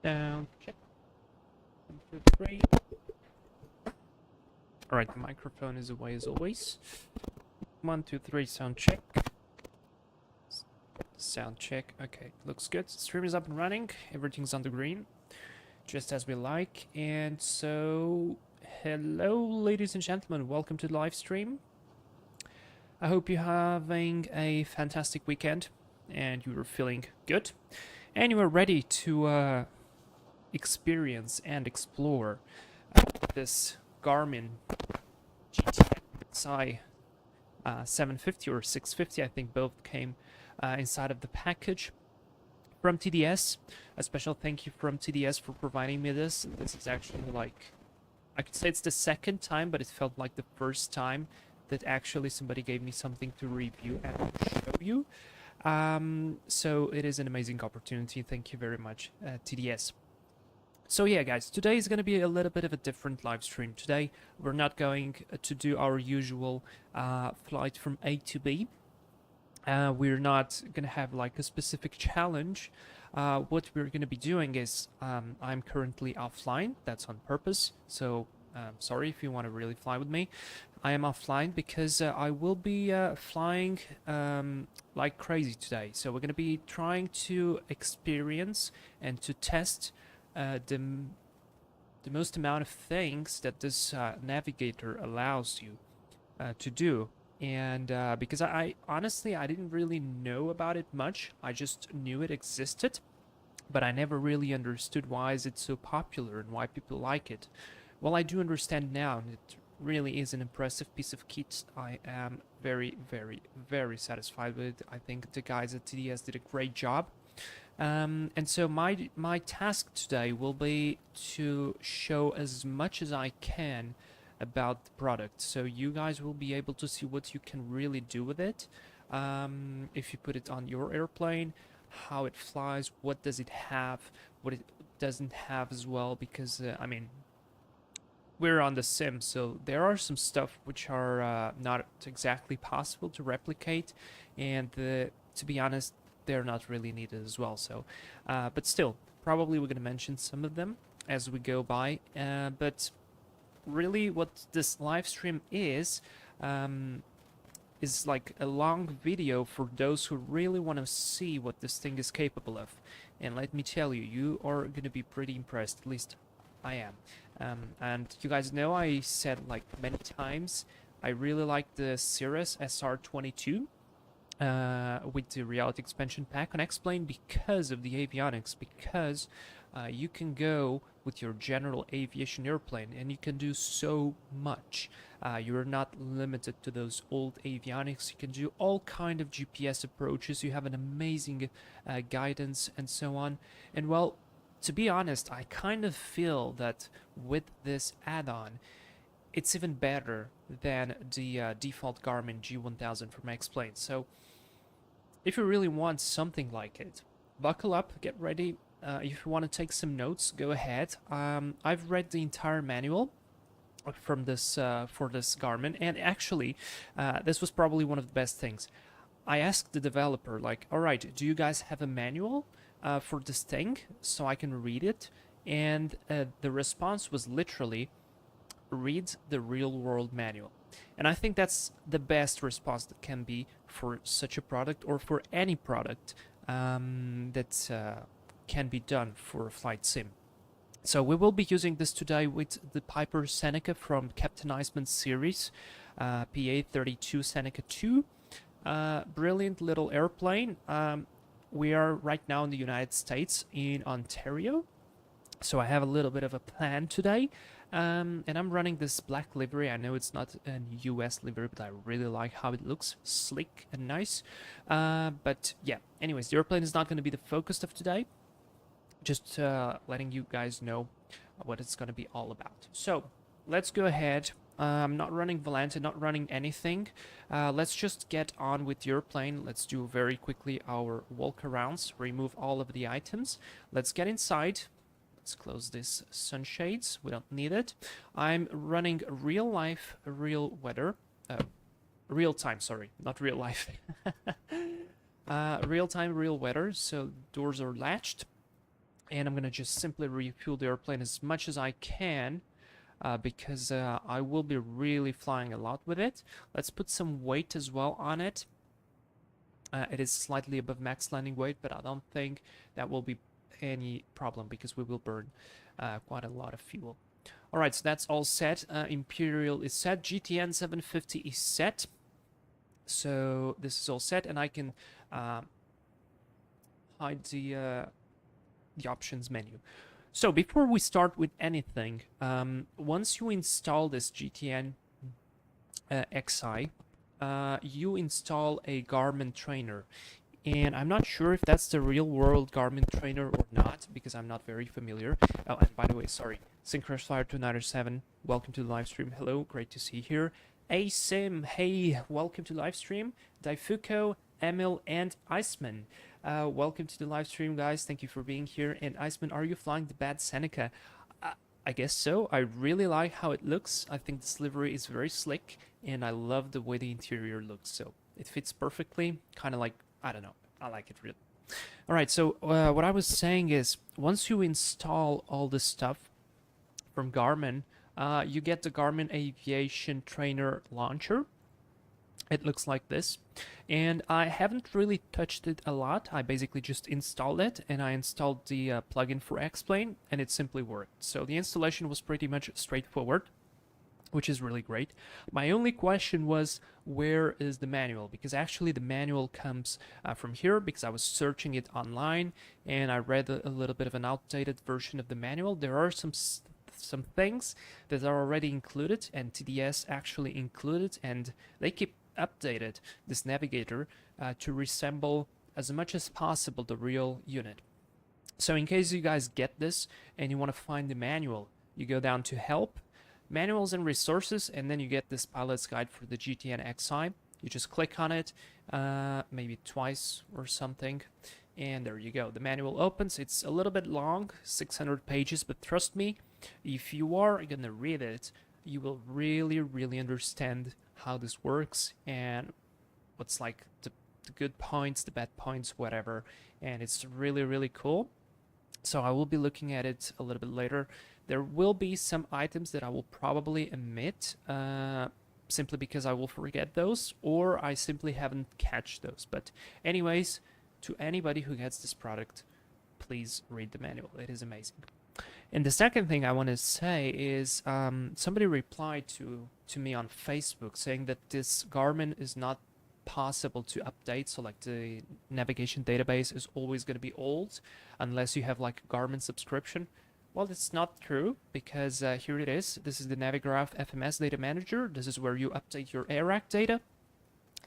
Down, check. 1, 2, 3. Alright, the microphone is away as always. 1, 2, 3, sound check. Sound check. Okay, looks good. Stream is up and running. Everything's on the green, just as we like. And so, hello, ladies and gentlemen. Welcome to the live stream. I hope you're having a fantastic weekend and you are feeling good and you are ready to experience and explore this Garmin GTNXi 750 or 650. I think both came inside of the package from TDS. A special thank you from TDS for providing me this. This is actually like, I could say it's the second time, but it felt like the first time that actually somebody gave me something to review and show you. So it is an amazing opportunity. Thank you very much, TDS. So yeah, guys, today is going to be a little bit of a different live stream. Today, we're not going to do our usual flight from A to B. We're not going to have like a specific challenge. What we're going to be doing is, I'm currently offline. That's on purpose. So sorry if you want to really fly with me. I am offline because I will be flying like crazy today. So we're going to be trying to experience and to test the most amount of things that this navigator allows you to do. And because I honestly, I didn't really know about it much. I just knew it existed, but I never really understood why is it so popular and why people like it. Well, I do understand now, and it really is an impressive piece of kit. I am very, very, very satisfied with it. I think the guys at TDS did a great job. And so my task today will be to show as much as I can about the product, so you guys will be able to see what you can really do with it. If you put it on your airplane, how it flies, what does it have, what it doesn't have as well, because I mean, we're on the sim, so there are some stuff which are not exactly possible to replicate, and to be honest, they're not really needed as well. So but still, probably we're going to mention some of them as we go by, but really what this live stream is like a long video for those who really want to see what this thing is capable of. And let me tell you, you are going to be pretty impressed. At least I am. And you guys know I said like many times, I really like the Cirrus SR22 with the reality expansion pack on X-Plane because of the avionics, because you can go with your general aviation airplane and you can do so much. You're not limited to those old avionics. You can do all kind of GPS approaches. You have an amazing guidance and so on. And well, to be honest, I kind of feel that with this add-on, it's even better than the default Garmin G1000 from X-Plane. So if you really want something like it, buckle up, get ready. If you want to take some notes, go ahead. I've read the entire manual from this for this Garmin, and actually, this was probably one of the best things. I asked the developer, like, all right, do you guys have a manual for this thing so I can read it? And the response was literally, read the real-world manual. And I think that's the best response that can be for such a product, or for any product that can be done for a flight sim. So we will be using this today with the Piper Seneca from Captain Iceman's series, PA-32 Seneca 2. Brilliant little airplane. We are right now in the United States, in Ontario. So I have a little bit of a plan today. And I'm running this black livery. I know it's not a US livery, but I really like how it looks, sleek and nice. But yeah, anyways, the airplane is not going to be the focus of today. Just letting you guys know what it's going to be all about. So let's go ahead. I'm not running Volante, not running anything. Let's just get on with the airplane. Let's do very quickly our walk-arounds, remove all of the items. Let's get inside. Let's close this sunshades. We don't need it. I'm running real life, real weather. Real time, sorry, not real life. Real time, real weather. So doors are latched. and I'm gonna just simply refuel the airplane as much as I can, because I will be really flying a lot with it. Let's put some weight as well on it. It is slightly above max landing weight, but I don't think that will be any problem because we will burn quite a lot of fuel. All right, so that's all set. Imperial is set. GTN 750 is set. So this is all set, and I can hide the options menu. So before we start with anything, once you install this GTN XI, you install a Garmin trainer. And I'm not sure if that's the real world Garmin trainer or not, because I'm not very familiar. Oh, and by the way, sorry, Syncrashfire 297, welcome to the live stream. Hello, great to see you here. Asim, hey, welcome to live stream. Daifuko, Emil, and Iceman. Welcome to the live stream, guys. Thank you for being here. And Iceman, are you flying the Bad Seneca? I guess so. I really like how it looks. I think this livery is very slick, and I love the way the interior looks. So it fits perfectly, kind of like, I don't know, I like it really. All right, so what I was saying is, once you install all this stuff from Garmin, you get the Garmin Aviation Trainer Launcher. It looks like this, and I haven't really touched it a lot. I basically just installed it, and I installed the plugin for X-Plane, and it simply worked. So the installation was pretty much straightforward, which is really great. My only question was, where is the manual? Because actually the manual comes from here, because I was searching it online, and I read a little bit of an outdated version of the manual. There are some things that are already included, and TDS actually included, and they keep updated this navigator to resemble as much as possible the real unit. So in case you guys get this and you want to find the manual, you go down to Help, Manuals and Resources, and then you get this pilot's guide for the GTNXi. You just click on it, maybe twice or something, and there you go. The manual opens. It's a little bit long, 600 pages, but trust me, if you are gonna read it, you will really understand how this works and what's like the good points, the bad points, whatever. And it's really cool. So I will be looking at it a little bit later. There will be some items that I will probably omit, simply because I will forget those, or I simply haven't catch those. But anyways, to anybody who gets this product, please read the manual. It is amazing. And the second thing I want to say is somebody replied to me on Facebook saying that this Garmin is not possible to update. So like the navigation database is always going to be old unless you have like a Garmin subscription. Well, it's not true, because here it is. This is the Navigraph FMS data manager. This is where you update your AirAC data.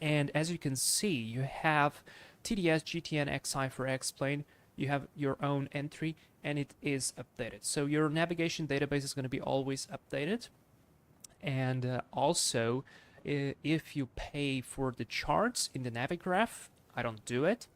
And as you can see, you have TDS GTNXi for X-Plane. You have your own entry, and it is updated. So your navigation database is going to be always updated. And also, if you pay for the charts in the Navigraph, I don't do it,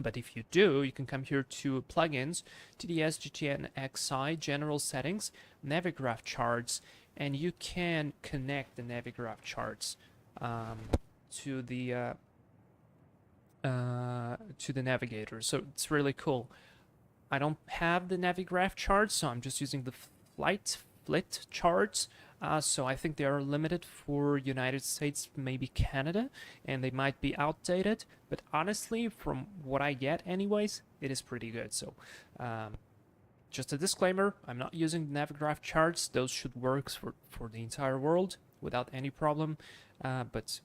but if you do, you can come here to Plugins, TDS GTNXi, General Settings, Navigraph Charts, and you can connect the Navigraph charts to the navigator. So it's really cool. I don't have the Navigraph charts, so I'm just using the flit charts. So I think they are limited for United States, maybe Canada, and they might be outdated. But honestly, from what I get anyways, it is pretty good. So just a disclaimer, I'm not using the Navigraph charts. Those should work for the entire world without any problem. But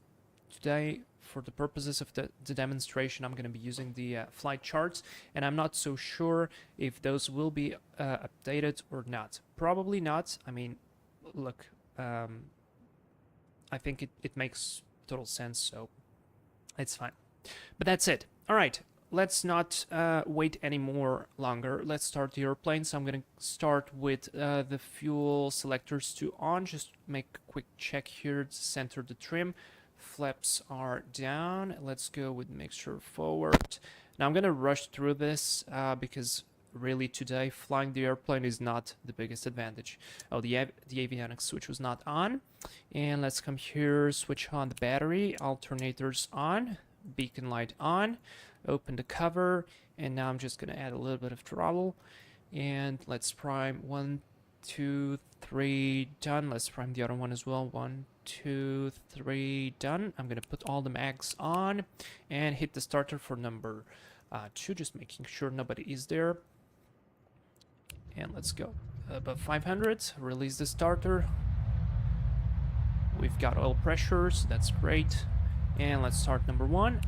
today, for the purposes of the demonstration, I'm going to be using the flight charts, and I'm not so sure if those will be updated or not. Probably not. I mean, look, I think it makes total sense, so it's fine. But that's it. All right, let's not wait any more longer. Let's start the airplane. So I'm going to start with the fuel selectors to on. Just make a quick check here to center the trim. Flaps are down. Let's go with mixture forward. Now I'm going to rush through this because really today flying the airplane is not the biggest advantage. Oh, the avionics switch was not on. And let's come here, switch on the battery, alternators on, beacon light on, open the cover, And now I'm just gonna add a little bit of throttle, and let's prime 1, 2, 3, done. Let's prime the other one as well. 1, 2, 3, done. I'm gonna put all the mags on and hit the starter for number 2, just making sure nobody is there. And let's go above 500. Release the starter. We've got oil pressure, so that's great. And let's start number 1.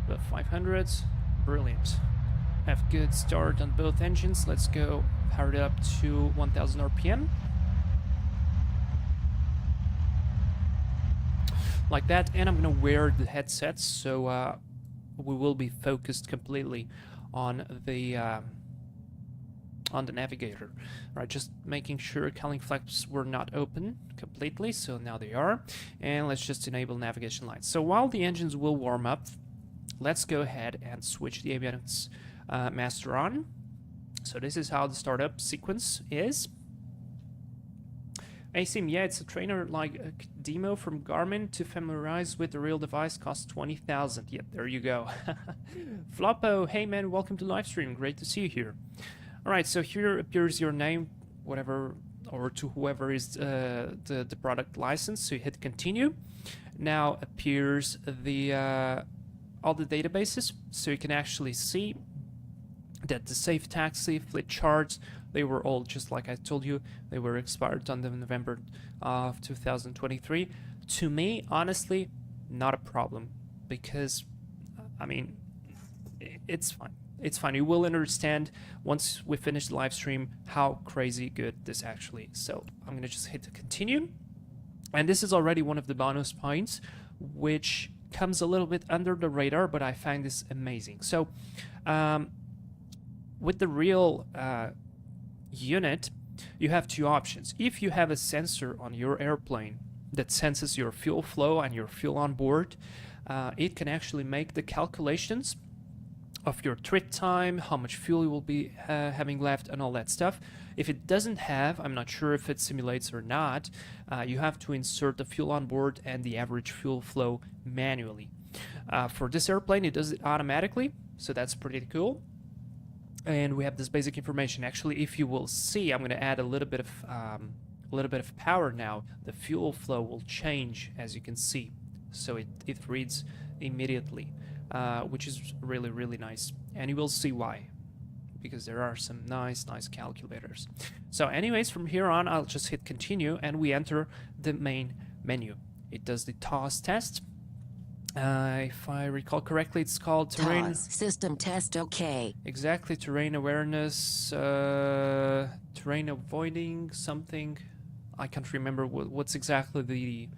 Above 500. Brilliant. Have good start on both engines. Let's go power it up to 1000 RPM. Like that, and I'm gonna wear the headsets, so we will be focused completely on the navigator. All right, just making sure cowling flaps were not open completely, so now they are. And let's just enable navigation lights. So while the engines will warm up, let's go ahead and switch the Avionics master on. So this is how the startup sequence is. ASIM, yeah, it's a trainer like a demo from Garmin. To familiarize with the real device costs 20,000. Yep, there you go. Floppo, hey man, welcome to live stream. Great to see you here. All right, so here appears your name, whatever, or to whoever is the product license. So you hit continue. Now appears the all the databases, so you can actually see that the Safe Taxi, Fleet Charts, they were all just like I told you, they were expired on the November of 2023. To me, honestly, not a problem, because, I mean, it's fine. It's fine. You will understand once we finish the live stream how crazy good this actually is. So I'm going to just hit continue. And this is already one of the bonus points, which comes a little bit under the radar, but I find this amazing. So with the real unit, you have two options. If you have a sensor on your airplane that senses your fuel flow and your fuel on board, it can actually make the calculations of your trip time, how much fuel you will be having left, and all that stuff. If it doesn't have, I'm not sure if it simulates or not, you have to insert the fuel on board and the average fuel flow manually. For this airplane, it does it automatically, so that's pretty cool. And we have this basic information. Actually, if you will see, I'm going to add a little bit of power now. The fuel flow will change, as you can see, so it reads immediately, which is really, really nice. And you will see why, because there are some nice calculators. So anyways, from here on, I'll just hit continue, and we enter the main menu. It does the TOS test. If I recall correctly, it's called terrain system test. Okay. Exactly, terrain awareness, terrain avoiding something. I can't remember what's exactly the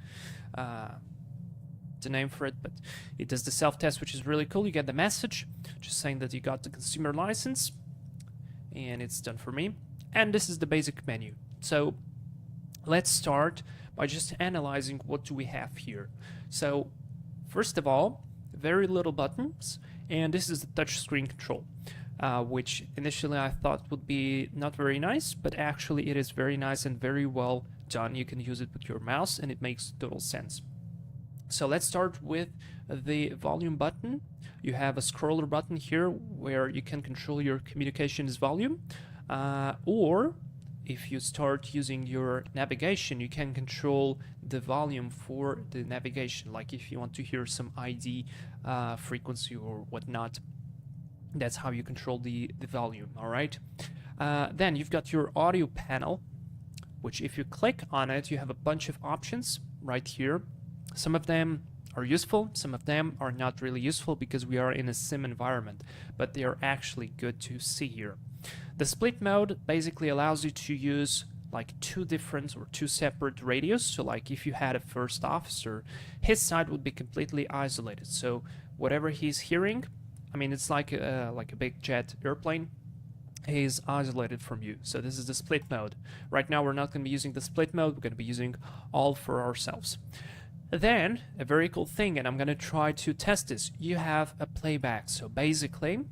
name for it, but it does the self-test, which is really cool. You get the message just saying that you got the consumer license, and it's done for me. And this is the basic menu. So let's start by just analyzing what do we have here. So first of all, very little buttons, and this is the touchscreen control, which initially I thought would be not very nice, but actually it is very nice and very well done. You can use it with your mouse, and it makes total sense. So let's start with the volume button. You have a scroller button here where you can control your communications volume, or if you start using your navigation, you can control the volume for the navigation, like if you want to hear some ID frequency or whatnot. That's how you control the volume, all right? Then you've got your audio panel, which if you click on it, you have a bunch of options right here. Some of them are useful, some of them are not really useful because we are in a sim environment, but they are actually good to see here. The split mode basically allows you to use like two separate radios. So like if you had a first officer, his side would be completely isolated. So whatever he's hearing, I mean, it's like a big jet airplane, is isolated from you. So this is the split mode. Right now we're not going to be using the split mode, we're going to be using all for ourselves. Then a very cool thing, and I'm going to try to test this, you have a playback. So basically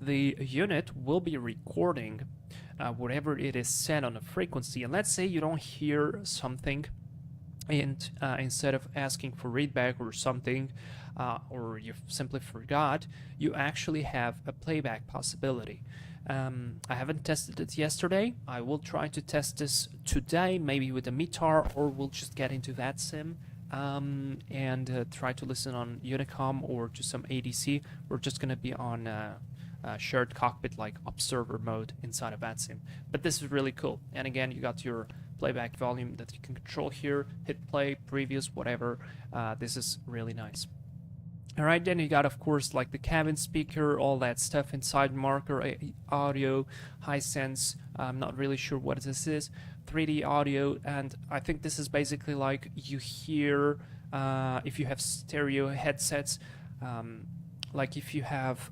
the unit will be recording whatever it is set on a frequency, and let's say you don't hear something And instead of asking for readback or something, or you simply forgot, you actually have a playback possibility. I haven't tested it yesterday. I will try to test this today, maybe with a METAR, or we'll just get into that sim and try to listen on Unicom or to some ADC. We're just going to be on shared cockpit like observer mode inside of VATSIM. But this is really cool. And again, you got your playback volume that you can control here, hit play, previous, whatever. This is really nice. All right, then you got, of course, like the cabin speaker, all that stuff inside, marker audio, Hisense. I'm not really sure what this is. 3D audio, and I think this is basically like you hear if you have stereo headsets. Like if you have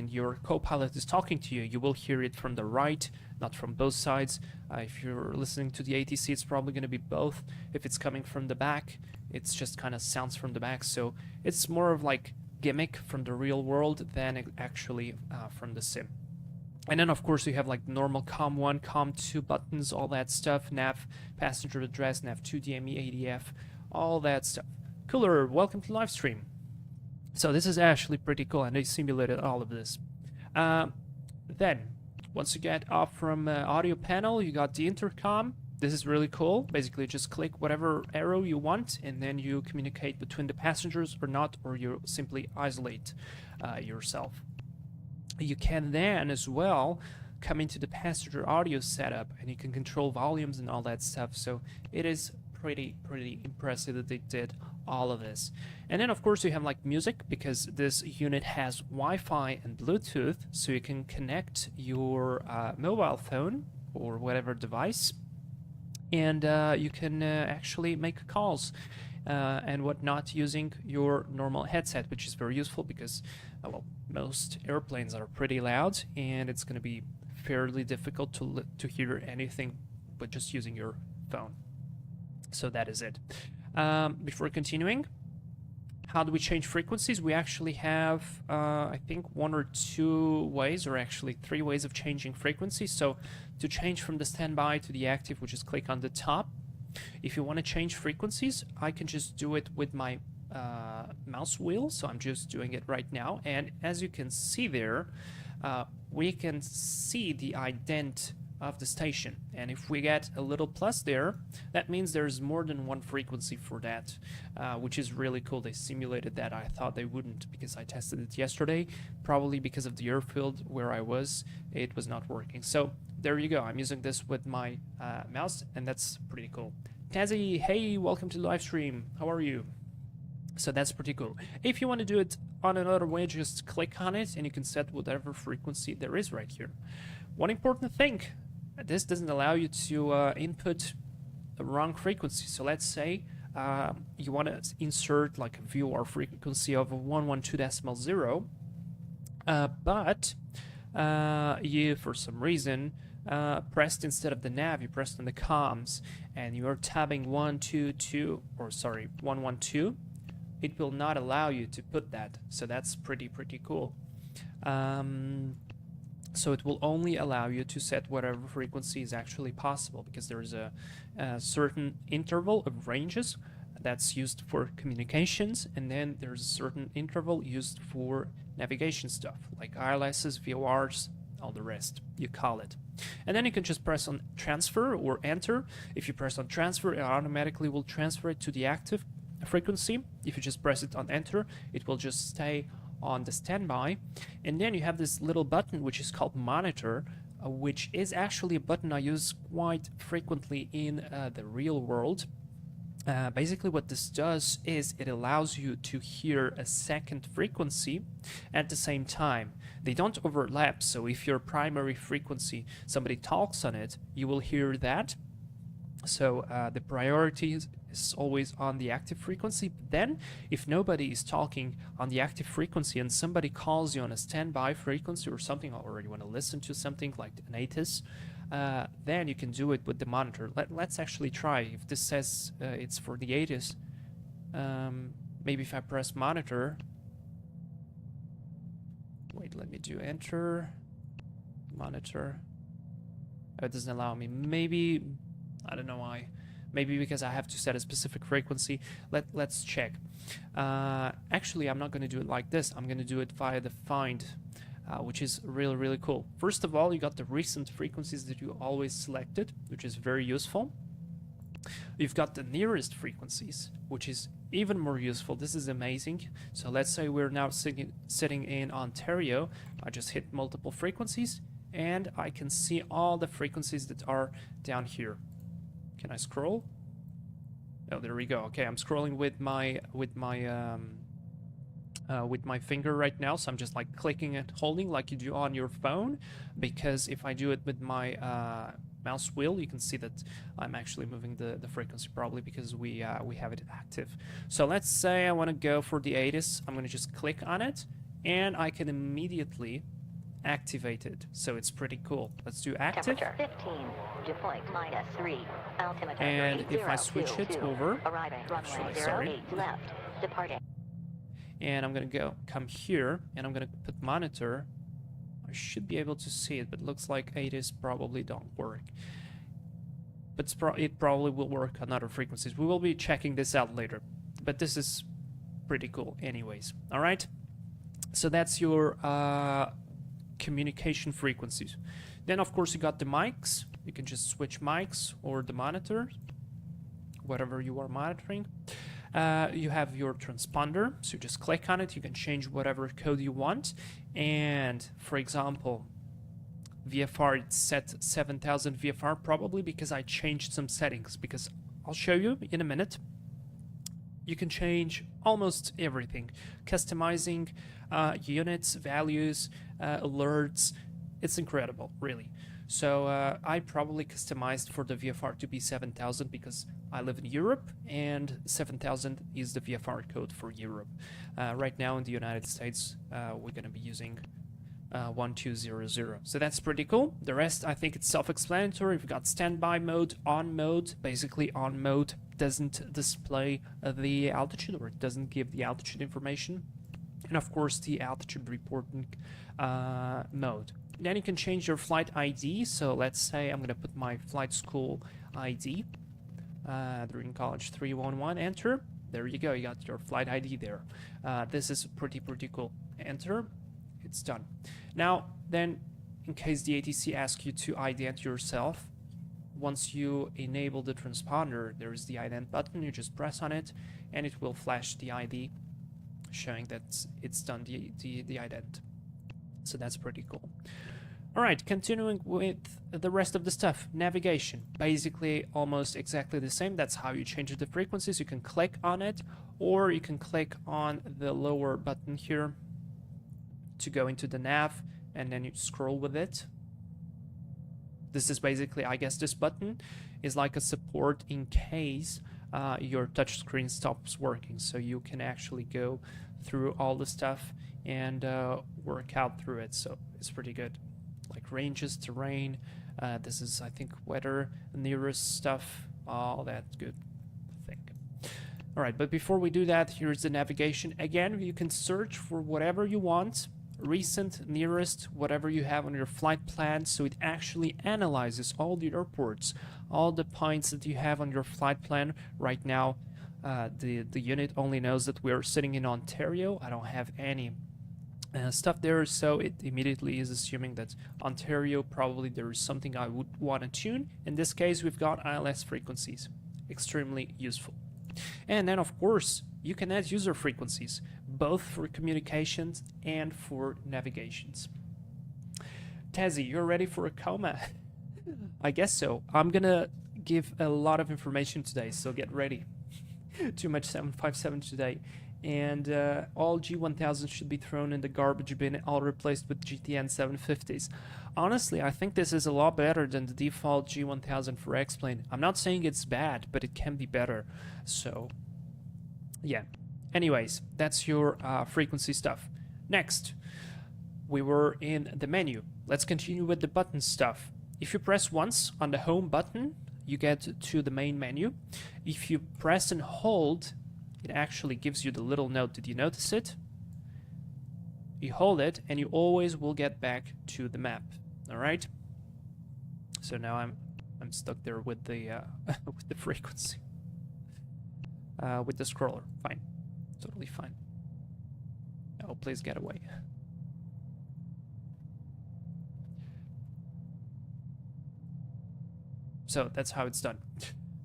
your co-pilot is talking to you, you will hear it from the right, not from both sides. If you're listening to the ATC, it's probably going to be both. If it's coming from the back, it's just kind of sounds from the back. So it's more of like gimmick from the real world than actually from the sim. And then, of course, you have like normal COM1, COM2 buttons, all that stuff, nav, passenger address, nav2, DME, ADF, all that stuff. Cooler, welcome to live stream. So this is actually pretty cool, and they simulated all of this. Then, once you get off from audio panel, you got the intercom. This is really cool. Basically, just click whatever arrow you want, and then you communicate between the passengers or not, or you simply isolate yourself. You can then, as well, come into the passenger audio setup, and you can control volumes and all that stuff. So it is pretty impressive that they did all of this. And then, of course, you have like music, because this unit has Wi-Fi and Bluetooth, so you can connect your mobile phone or whatever device, and you can actually make calls and whatnot using your normal headset, which is very useful because well, most airplanes are pretty loud, and it's going to be fairly difficult to hear anything but just using your phone. So that is it. Before continuing, how do we change frequencies? We actually have, I think, 1 or 2 ways, or actually 3 ways of changing frequency. So to change from the standby to the active, we just click on the top. If you want to change frequencies, I can just do it with my mouse wheel. So I'm just doing it right now. And as you can see there, we can see the ident of the station, and if we get a little plus there, that means there's more than one frequency for that, which is really cool. They simulated that. I thought they wouldn't, because I tested it yesterday. Probably because of the airfield where I was, it was not working. So there you go. I'm using this with my mouse, and that's pretty cool. Tazzy, hey, welcome to the live stream. How are you? So that's pretty cool. If you want to do it on another way, just click on it and you can set whatever frequency there is right here. One important thing, this doesn't allow you to input the wrong frequency. So let's say you want to insert like a VOR frequency of 112.0, but you, for some reason, pressed instead of the nav, you pressed on the comms, and you're tabbing 112, it will not allow you to put that. So that's pretty cool. So it will only allow you to set whatever frequency is actually possible, because there is a certain interval of ranges that's used for communications, and then there's a certain interval used for navigation stuff, like ILSs, VORs, all the rest, you call it. And then you can just press on transfer or enter. If you press on transfer, it automatically will transfer it to the active frequency. If you just press it on enter, it will just stay on the standby. And then you have this little button which is called monitor, which is actually a button I use quite frequently in the real world. Basically what this does is it allows you to hear a second frequency at the same time. They don't overlap, so if your primary frequency, somebody talks on it, you will hear that. So the priority is always on the active frequency. But then if nobody is talking on the active frequency and somebody calls you on a standby frequency or something, or you want to listen to something like an ATIS, then you can do it with the monitor. Let's actually try. If this says it's for the ATIS, maybe if I press monitor, wait, let me do enter, monitor. Oh, it doesn't allow me. Maybe, I don't know why. Maybe because I have to set a specific frequency. Let's check. Actually, I'm not going to do it like this. I'm going to do it via the find, which is really, really cool. First of all, you got the recent frequencies that you always selected, which is very useful. You've got the nearest frequencies, which is even more useful. This is amazing. So let's say we're now sitting in Ontario. I just hit multiple frequencies, and I can see all the frequencies that are down here. Can I scroll? Oh, there we go. Okay, I'm scrolling with my finger right now, so I'm just like clicking and holding like you do on your phone, because if I do it with my mouse wheel, you can see that I'm actually moving the frequency, probably because we have it active. So let's say I want to go for the 80s. I'm going to just click on it, and I can immediately activate it. So it's pretty cool. Let's do active. Temperature 15, dew point -3, altimeter And if I 3022, switch it over, arriving runway 08 left, departing. And I'm gonna come here, and I'm gonna put monitor. I should be able to see it, but it looks like 80s probably don't work. But it probably will work on other frequencies. We will be checking this out later, but this is pretty cool anyways. All right, so that's your communication frequencies. Then of course you got the mics. You can just switch mics or the monitor, whatever you are monitoring. You have your transponder, so you just click on it. You can change whatever code you want. And for example, VFR, it's set 7000 VFR, probably because I changed some settings, because I'll show you in a minute. You can change almost everything, customizing units, values, alerts. It's incredible, really. So I probably customized for the VFR to be 7000 because I live in Europe, and 7000 is the VFR code for Europe. Right now in the United States, we're going to be using 1200. So that's pretty cool. The rest, I think it's self-explanatory. We've got standby mode, on mode. Basically, on mode doesn't display the altitude, or it doesn't give the altitude information. And of course, the altitude reporting mode. Then you can change your flight ID. So let's say I'm going to put my flight school ID. During college 311, enter. There you go, you got your flight ID there. This is pretty cool. Enter, it's done. Now then, in case the ATC asks you to ident yourself, once you enable the transponder, there is the ident button. You just press on it, and it will flash the ID, showing that it's done the ident. So that's pretty cool. All right, continuing with the rest of the stuff. Navigation, basically almost exactly the same. That's how you change the frequencies. You can click on it, or you can click on the lower button here to go into the nav, and then you scroll with it. This is basically, I guess this button is like a support in case your touchscreen stops working. So you can actually go through all the stuff and work out through it. So it's pretty good. Like ranges, terrain, this is, I think, weather, nearest stuff, all that good thing. All right, but before we do that, here's the navigation. Again, you can search for whatever you want, recent, nearest, whatever you have on your flight plan. So it actually analyzes all the airports, all the points that you have on your flight plan. Right now, the unit only knows that we're sitting in Ontario. I don't have any stuff there, so it immediately is assuming that Ontario, probably there is something I would want to tune. In this case, we've got ILS frequencies. Extremely useful. And then of course you can add user frequencies, both for communications and for navigations. Tezzy, you're ready for a coma? I guess so. I'm gonna give a lot of information today, so get ready. Too much 757 today. And all G1000s should be thrown in the garbage bin, all replaced with GTN 750s. Honestly, I think this is a lot better than the default G1000 for X-Plane. I'm not saying it's bad, but it can be better. So, yeah. Anyways, that's your frequency stuff. Next, we were in the menu. Let's continue with the button stuff. If you press once on the home button, you get to the main menu. If you press and hold, it actually gives you the little note. Did you notice it? You hold it, and you always will get back to the map. All right? So now I'm I'm stuck there with the with the frequency. With the scroller. Fine. Totally fine. Oh, please get away. So that's how it's done.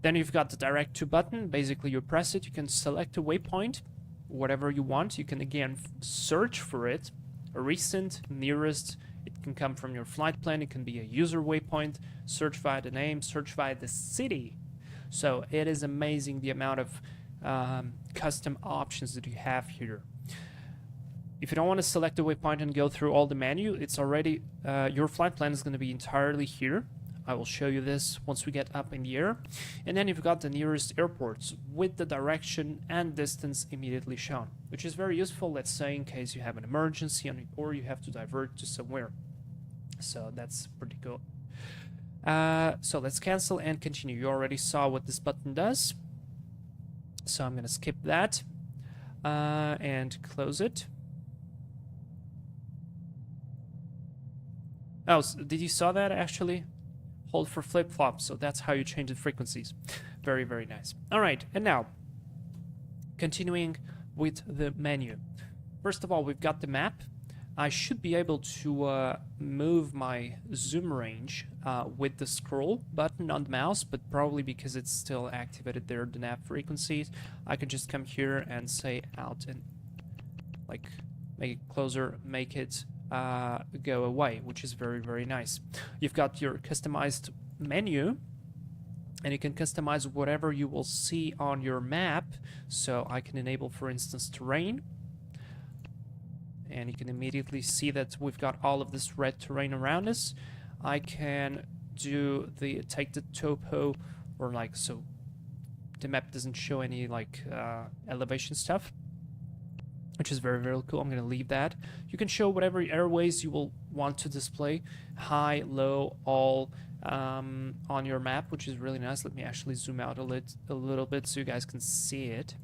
Then you've got the direct to button. Basically, you press it, you can select a waypoint, whatever you want. You can again search for it, a recent, nearest. It can come from your flight plan. It can be a user waypoint. Search via the name, search via the city. So it is amazing the amount of custom options that you have here. If you don't want to select a waypoint and go through all the menu, it's already your flight plan is going to be entirely here. I will show you this once we get up in the air. And then you've got the nearest airports with the direction and distance immediately shown, which is very useful, let's say, in case you have an emergency or you have to divert to somewhere. So that's pretty cool. So let's cancel and continue. You already saw what this button does. So I'm going to skip that and close it. Oh, so did you saw that actually? Hold for flip-flop, so that's how you change the frequencies. Very, very nice. All right, and now, continuing with the menu. First of all, we've got the map. I should be able to move my zoom range with the scroll button on the mouse, but probably because it's still activated there, the nav frequencies, I can just come here and say out and like make it closer, make it go away, which is very, very nice. You've got your customized menu, and you can customize whatever you will see on your map. So I can enable, for instance, terrain, and you can immediately see that we've got all of this red terrain around us. I can do the take the topo, or like, so the map doesn't show any like elevation stuff, which is very, very cool. I'm going to leave that. You can show whatever airways you will want to display, high, low, all, on your map, which is really nice. Let me actually zoom out a little bit so you guys can see it.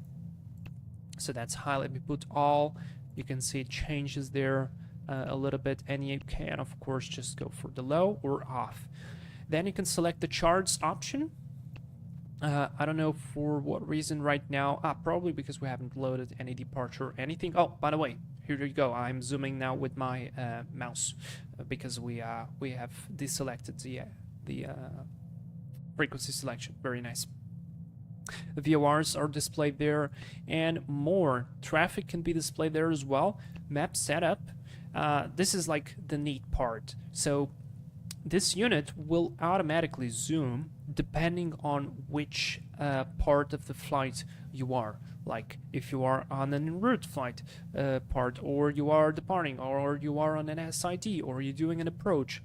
So that's high. Let me put all. You can see it changes there a little bit, and you can, of course, just go for the low or off. Then you can select the charts option. I don't know for what reason right now. Probably because we haven't loaded any departure or anything. Oh, by the way, here you go. I'm zooming now with my mouse because we have deselected the frequency selection. Very nice. The VORs are displayed there, and more traffic can be displayed there as well. Map setup. This is like the neat part. So this unit will automatically zoom depending on which part of the flight you are. Like if you are on an en route flight part, or you are departing, or you are on an SID, or you're doing an approach,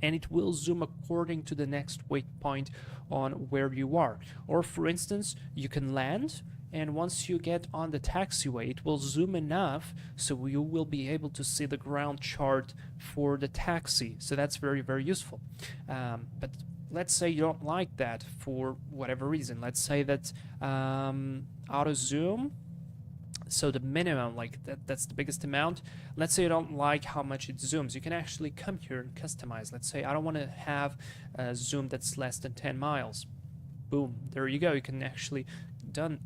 and it will zoom according to the next waypoint on where you are. Or for instance, you can land, and once you get on the taxiway, it will zoom enough so you will be able to see the ground chart for the taxi. So that's very, very useful. But let's say you don't like that for whatever reason. Let's say that auto zoom, so the minimum, like that's the biggest amount. Let's say you don't like how much it zooms. You can actually come here and customize. Let's say I don't want to have a zoom that's less than 10 miles. Boom, there you go. You can actually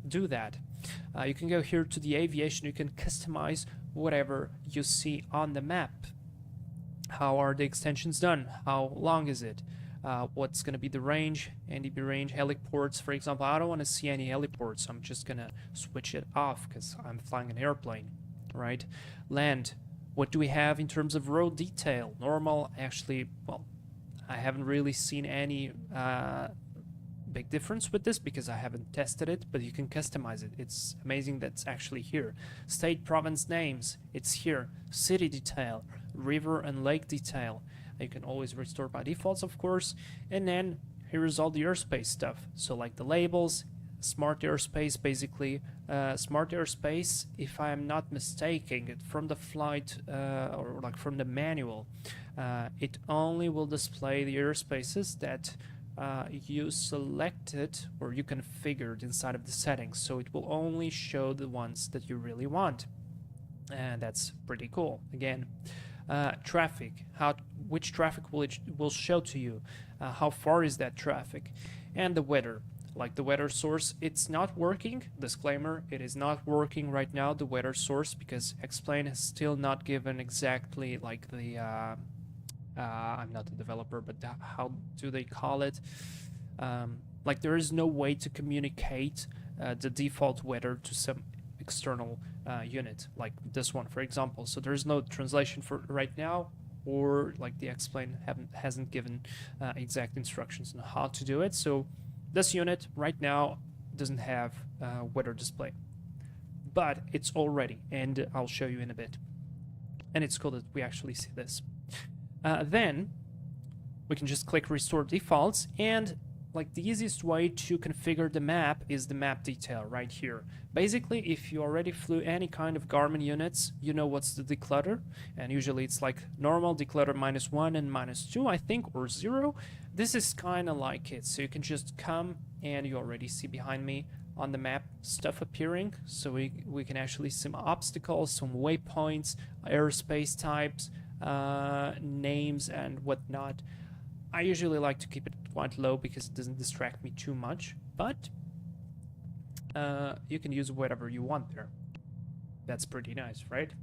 do that. You can go here to the aviation. You can customize whatever you see on the map. How are the extensions done? How long is it? What's going to be the range, NDB range, heliports, for example. I don't want to see any heliports. I'm just going to switch it off because I'm flying an airplane, right? Land. What do we have in terms of road detail? Normal, actually, well, I haven't really seen any big difference with this because I haven't tested it, but you can customize it. It's amazing that's actually here. State, province names, it's here. City detail, river and lake detail. You can always restore by defaults, of course. And then here is all the airspace stuff. So like the labels, smart airspace, basically. Smart airspace, if I'm not mistaken, it from the flight or like from the manual, it only will display the airspaces that you selected or you configured inside of the settings. So it will only show the ones that you really want. And that's pretty cool. Again, traffic, which traffic will show to you, how far is that traffic, and the weather. Like the weather source, it's not working. Disclaimer, it is not working right now, the weather source, because Explain has still not given exactly like the I'm not a developer, but how do they call it? Like there is no way to communicate the default weather to some external unit, like this one, for example. So there is no translation for right now, or like the Explain hasn't given exact instructions on how to do it. So this unit right now doesn't have weather display, but it's all ready, and I'll show you in a bit. And it's cool that we actually see this. Then we can just click Restore Defaults, and like the easiest way to configure the map is the map detail right here. Basically, if you already flew any kind of Garmin units, you know what's the declutter, and usually it's like normal, declutter -1 and -2, I think, or 0. This is kind of like it, so you can just come, and you already see behind me on the map stuff appearing, so we can actually see some obstacles, some waypoints, airspace types, names, and whatnot. I usually like to keep it quite low because it doesn't distract me too much, but you can use whatever you want there. That's pretty nice, right?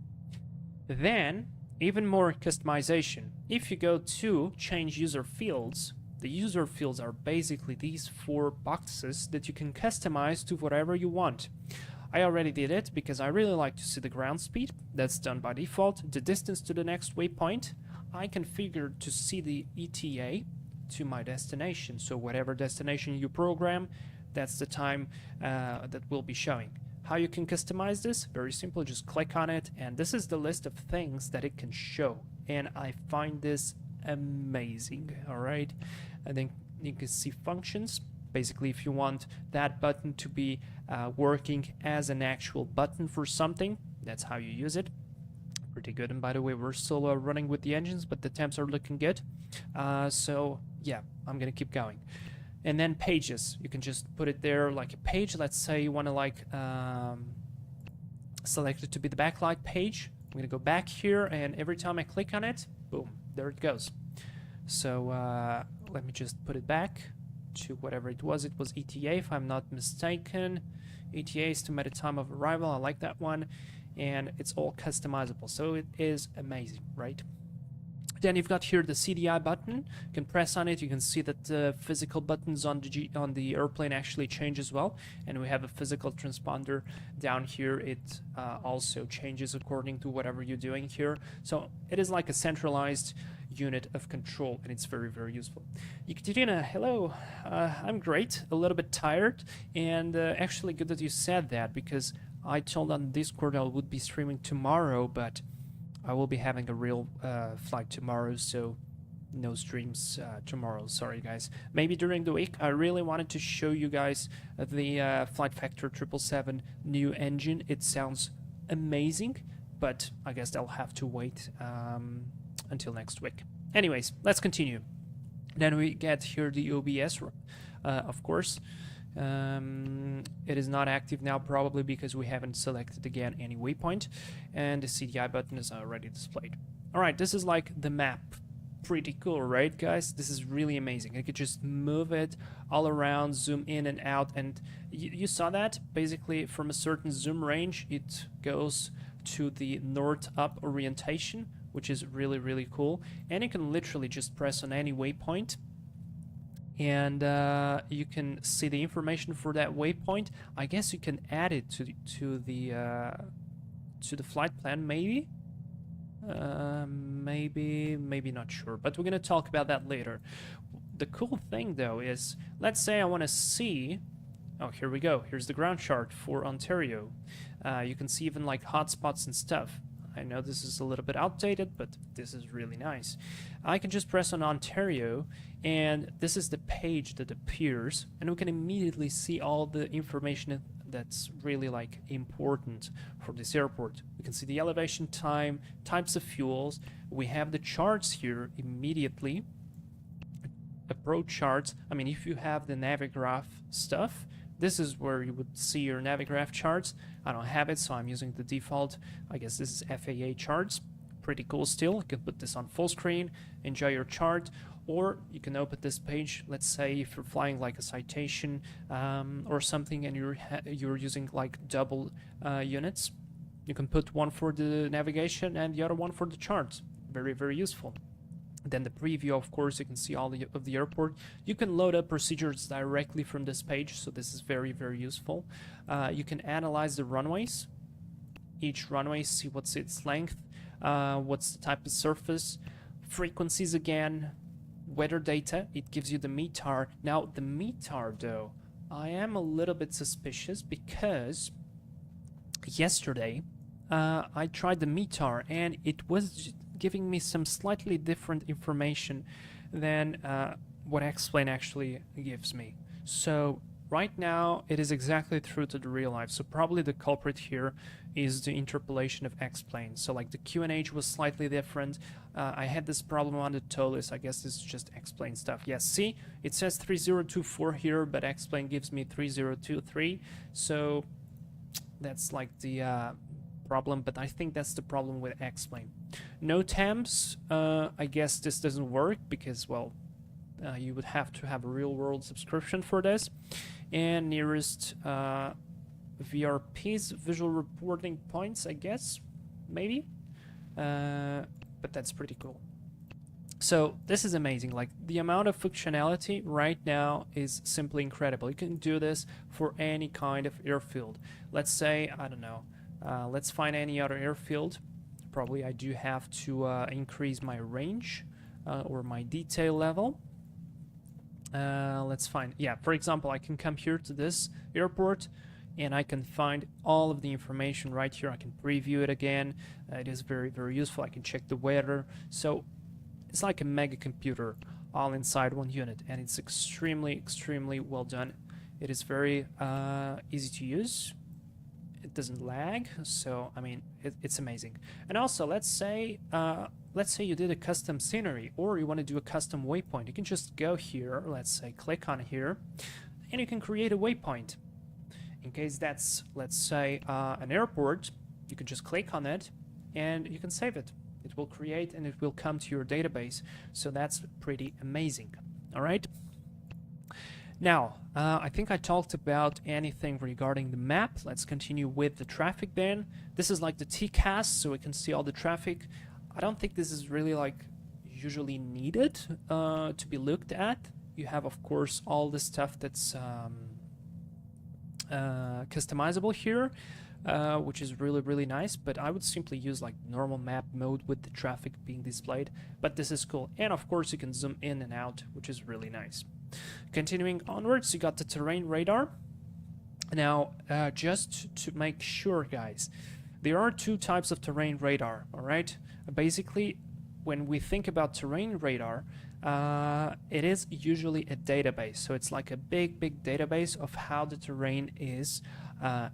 Then, even more customization. If you go to change user fields, the user fields are basically these 4 boxes that you can customize to whatever you want. I already did it because I really like to see the ground speed. That's done by default. The distance to the next waypoint. I configured to see the ETA to my destination. So whatever destination you program, that's the time that will be showing. How you can customize this? Very simple. Just click on it, and this is the list of things that it can show. And I find this amazing. All right, and then you can see functions. Basically, if you want that button to be working as an actual button for something, that's how you use it. Pretty good. And by the way, we're still running with the engines, but the temps are looking good. So yeah, I'm gonna keep going. And then pages, you can just put it there like a page. Let's say you want to like select it to be the backlight page. I'm gonna go back here, and every time I click on it, boom, there it goes. So let me just put it back to whatever it was. It was ETA, if I'm not mistaken. ETA, estimated time of arrival. I like that one. And it's all customizable, so it is amazing, right? Then you've got here the CDI button. You can press on it. You can see that the physical buttons on the airplane actually change as well. And we have a physical transponder down here. It also changes according to whatever you're doing here. So it is like a centralized unit of control, and it's very, very useful. Ekaterina, hello. I'm great. A little bit tired, and actually good that you said that, because I told on Discord I would be streaming tomorrow, but I will be having a real flight tomorrow, so no streams tomorrow. Sorry, guys. Maybe during the week. I really wanted to show you guys the Flight Factor 777 new engine. It sounds amazing, but I guess I'll have to wait until next week. Anyways, let's continue. Then we get here the OBS, of course. It is not active now, probably because we haven't selected again any waypoint, and the CDI button is already displayed. Alright, this is like the map. Pretty cool, right, guys? This is really amazing. You could just move it all around, zoom in and out, and you saw that? Basically, from a certain zoom range, it goes to the north up orientation, which is really, really cool. And you can literally just press on any waypoint, and you can see the information for that waypoint. I guess you can add it to the flight plan, maybe. Maybe not sure, but we're gonna talk about that later. The cool thing though is, let's say I want to see. Oh, here we go. Here's the ground chart for Ontario. You can see even like hotspots and stuff. I know this is a little bit outdated, but this is really nice. I can just press on Ontario, and this is the page that appears, and we can immediately see all the information that's really like important for this airport. We can see the elevation time, types of fuels. We have the charts here immediately. Approach charts. I mean, if you have the Navigraph stuff, this is where you would see your Navigraph charts. I don't have it, so I'm using the default. I guess this is FAA charts. pretty cool still. You can put this on full screen, enjoy your chart, or you can open this page. Let's say if you're flying like a citation or something, and you're using like double units, you can put one for the navigation and the other one for the charts. Very, very useful. Then the preview, of course, you can see all of the airport. You can load up procedures directly from this page, so this is very, very useful. You can analyze the runways. Each runway, see what's its length, what's the type of surface, frequencies again, weather data. It gives you the METAR. Now, the METAR, though, I am a little bit suspicious because yesterday I tried the METAR and it was giving me some slightly different information than what X-Plane actually gives me. So right now it is exactly true to the real life, so probably the culprit here is the interpolation of X-Plane. So like the QNH was slightly different. I had this problem on the tow list. I guess this is just X-Plane stuff. Yes, see, it says 3024 here, but X-Plane gives me 3023, so that's like the problem, but I think that's the problem with X-Plane. No TAMs, I guess this doesn't work because, well, you would have to have a real-world subscription for this. And nearest VRPs, visual reporting points, I guess, maybe, but that's pretty cool. So this is amazing. Like the amount of functionality right now is simply incredible. You can do this for any kind of airfield. Let's say, I don't know, let's find any other airfield. Probably I do have to increase my range or my detail level. Let's find, yeah, for example, I can come here to this airport and I can find all of the information right here. I can preview it again. It is very, very useful. I can check the weather. So it's like a mega computer all inside one unit, and it's extremely, extremely well done. It is very easy to use. It doesn't lag, so I mean it's amazing. And also, let's say you did a custom scenery, or you want to do a custom waypoint. You can just go here, let's say click on here, and you can create a waypoint. In case that's, let's say, an airport, you can just click on it and you can save it. It will create and it will come to your database. So that's pretty amazing. All right. Now, I think I talked about anything regarding the map. Let's continue with the traffic then. This is like the TCAS, so we can see all the traffic. I don't think this is really like usually needed to be looked at. You have, of course, all the stuff that's customizable here, which is really, really nice, but I would simply use like normal map mode with the traffic being displayed, but this is cool. And of course you can zoom in and out, which is really nice. Continuing onwards, you got the terrain radar. Now, just to make sure, guys, there are two types of terrain radar, all right? Basically, when we think about terrain radar, it is usually a database. So it's like a big, big database of how the terrain is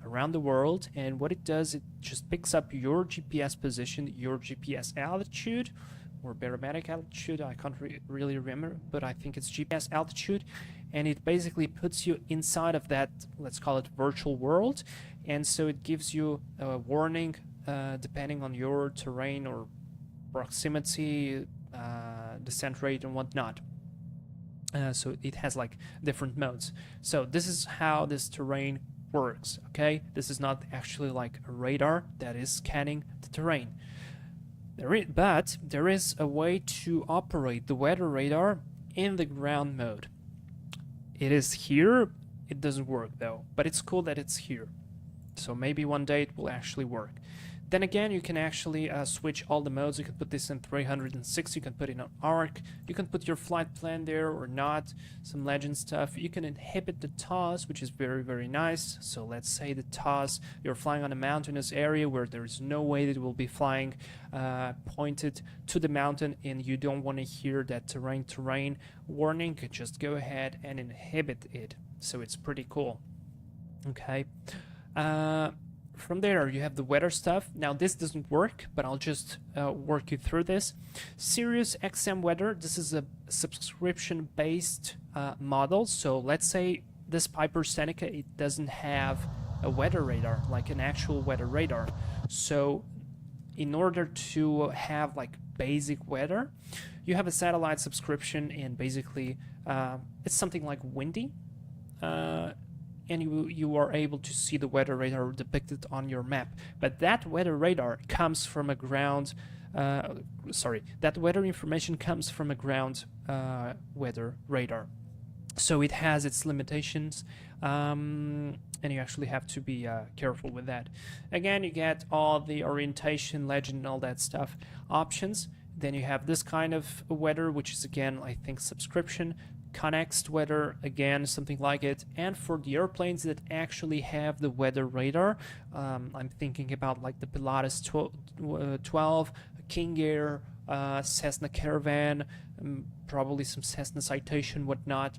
around the world. And what it does, it just picks up your GPS position, your GPS altitude, or barometric altitude. I can't really remember, but I think it's GPS altitude. And it basically puts you inside of that, let's call it virtual world. And so it gives you a warning depending on your terrain or proximity, descent rate and whatnot. So it has like different modes. So this is how this terrain works, okay? This is not actually like a radar that is scanning the terrain. But there is a way to operate the weather radar in the ground mode. It is here. It doesn't work though, but it's cool that it's here. So maybe one day it will actually work. Then again, you can actually switch all the modes. You can put this in 360, you can put it on ARC, you can put your flight plan there or not, some legend stuff. You can inhibit the toss, which is very, very nice. So let's say the toss, you're flying on a mountainous area where there is no way that it will be flying pointed to the mountain, and you don't want to hear that terrain warning. Just go ahead and inhibit it. So it's pretty cool. Okay. From there, you have the weather stuff. Now, this doesn't work, but I'll just work you through this. Sirius XM Weather, this is a subscription-based model. So let's say this Piper Seneca, it doesn't have a weather radar, like an actual weather radar. So in order to have like basic weather, you have a satellite subscription, and basically it's something like Windy, and you are able to see the weather radar depicted on your map. But that weather radar comes from a ground. That weather information comes from a ground weather radar. So it has its limitations, and you actually have to be careful with that. Again, you get all the orientation, legend, and all that stuff options. Then you have this kind of weather, which is again, I think, subscription. Connexed weather, again, something like it. And for the airplanes that actually have the weather radar, I'm thinking about like the Pilatus 12, King Air, Cessna Caravan, probably some Cessna Citation, whatnot.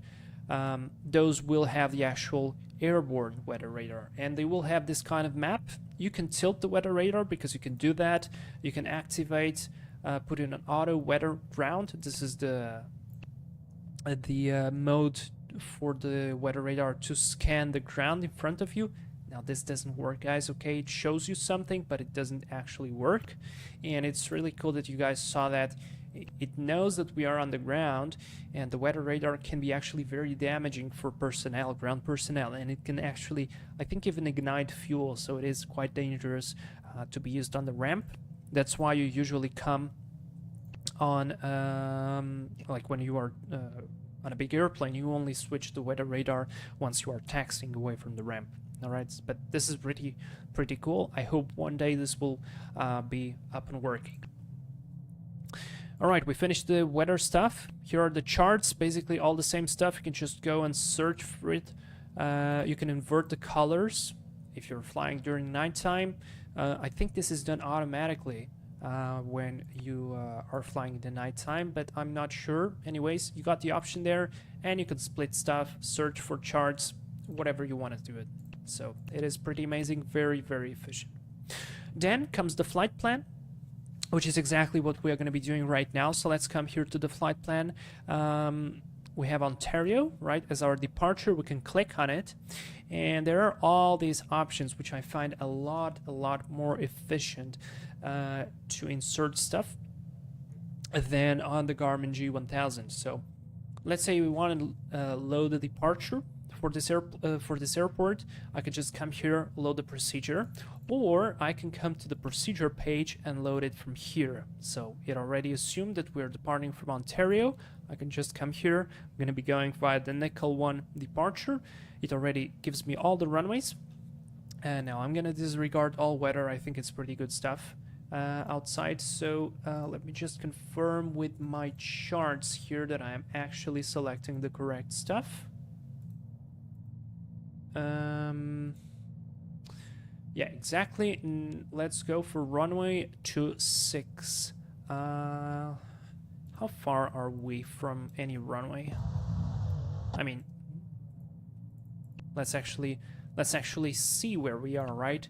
Those will have the actual airborne weather radar, and they will have this kind of map. You can tilt the weather radar because you can do that. You can activate, put in an auto weather ground. This is the mode for the weather radar to scan the ground in front of you. Now this doesn't work, guys, okay? It shows you something, but it doesn't actually work. And it's really cool that you guys saw that. It knows that we are on the ground, and the weather radar can be actually very damaging for personnel, ground personnel, and it can actually, I think, even ignite fuel, so it is quite dangerous to be used on the ramp. That's why you usually come on, like when you are on a big airplane, you only switch the weather radar once you are taxiing away from the ramp. All right, but this is pretty cool. I hope one day this will be up and working. All right, we finished the weather stuff. Here are the charts, basically all the same stuff. You can just go and search for it. You can invert the colors if you're flying during nighttime. I think this is done automatically when you are flying in the nighttime, but I'm not sure. Anyways, you got the option there, and you can split stuff, search for charts, whatever you want to do it. So it is pretty amazing, very efficient. Then comes the flight plan, which is exactly what we are going to be doing right now. So let's come here to the flight plan. We have Ontario, right, as our departure. We can click on it, and there are all these options, which I find a lot more efficient to insert stuff than on the Garmin G1000. So let's say we want to load the departure for this airport. I could just come here, load the procedure, or I can come to the procedure page and load it from here. So it already assumed that we're departing from Ontario. I can just come here. I'm going to be going via the Nickel 1 departure. It already gives me all the runways. And now I'm going to disregard all weather. I think it's pretty good stuff outside. So let me just confirm with my charts here that I am actually selecting the correct stuff. Yeah, exactly. Let's go for runway 26. How far are we from any runway? I mean, let's actually see where we are, right?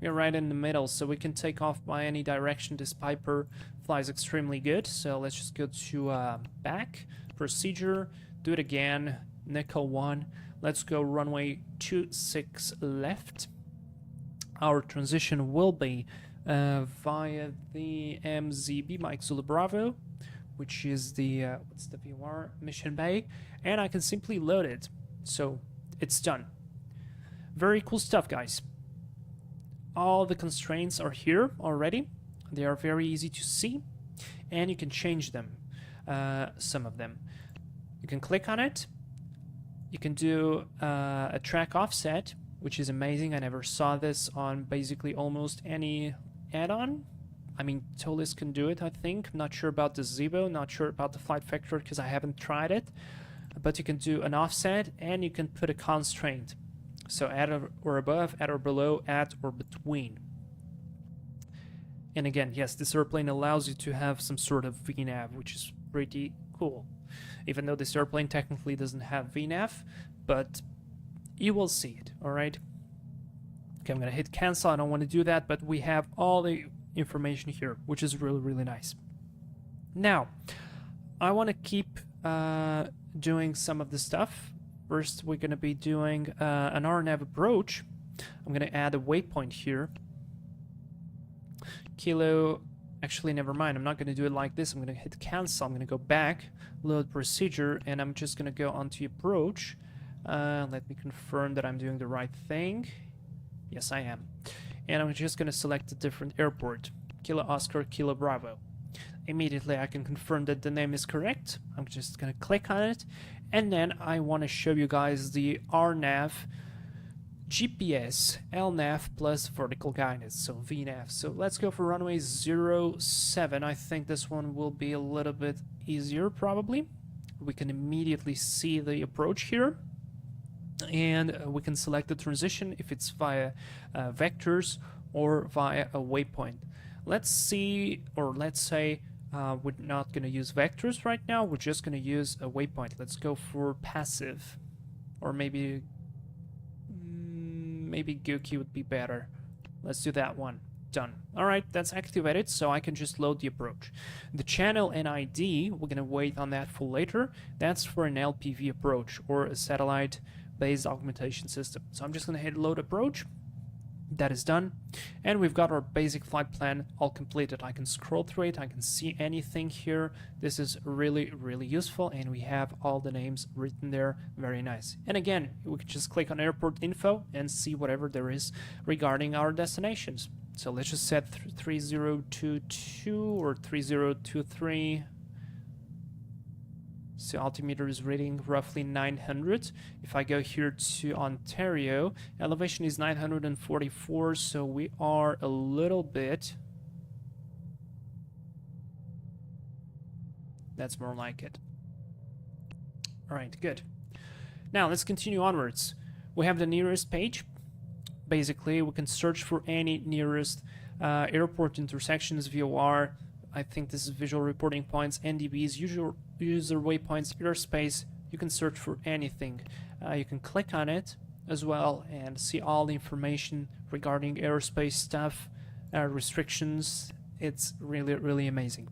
We're right in the middle, so we can take off by any direction. This Piper flies extremely good. So let's just go to back, procedure, do it again, Nickel 1. Let's go runway 26 left. Our transition will be via the MZB, Mike Zulu Bravo, which is the, what's the VOR? Mission Bay, and I can simply load it. So it's done. Very cool stuff, guys. All the constraints are here already. They are very easy to see, and you can change them, some of them. You can click on it. You can do a track offset, which is amazing. I never saw this on basically almost any add-on. I mean, Tolis can do it, I think. I'm not sure about the Zibo, not sure about the Flight Factor because I haven't tried it. But you can do an offset, and you can put a constraint. So at or above, at or below, at or between. And again, yes, this airplane allows you to have some sort of VNAV, which is pretty cool. Even though this airplane technically doesn't have VNAV, but you will see it, alright? Okay, I'm gonna hit cancel. I don't want to do that, but we have all the information here, which is really nice. Now, I want to keep doing some of the stuff. First, we're gonna be doing an RNAV approach. I'm gonna add a waypoint here. Kilo, actually never mind, I'm not going to do it like this. I'm going to hit cancel, I'm going to go back, load procedure, and I'm just going to go onto approach. Let me confirm that I'm doing the right thing. Yes, I am. And I'm just going to select a different airport. Kilo Oscar, Kilo Bravo. Immediately I can confirm that the name is correct. I'm just going to click on it. And then I want to show you guys the RNAV GPS LNAV plus vertical guidance, so VNAV. So let's go for runway 07. I think this one will be a little bit easier probably. We can immediately see the approach here. And we can select the transition if it's via vectors or via a waypoint. Let's see, or let's say we're not going to use vectors right now. We're just going to use a waypoint. Let's go for passive, or maybe Gookie would be better. Let's do that one. Done. All right, that's activated, so I can just load the approach. The channel and ID, we're going to wait on that for later. That's for an LPV approach or a satellite-based augmentation system. So I'm just going to hit load approach. That is done, and we've got our basic flight plan all completed. I can scroll through it, I can see anything here. This is really useful, and we have all the names written there. Very nice. And again, we can just click on airport info and see whatever there is regarding our destinations. So let's just set 3022 or 3023. So altimeter is reading roughly 900. If I go here to Ontario, elevation is 944, so we are a little bit. That's more like it. All right, good. Now let's continue onwards. We have the nearest page. Basically, we can search for any nearest airport intersections, VOR. I think this is visual reporting points, NDBs, user waypoints, airspace. You can search for anything. You can click on it as well and see all the information regarding airspace stuff, restrictions. It's really amazing.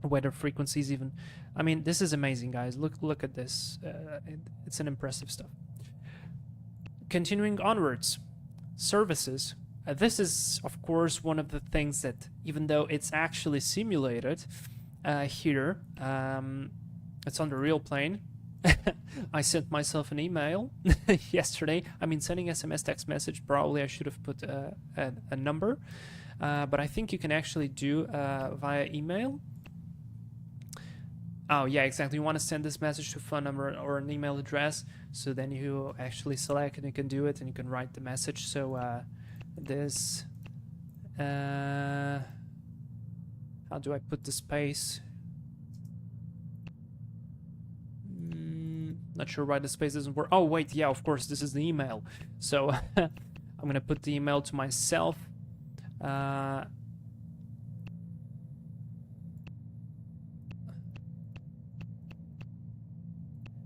Weather frequencies even. I mean, this is amazing, guys. Look at this. It's an impressive stuff. Continuing onwards, services. This is, of course, one of the things that, even though it's actually simulated here, it's on the real plane. I sent myself an email yesterday. I mean, sending SMS text message, probably I should have put a number, but I think you can actually do via email. Oh, yeah, exactly. You want to send this message to a phone number or an email address, so then you actually select and you can do it and you can write the message. So this, how do I put the space? Not sure why the space doesn't work. Oh, wait, yeah, of course, this is the email. So I'm going to put the email to myself.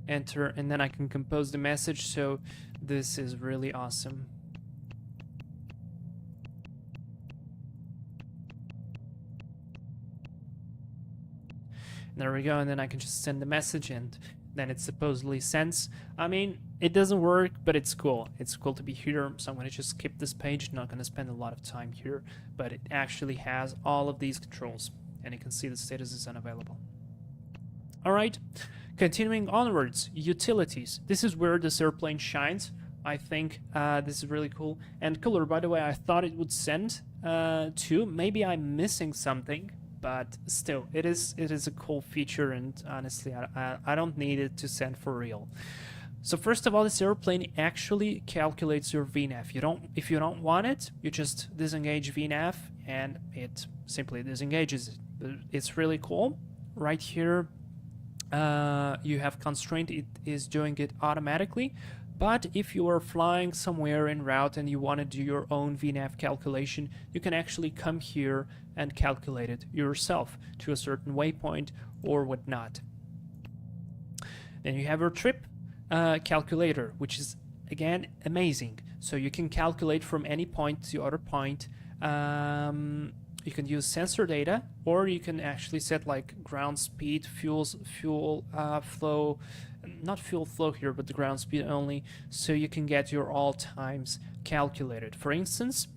Enter, and then I can compose the message. So this is really awesome. There we go, and then I can just send the message and then it supposedly sends. I mean, it doesn't work, but it's cool. It's cool to be here, so I'm going to just skip this page. Not going to spend a lot of time here, but it actually has all of these controls, and you can see the status is unavailable. All right, continuing onwards, utilities. This is where this airplane shines. I think this is really cool. And color, by the way, I thought it would send to. Maybe I'm missing something, but still, it is a cool feature, and honestly, I don't need it to send for real. So first of all, this airplane actually calculates your VNAV. If you don't want it, you just disengage VNAV, and it simply disengages it. It's really cool. Right here, you have constraint. It is doing it automatically. But if you are flying somewhere en route and you want to do your own VNAV calculation, you can actually come here and calculate it yourself to a certain waypoint or whatnot. Then you have your trip calculator, which is, again, amazing. So you can calculate from any point to other point. You can use sensor data, or you can actually set like ground speed, fuel flow, not fuel flow here, but the ground speed only, so you can get your all times calculated. For instance,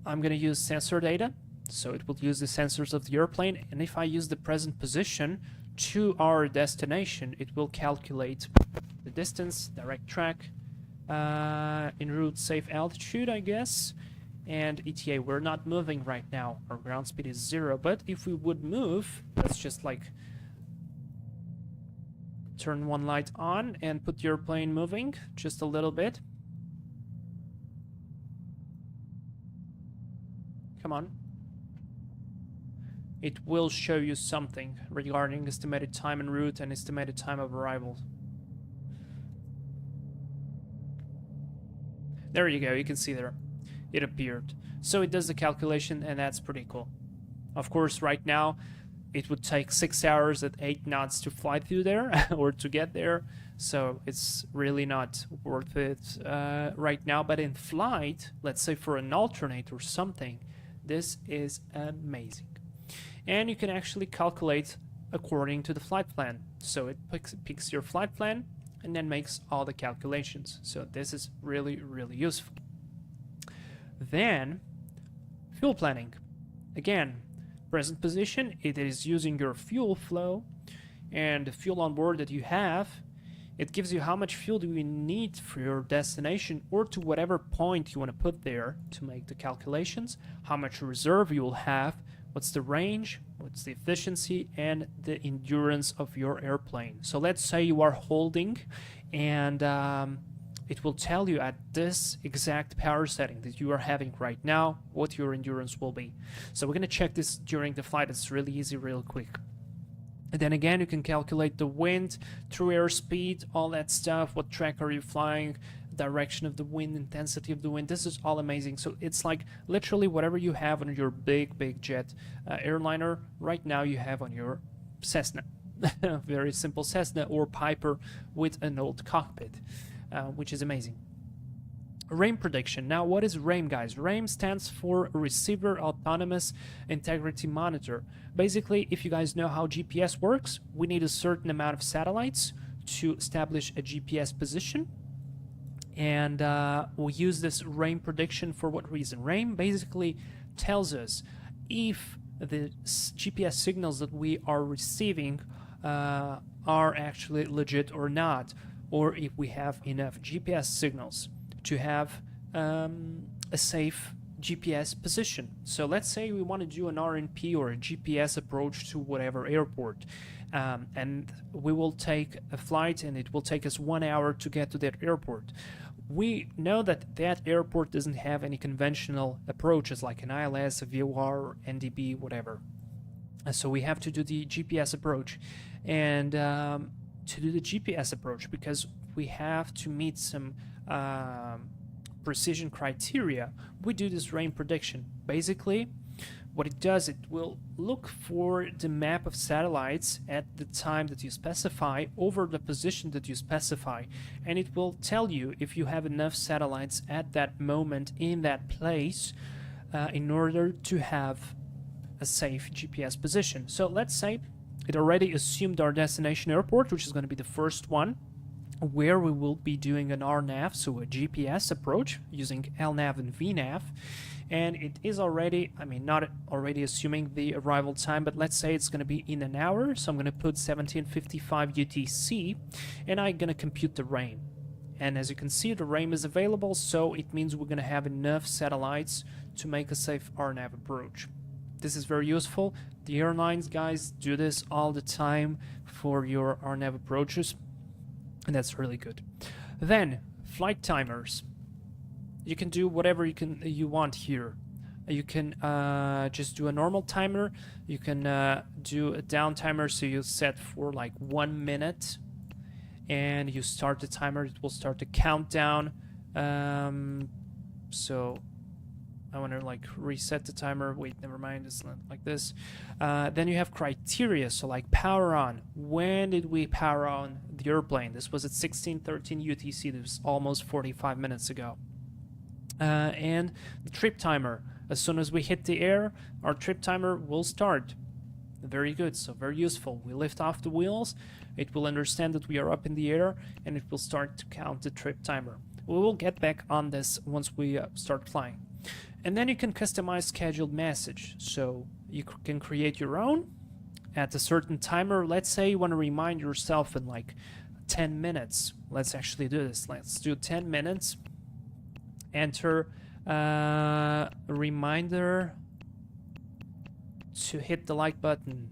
I'm going to use sensor data, So it will use the sensors of the airplane, and if I use the present position to our destination, it will calculate the distance, direct track, en route, safe altitude, I guess, and ETA. We're not moving right now. Our ground speed is 0, but if we would move, let's just like turn one light on and put the airplane moving just a little bit. Come on. It will show you something regarding estimated time en route and estimated time of arrival. There you go, you can see there. It appeared. So it does the calculation, and that's pretty cool. Of course, right now, it would take 6 hours at 8 knots to fly through there, or to get there. So it's really not worth it right now. But in flight, let's say for an alternate or something, this is amazing. And you can actually calculate according to the flight plan. So it picks your flight plan and then makes all the calculations. So this is really, really useful. Then, fuel planning. Again, present position, it is using your fuel flow and the fuel on board that you have. It gives you how much fuel do you need for your destination or to whatever point you want to put there to make the calculations, how much reserve you will have, what's the range, what's the efficiency, and the endurance of your airplane. So let's say you are holding, and it will tell you at this exact power setting that you are having right now what your endurance will be. So we're going to check this during the flight. It's really easy, real quick. And then again, you can calculate the wind, true airspeed, all that stuff. What track are you flying? Direction of the wind, intensity of the wind. This is all amazing. So it's like literally whatever you have on your big jet airliner right now you have on your Cessna. Very simple Cessna or Piper with an old cockpit, which is amazing. RAIM prediction. Now, what is RAIM, guys? RAIM stands for Receiver Autonomous Integrity Monitor. Basically, if you guys know how GPS works, we need a certain amount of satellites to establish a GPS position. And we use this RAIM prediction for what reason? RAIM basically tells us if the GPS signals that we are receiving are actually legit or not, or if we have enough GPS signals to have a safe GPS position. So let's say we want to do an RNP or a GPS approach to whatever airport, and we will take a flight and it will take us 1 hour to get to that airport. We know that that airport doesn't have any conventional approaches like an ILS, a VOR, NDB, whatever. So we have to do the GPS approach. And to do the GPS approach, because we have to meet some precision criteria, we do this RAIM prediction. Basically, what it does, it will look for the map of satellites at the time that you specify over the position that you specify, and it will tell you if you have enough satellites at that moment in that place in order to have a safe GPS position. So let's say it already assumed our destination airport, which is going to be the first one, where we will be doing an RNAV, so a GPS approach using LNAV and VNAV. And it is already, I mean, not already assuming the arrival time, but let's say it's going to be in an hour. So I'm going to put 17:55 UTC, and I'm going to compute the RAIM. And as you can see, the RAIM is available, so it means we're going to have enough satellites to make a safe RNAV approach. This is very useful. The airlines, guys, do this all the time for your RNAV approaches, and that's really good. Then, flight timers. You can do whatever you want here. You can just do a normal timer. You can do a down timer, so you set for like 1 minute, and you start the timer. It will start the countdown. So I want to like reset the timer. Wait, never mind. It's not like this. Then you have criteria. So like power on. When did we power on the airplane? This was at 16:13 UTC. This was almost 45 minutes ago. And the trip timer. As soon as we hit the air, our trip timer will start. Very good, so very useful. We lift off the wheels, it will understand that we are up in the air, and it will start to count the trip timer. We will get back on this once we start flying. And then you can customize scheduled message. So you can create your own at a certain timer. Let's say you want to remind yourself in like 10 minutes. Let's actually do this. Let's do 10 minutes. Enter reminder to hit the like button.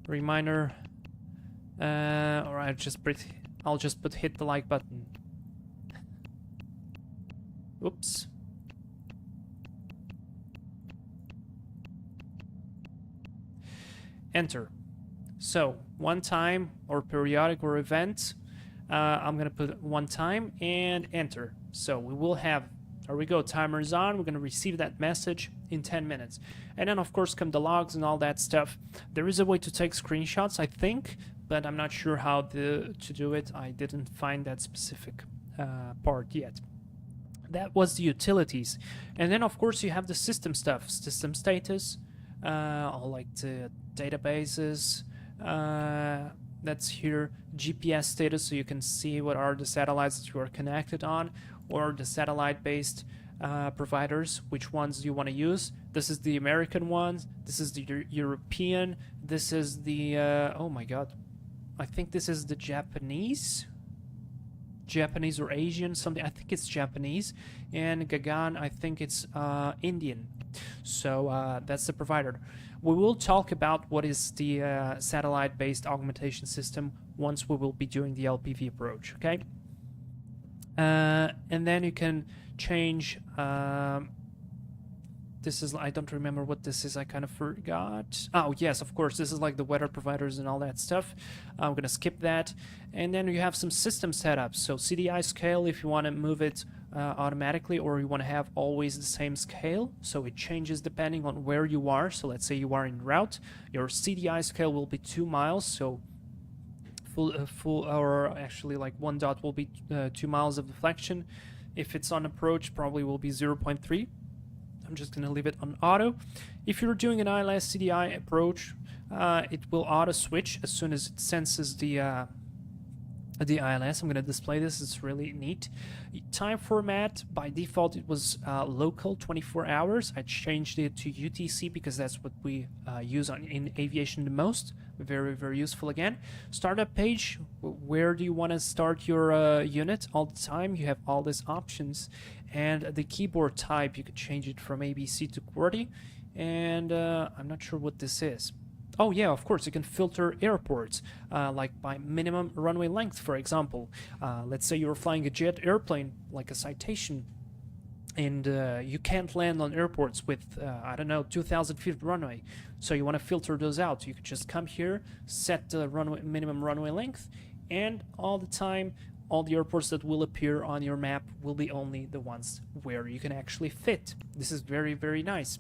Reminder. Alright, I'll just put hit the like button. Oops. Enter. So, one time or periodic or event. I'm gonna put one time and enter. So we will have, there we go, timer's on. We're gonna receive that message in 10 minutes. And then of course come the logs and all that stuff. There is a way to take screenshots, I think, but I'm not sure how to do it. I didn't find that specific part yet. That was the utilities. And then of course you have the system stuff, system status, all like the databases, that's here, GPS status, so you can see what are the satellites that you are connected on, or the satellite-based providers, which ones you want to use. This is the American one, this is the European, this is the, oh my god, I think this is the Japanese or Asian, something, I think it's Japanese, and Gagan, I think it's Indian. So that's the provider. We will talk about what is the satellite-based augmentation system once we will be doing the LPV approach, okay? And then you can change, this is, I don't remember what this is, I kind of forgot. Oh, yes, of course, this is like the weather providers and all that stuff. I'm gonna skip that. And then you have some system setups. So CDI scale, if you want to move it automatically, or you want to have always the same scale, so it changes depending on where you are. So let's say you are en route, your CDI scale will be 2 miles, so full or actually like 1 dot will be 2 miles of deflection. If it's on approach, probably will be 0.3. I'm just going to leave it on auto. If you're doing an ILS CDI approach, it will auto switch as soon as it senses the ILS. I'm going to display this. It's really neat. Time format, by default, it was local, 24 hours. I changed it to UTC because that's what we use in aviation the most. Very, very useful again. Startup page, where do you want to start your unit? All the time, you have all these options. And the keyboard type, you could change it from ABC to QWERTY. And I'm not sure what this is. Oh yeah, of course, you can filter airports, like by minimum runway length, for example. Let's say you're flying a jet airplane, like a Citation, and you can't land on airports with, I don't know, 2,000 feet runway. So you want to filter those out. You could just come here, set the minimum runway length, and all the time, all the airports that will appear on your map will be only the ones where you can actually fit. This is very, very nice.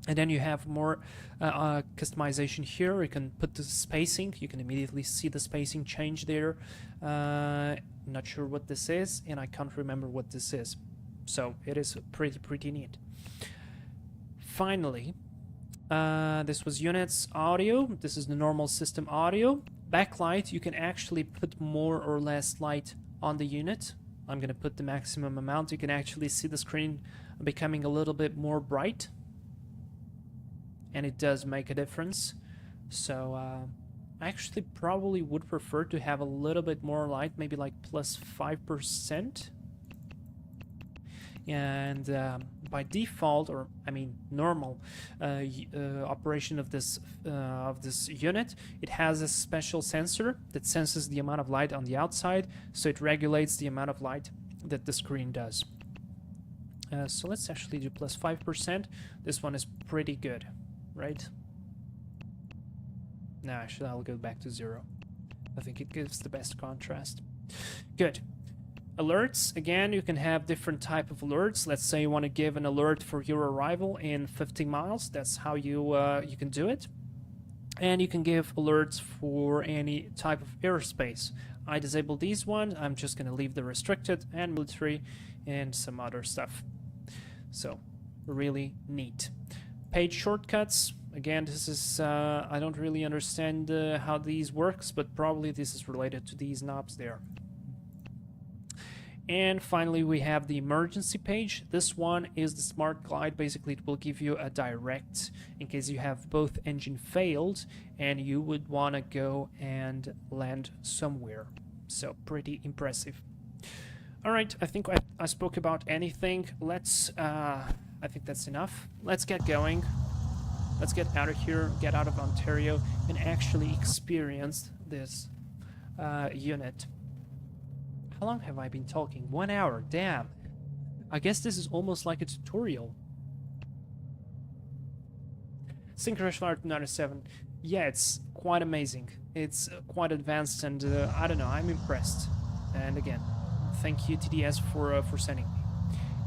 And then you have more customization here. You can put the spacing. You can immediately see the spacing change there. Not sure what this is, and I can't remember what this is. So it is pretty neat. Finally, this was units audio. This is the normal system audio. Backlight, you can actually put more or less light on the unit. I'm going to put the maximum amount. You can actually see the screen becoming a little bit more bright. And it does make a difference. So I actually probably would prefer to have a little bit more light, maybe like plus 5%. And by default, or I mean normal operation of this unit, it has a special sensor that senses the amount of light on the outside, so it regulates the amount of light that the screen does. So let's actually do plus 5%. This one is pretty good, right? No, actually I'll go back to 0. I think it gives the best contrast. Good. Alerts, again, you can have different type of alerts. Let's say you want to give an alert for your arrival in 50 miles. That's how you you can do it. And you can give alerts for any type of airspace. I disabled these ones. I'm just going to leave the restricted and military and some other stuff. So, really neat. Page shortcuts. Again, this is, I don't really understand how these works, but probably this is related to these knobs there. And finally, we have the emergency page. This one is the smart glide. Basically, it will give you a direct in case you have both engine failed and you would want to go and land somewhere. So pretty impressive. All right, I think I spoke about anything. Let's, I think that's enough. Let's get going. Let's get out of here, get out of Ontario, and actually experience this unit. How long have I been talking? 1 hour, damn. I guess this is almost like a tutorial. Synchronous Flyer 297. Yeah, it's quite amazing. It's quite advanced, and I don't know, I'm impressed. And again, thank you TDS for sending me.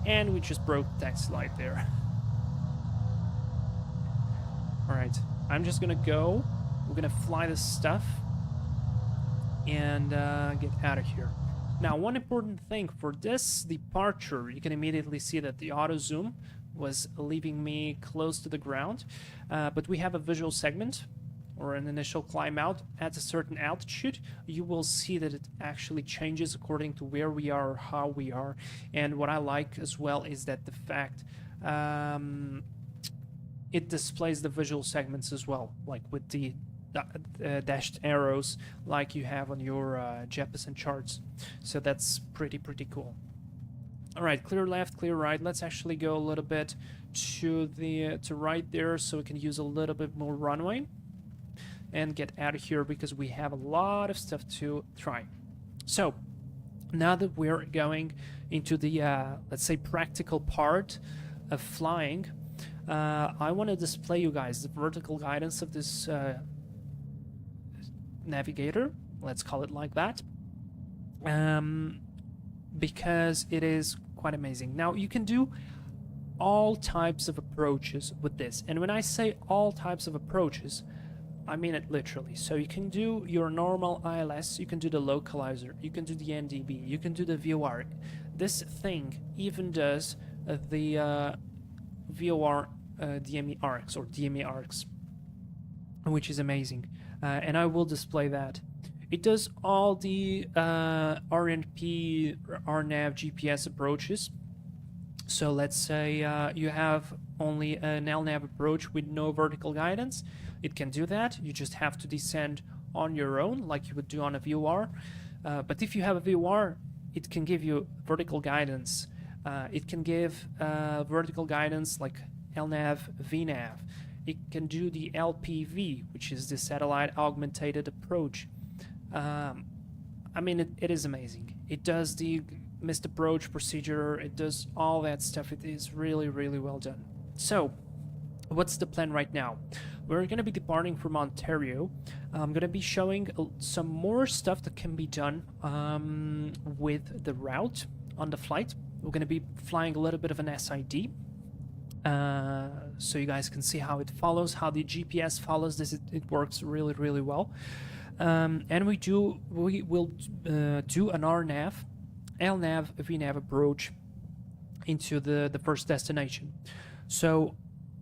And we just broke the taxi light there. Alright, I'm just gonna go. We're gonna fly this stuff and get out of here. Now, one important thing for this departure, you can immediately see that the auto zoom was leaving me close to the ground, but we have a visual segment or an initial climb out at a certain altitude. You will see that it actually changes according to where we are or how we are. And what I like as well is that the fact it displays the visual segments as well, like with the dashed arrows like you have on your Jeppesen charts. So that's pretty cool. All right, clear left, clear right. Let's actually go a little bit to the right there so we can use a little bit more runway and get out of here because we have a lot of stuff to try. So now that we're going into the let's say practical part of flying, I want to display you guys the vertical guidance of this navigator, let's call it like that, because it is quite amazing. Now, you can do all types of approaches with this, and when I say all types of approaches, I mean it literally. So you can do your normal ILS, you can do the localizer, you can do the NDB, you can do the VOR. This thing even does the VOR DME arcs or DME arcs, which is amazing. And I will display that. It does all the RNP, RNAV, GPS approaches. So let's say you have only an LNAV approach with no vertical guidance. It can do that. You just have to descend on your own like you would do on a VOR. But if you have a VOR, it can give you vertical guidance. It can give vertical guidance like LNAV, VNAV. It can do the LPV, which is the satellite augmented approach. I mean, it is amazing. It does the missed approach procedure. It does all that stuff. It is really well done. So, what's the plan right now? We're going to be departing from Ontario. I'm going to be showing some more stuff that can be done with the route on the flight. We're going to be flying a little bit of an SID. So you guys can see how it follows, how the GPS follows this. It works really well. And we will do an RNAV, LNAV, VNAV approach into the first destination. So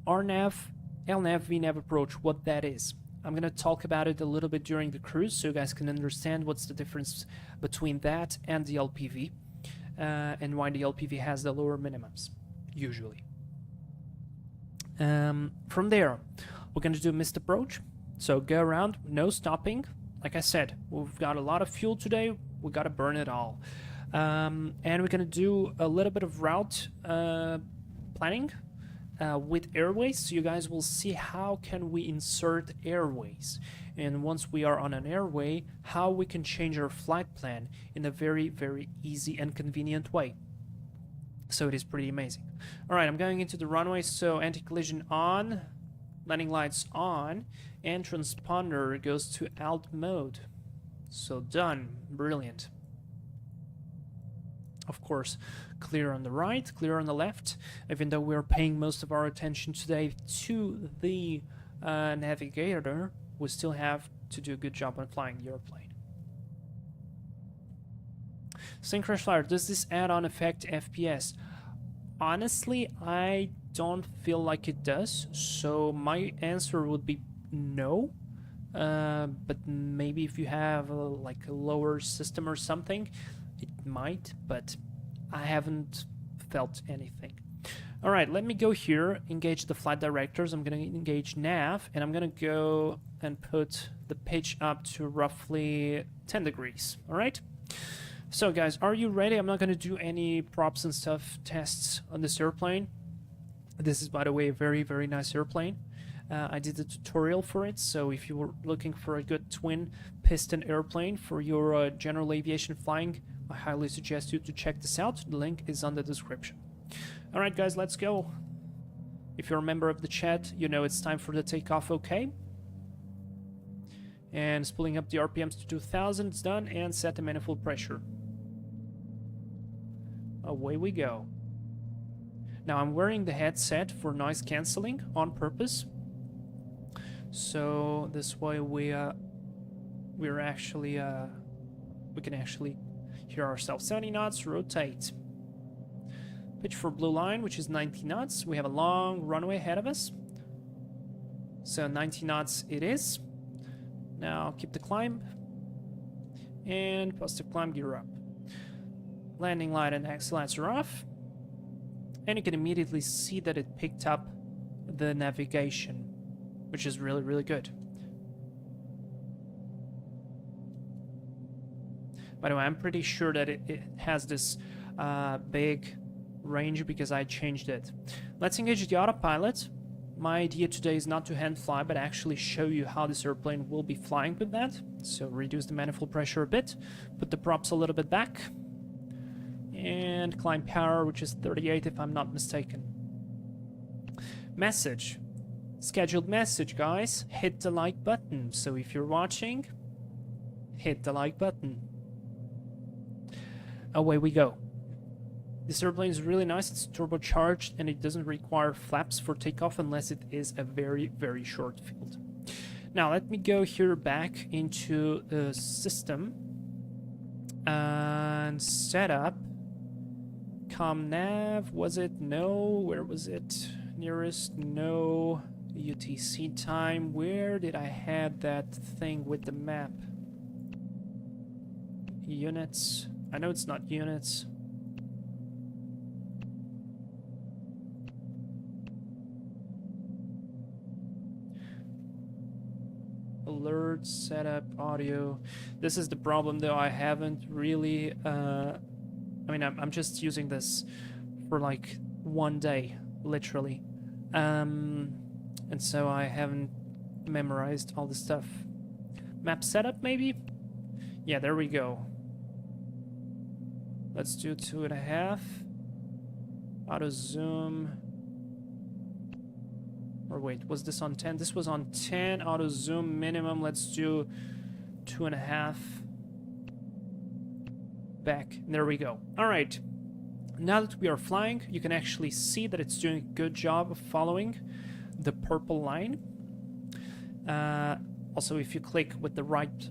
RNAV, LNAV, VNAV approach, what that is. I'm going to talk about it a little bit during the cruise so you guys can understand what's the difference between that and the LPV, and why the LPV has the lower minimums, usually. From there, we're going to do a missed approach. So go around, no stopping. Like I said, we've got a lot of fuel today. We got to burn it all. And we're going to do a little bit of route planning with airways. So you guys will see how can we insert airways. And once we are on an airway, how we can change our flight plan in a very easy and convenient way. So it is pretty amazing. All right, I'm going into the runway. So anti-collision on, landing lights on, and transponder goes to alt mode. So done. Brilliant. Of course, clear on the right, clear on the left. Even though we're paying most of our attention today to the navigator, we still have to do a good job on flying the airplane. Synchronous Flyer, does this add-on affect FPS? Honestly, I don't feel like it does, so my answer would be no. But maybe if you have like a lower system or something, it might, but I haven't felt anything. All right, let me go here, engage the flight directors. I'm going to engage nav, and I'm going to go and put the pitch up to roughly 10 degrees. All right? So, guys, are you ready? I'm not going to do any props and stuff tests on this airplane. This is, by the way, a very, very nice airplane. I did a tutorial for it, so if you were looking for a good twin piston airplane for your general aviation flying, I highly suggest you to check this out. The link is on the description. Alright guys, let's go. If you're a member of the chat, you know it's time for the takeoff, okay? And spooling up the RPMs to 2000, it's done, and set the manifold pressure. Away we go. Now I'm wearing the headset for noise cancelling on purpose. So this way we can actually hear ourselves. 70 knots, rotate. Pitch for blue line, which is 90 knots. We have a long runway ahead of us. So 90 knots it is. Now keep the climb. And positive climb, gear up. Landing light and exit lights are off. And you can immediately see that it picked up the navigation, which is really, really good. By the way, I'm pretty sure that it has this big range because I changed it. Let's engage the autopilot. My idea today is not to hand fly, but actually show you how this airplane will be flying with that. So reduce the manifold pressure a bit, put the props a little bit back, and climb power, which is 38 if I'm not mistaken. Message. Scheduled message, guys. Hit the like button. So if you're watching, hit the like button. Away we go. This airplane is really nice. It's turbocharged and it doesn't require flaps for takeoff unless it is a very, very short field. Now let me go here back into the system and set up. Com nav, was it? No. Where was it? Nearest? No. UTC time. Where did I have that thing with the map? Units. I know it's not units. Alert, setup, audio. This is the problem though. I haven't really I mean, I'm just using this for like one day, literally. And so I haven't memorized all the stuff. Map setup, maybe? Yeah, there we go. Let's do 2.5. Auto zoom. Or wait, was this on 10? This was on 10. Auto zoom minimum. Let's do 2.5. Back. There we go. All right. Now that we are flying, you can actually see that it's doing a good job of following the purple line. Also, if you click with the right,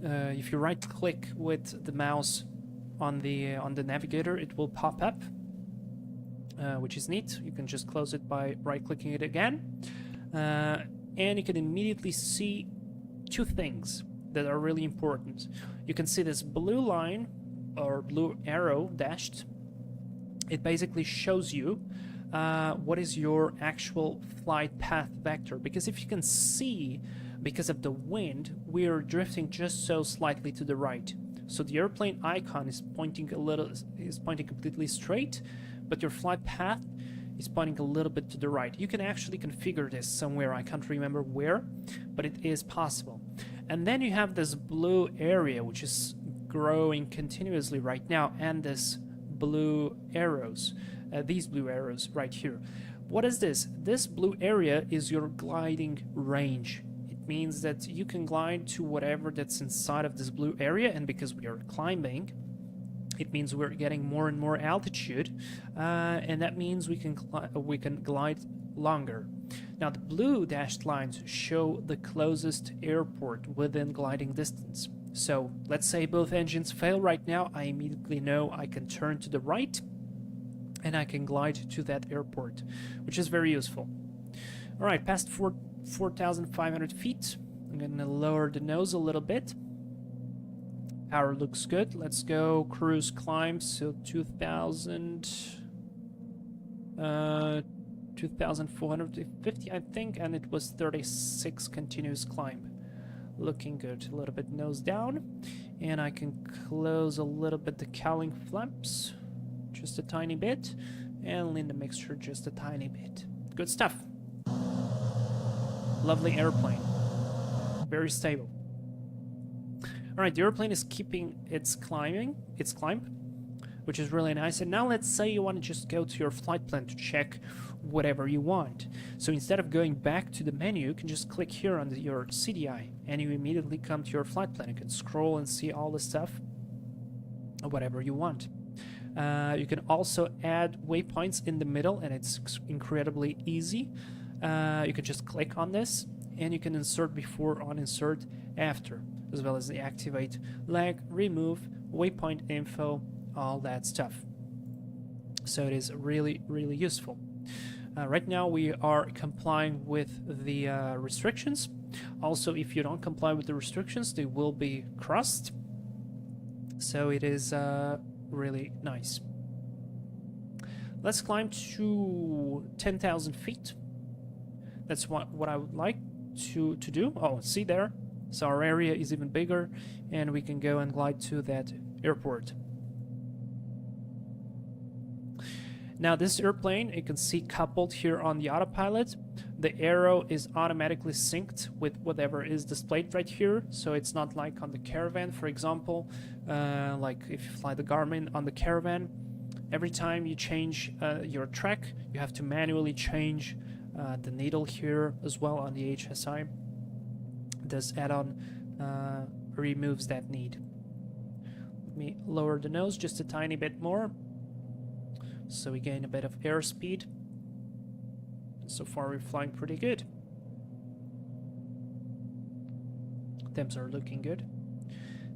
if you right-click with the mouse on the navigator, it will pop up, which is neat. You can just close it by right-clicking it again, and you can immediately see two things that are really important. You can see this blue line or blue arrow dashed. It basically shows you what is your actual flight path vector, because if you can see, because of the wind, we are drifting just so slightly to the right. So the airplane icon is pointing completely straight, but your flight path is pointing a little bit to the right. You can actually configure this somewhere. I can't remember where, but it is possible. And then you have this blue area, which is growing continuously right now, and this blue arrows, these blue arrows right here. What is this? This blue area is your gliding range. It means that you can glide to whatever that's inside of this blue area, and because we are climbing, it means we're getting more and more altitude, and that means we can glide longer. Now the blue dashed lines show the closest airport within gliding distance. So let's say both engines fail right now, I immediately know I can turn to the right and I can glide to that airport, which is very useful. All right, past 4,500 feet. I'm going to lower the nose a little bit. Power looks good. Let's go cruise climb. So 2000, 2450, I think, and it was 36 continuous climb. Looking good. A little bit nose down, and I can close a little bit the cowling flaps, just a tiny bit, and lean the mixture just a tiny bit. Good stuff. Lovely airplane. Very stable. Alright, the airplane is keeping its climb, which is really nice. And now let's say you want to just go to your flight plan to check whatever you want. So instead of going back to the menu, you can just click here on your CDI and you immediately come to your flight plan. You can scroll and see all the stuff, whatever you want. You can also add waypoints in the middle, and it's incredibly easy. You can just click on this and you can insert before or insert after, as well as deactivate lag, remove, waypoint info, all that stuff. So it is really, really useful. Right now we are complying with the restrictions. Also, if you don't comply with the restrictions, they will be crossed. So it is really nice. Let's climb to 10,000 feet. That's what I would like to do. Oh, see there? So our area is even bigger, and we can go and glide to that airport. Now this airplane, you can see coupled here on the autopilot. The arrow is automatically synced with whatever is displayed right here. So it's not like on the Caravan, for example, like if you fly the Garmin on the Caravan, every time you change your track, you have to manually change the needle here as well on the HSI. This add-on removes that need. Let me lower the nose just a tiny bit more, so we gain a bit of airspeed. So far we're flying pretty good. Temps are looking good.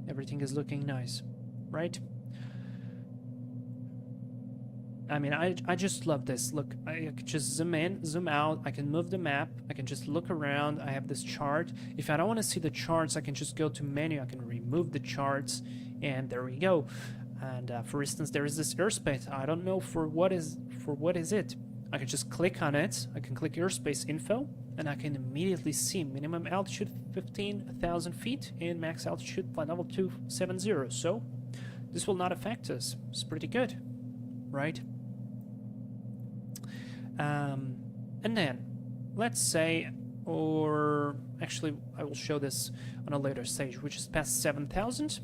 Everything is looking nice, right? I mean, I just love this. Look, I can just zoom in, zoom out. I can move the map. I can just look around. I have this chart. If I don't want to see the charts, I can just go to menu. I can remove the charts, and there we go. And for instance, there is this airspace. I don't know for what is it. I can just click on it. I can click airspace info, and I can immediately see minimum altitude 15,000 feet and max altitude flight level 270. So this will not affect us. It's pretty good, right? And then let's say, or actually I will show this on a later stage, which is past 7,000.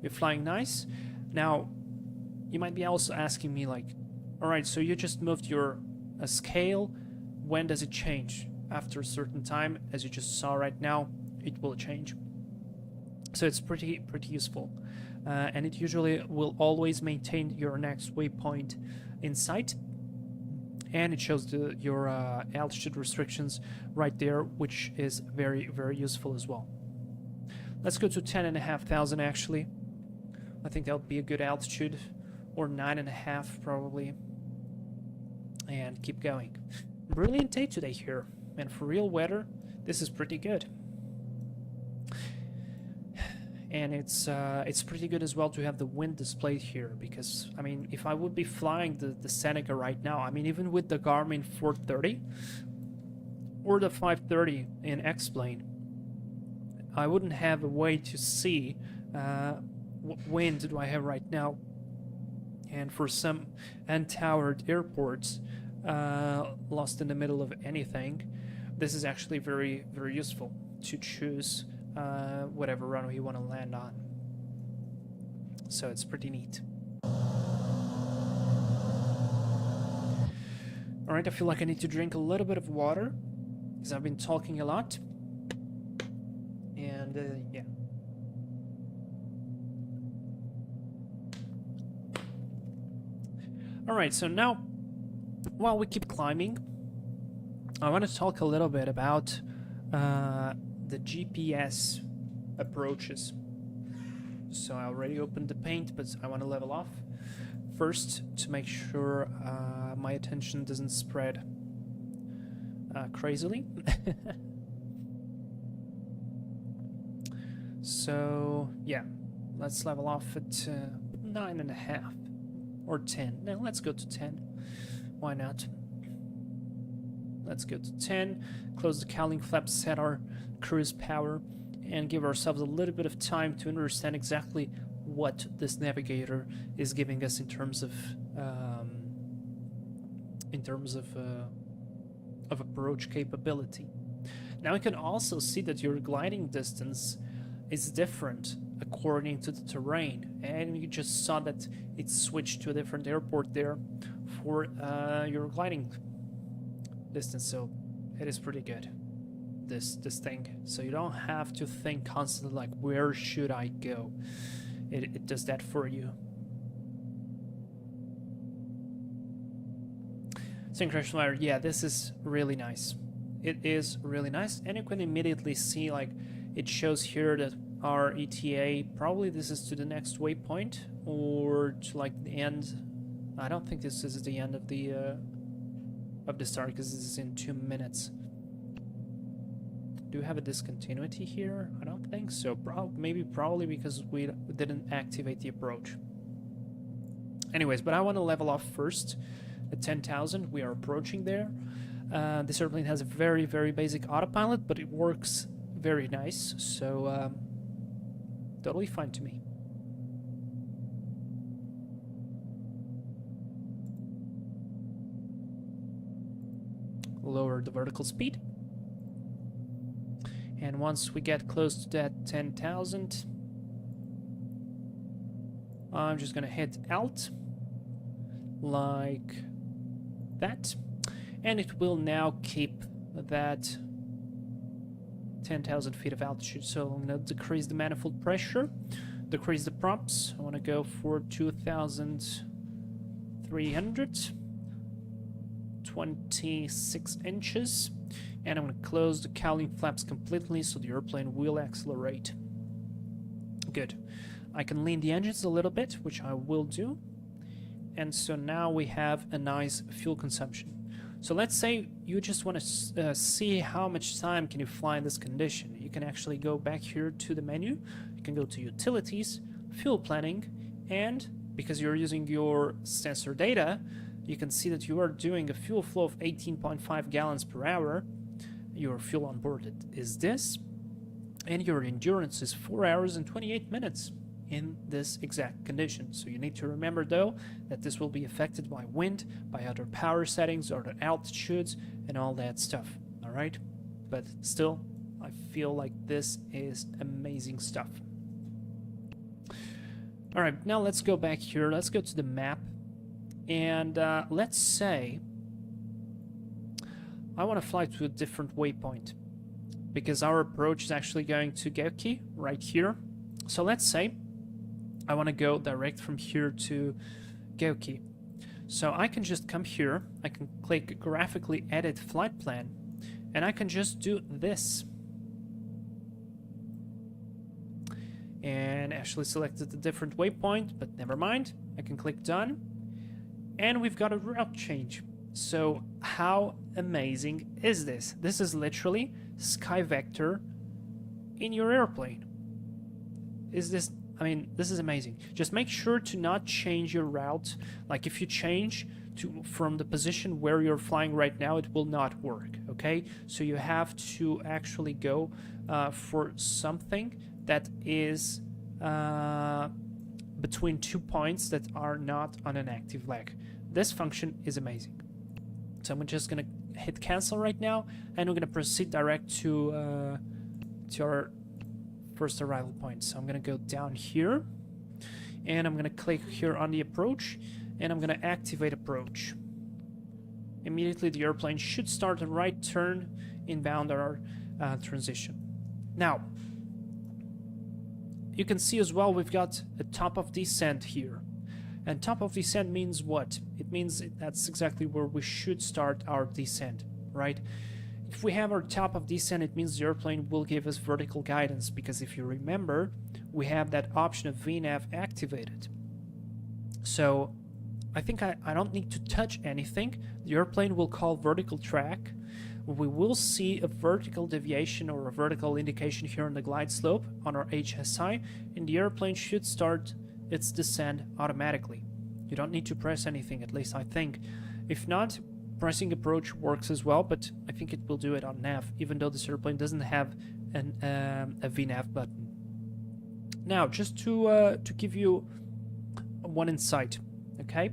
We're flying nice. Now you might be also asking me like, all right, so you just moved your scale. When does it change? After a certain time, as you just saw right now, it will change. So it's pretty useful, and it usually will always maintain your next waypoint in sight, and it shows your altitude restrictions right there, which is very useful as well. Let's go to 10,500 actually. I think that would be a good altitude, or 9.5 probably, and keep going. Brilliant day today here, and for real weather, this is pretty good. And it's pretty good as well to have the wind displayed here, because I mean, if I would be flying the Seneca right now, I mean, even with the Garmin 430 or the 530 in X-Plane, I wouldn't have a way to see what wind do I have right now. And for some untowered airports, lost in the middle of anything, this is actually very useful to choose whatever runway you want to land on. So it's pretty neat. Alright, I feel like I need to drink a little bit of water because I've been talking a lot. And yeah. Alright, so now while we keep climbing, I want to talk a little bit about the GPS approaches. So I already opened the paint, but I want to level off first to make sure my attention doesn't spread crazily. So yeah, Let's level off at 9.5 or 10. No, let's go to 10. Why not? Let's go to 10. Close the cowling flaps, set our cruise power, and give ourselves a little bit of time to understand exactly what this navigator is giving us in terms of approach capability. Now you can also see that your gliding distance is different according to the terrain, and you just saw that it switched to a different airport there for your gliding distance. So it is pretty good, this thing. So you don't have to think constantly like, where should I go? It does that for you. Synchronization wire, yeah, this is really nice. It is really nice, and you can immediately see, like, it shows here that our ETA, probably this is to the next waypoint, or to like the end. I don't think this is the end of the start, because this is in 2 minutes. Do we have a discontinuity here? I don't think so. Probably because we didn't activate the approach. Anyways, but I want to level off first at 10,000. We are approaching there. This airplane has a very, very basic autopilot, but it works very nice, so totally fine to me. Lower the vertical speed. And once we get close to that 10,000, I'm just gonna hit Alt like that, and it will now keep that 10,000 feet of altitude. So I'm gonna decrease the manifold pressure, decrease the props. I want to go for 2,300, 26 inches, and I'm going to close the cowling flaps completely so the airplane will accelerate. Good. I can lean the engines a little bit, which I will do. And so now we have a nice fuel consumption. So let's say you just want to see how much time can you fly in this condition. You can actually go back here to the menu. You can go to Utilities, Fuel Planning, and because you're using your sensor data, you can see that you are doing a fuel flow of 18.5 gallons per hour. Your fuel on board is this, and your endurance is 4 hours and 28 minutes in this exact condition. So you need to remember, though, that this will be affected by wind, by other power settings, other altitudes, and all that stuff. All right? But still, I feel like this is amazing stuff. All right, now let's go back here. Let's go to the map. And let's say I want to fly to a different waypoint, because our approach is actually going to Geuki right here. So let's say I want to go direct from here to Geuki. So I can just come here, I can click graphically edit flight plan, and I can just do this. And actually selected a different waypoint, but never mind. I can click done, and we've got a route change. So how amazing is this? This is literally Sky Vector in your airplane. Is this, I mean, this is amazing. Just make sure to not change your route. Like if you change from the position where you're flying right now, it will not work, okay? So you have to actually go for something that is between 2 points that are not on an active leg. This function is amazing. So I'm just gonna hit cancel right now, and we're gonna proceed direct to our first arrival point. So I'm gonna go down here, and I'm gonna click here on the approach, and I'm gonna activate approach. Immediately the airplane should start a right turn inbound our transition. Now you can see as well we've got a top of descent here. And top of descent means what? It means that's exactly where we should start our descent, right? If we have our top of descent, it means the airplane will give us vertical guidance, because if you remember, we have that option of VNAV activated. So I think I don't need to touch anything. The airplane will call vertical track we will see a vertical deviation or a vertical indication here on the glide slope on our HSI, and the airplane should start its descent automatically. You don't need to press anything, at least I think. If not, pressing approach works as well, but I think it will do it on nav, even though this airplane doesn't have a VNAV button. Now, just to give you one insight, okay?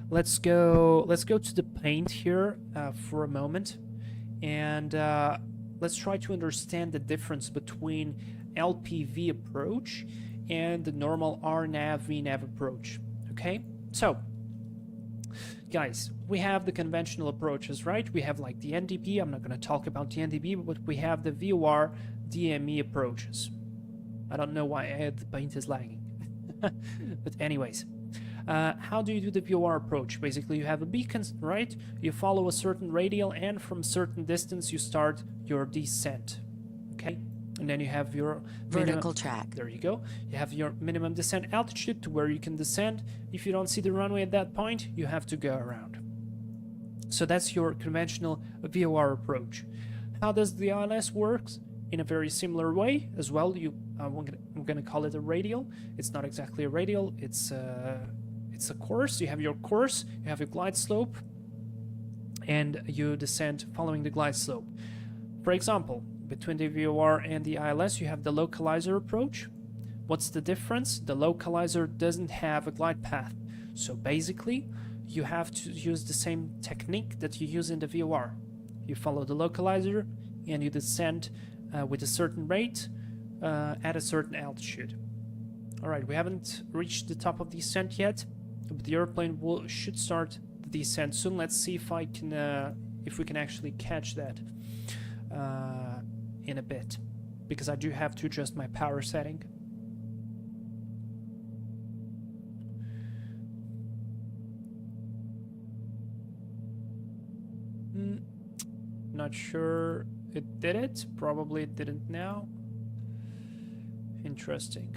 Let's go to the paint here for a moment, and let's try to understand the difference between LPV approach and the normal RNAV VNAV approach. Okay, so guys, we have the conventional approaches, right? We have like the NDB. I'm not going to talk about the NDB, but we have the VOR DME approaches. I don't know why the paint is lagging. But anyways, how do you do the VOR approach? Basically, you have a beacon, right? You follow a certain radial, and from a certain distance, you start your descent. Okay? And then you have your Vertical track. There you go. You have your minimum descent altitude to where you can descend. If you don't see the runway at that point, you have to go around. So that's your conventional VOR approach. How does the ILS works? In a very similar way as well. I'm gonna call it a radial. It's not exactly a radial. It's a course. You have your course. You have your glide slope, and you descend following the glide slope. For example, between the VOR and the ILS, you have the localizer approach. What's the difference? The localizer doesn't have a glide path. So basically, you have to use the same technique that you use in the VOR. You follow the localizer and you descend with a certain rate at a certain altitude. Alright, we haven't reached the top of the descent yet, but the airplane should start the descent soon. Let's see if we can actually catch that in a bit, because I do have to adjust my power setting. Not sure it did it. Probably it didn't now. Interesting.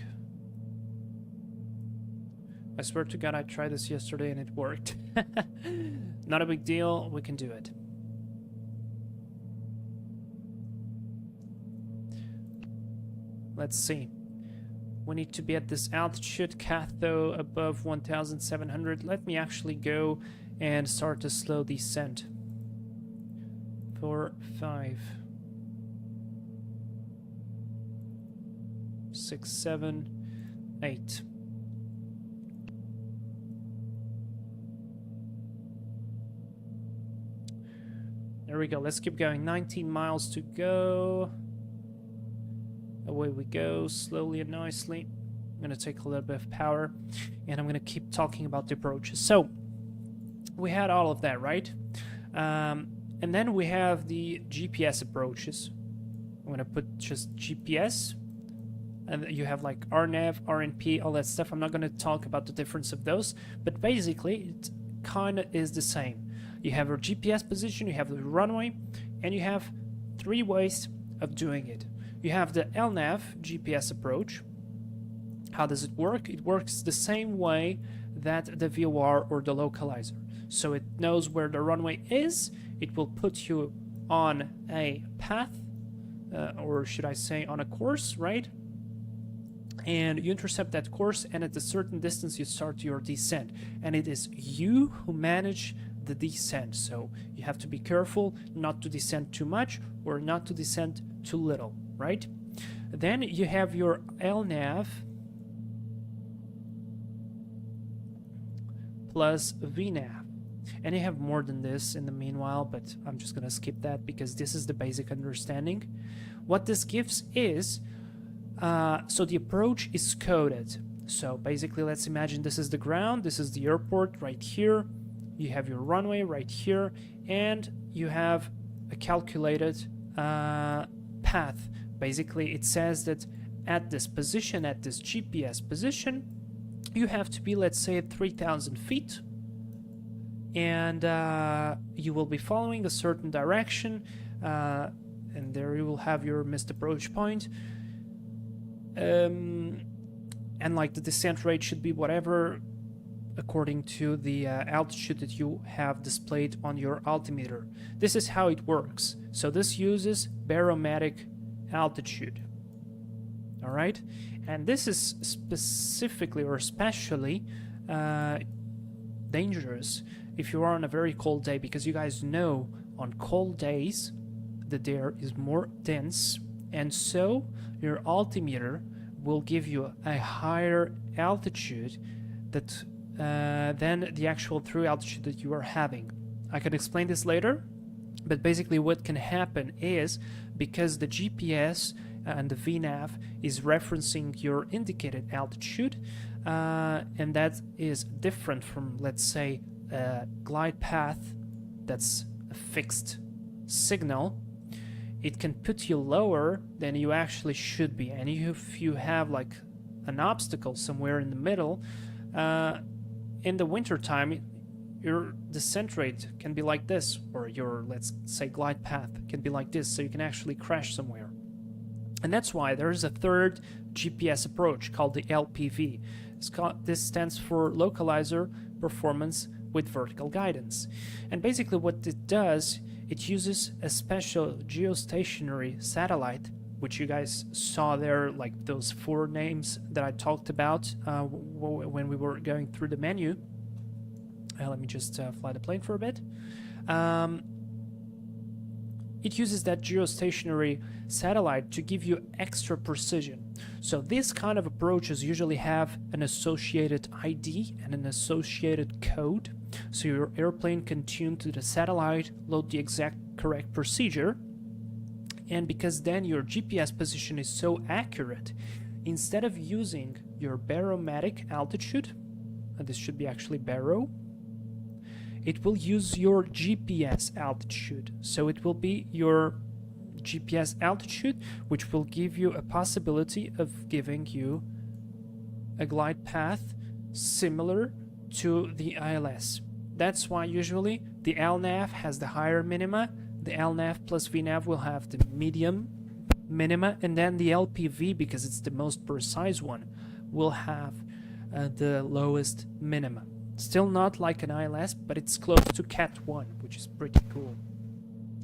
I swear to God I tried this yesterday and it worked. Not a big deal, we can do it. Let's see. We need to be at this altitude, cathode above 1,700. Let me actually go and start a slow descent. 4, 5, 6, 7, 8. There we go. Let's keep going. 19 miles to go. Away we go, slowly and nicely. I'm going to take a little bit of power, and I'm going to keep talking about the approaches. So, we had all of that, right? And then we have the GPS approaches. I'm going to put just GPS, and you have like RNAV, RNP, all that stuff. I'm not going to talk about the difference of those, but basically it kind of is the same. You have your GPS position, you have the runway, and you have 3 ways of doing it. You have the LNAV GPS approach. How does it work? It works the same way that the VOR or the localizer. So it knows where the runway is. It will put you on a path, or should I say on a course, right? And you intercept that course, and at a certain distance you start your descent. And it is you who manage the descent. So you have to be careful not to descend too much or not to descend too little, right? Then you have your LNAV plus VNAV. And you have more than this in the meanwhile, but I'm just going to skip that because this is the basic understanding. What this gives is, so the approach is coded. So basically, let's imagine this is the ground, this is the airport right here. You have your runway right here, and you have a calculated path. Basically, it says that at this position, at this GPS position, you have to be, let's say, at 3,000 feet. And you will be following a certain direction, and there you will have your missed approach point. And like the descent rate should be whatever according to the altitude that you have displayed on your altimeter. This is how it works. So this uses barometric altitude. All right, and this is specifically or especially dangerous if you are on a very cold day, because you guys know on cold days the air is more dense, and so your altimeter will give you a higher altitude that than the actual true altitude that you are having. I can explain this later, but basically what can happen is, because the GPS and the VNAV is referencing your indicated altitude, and that is different from, let's say, a glide path that's a fixed signal, it can put you lower than you actually should be. And if you have like an obstacle somewhere in the middle, in the winter time, your descent rate can be like this, or your, let's say, glide path can be like this, so you can actually crash somewhere. And that's why there is a third GPS approach called the LPV. This stands for Localizer Performance with Vertical Guidance. And basically what it does, it uses a special geostationary satellite, which you guys saw there, like those 4 names that I talked about when we were going through the menu. Let me just fly the plane for a bit. It uses that geostationary satellite to give you extra precision. So these kind of approaches usually have an associated ID and an associated code. So your airplane can tune to the satellite, load the exact correct procedure, and because then your GPS position is so accurate, instead of using your barometric altitude, and this should be actually baro, it will use your GPS altitude. So it will be your GPS altitude, which will give you a possibility of giving you a glide path similar to the ILS. That's why usually the LNAV has the higher minima, the LNAV plus VNAV will have the medium minima, and then the LPV, because it's the most precise one, will have the lowest minima. Still not like an ILS, but it's close to Cat 1, which is pretty cool.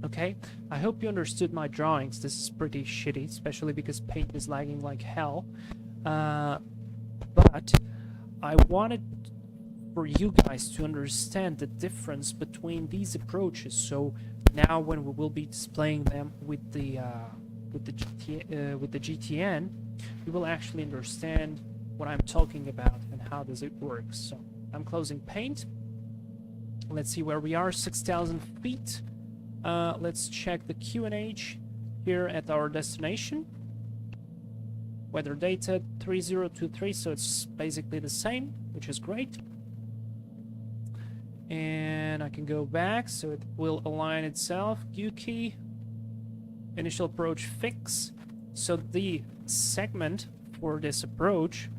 Okay, I hope you understood my drawings. This is pretty shitty, especially because paint is lagging like hell. But I wanted for you guys to understand the difference between these approaches. So now, when we will be displaying them with the GTN, you will actually understand what I'm talking about and how does it work. So I'm closing paint. Let's see where we are. 6,000 feet. Let's check the QNH here at our destination. Weather data 3023, so it's basically the same, which is great. And I can go back, so it will align itself. Yuki, initial approach fix. So the segment for this approach,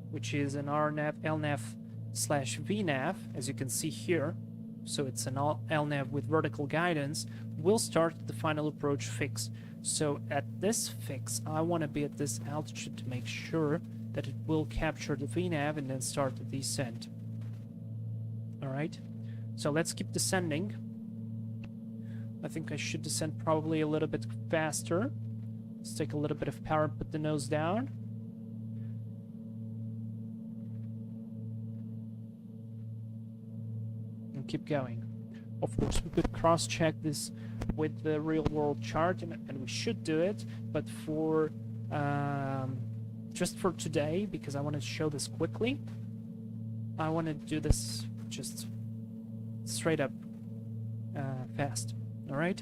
which is an RNAV, LNAV / VNAV, as you can see here, so it's an LNAV with vertical guidance, will start the final approach fix. So at this fix, I want to be at this altitude to make sure that it will capture the VNAV and then start the descent. Alright, so let's keep descending. I think I should descend probably a little bit faster. Let's take a little bit of power and put the nose down. And keep going. Of course, we could cross-check this with the real-world chart, and we should do it, but for just for today, because I want to show this quickly, I want to do this just straight up fast. All right?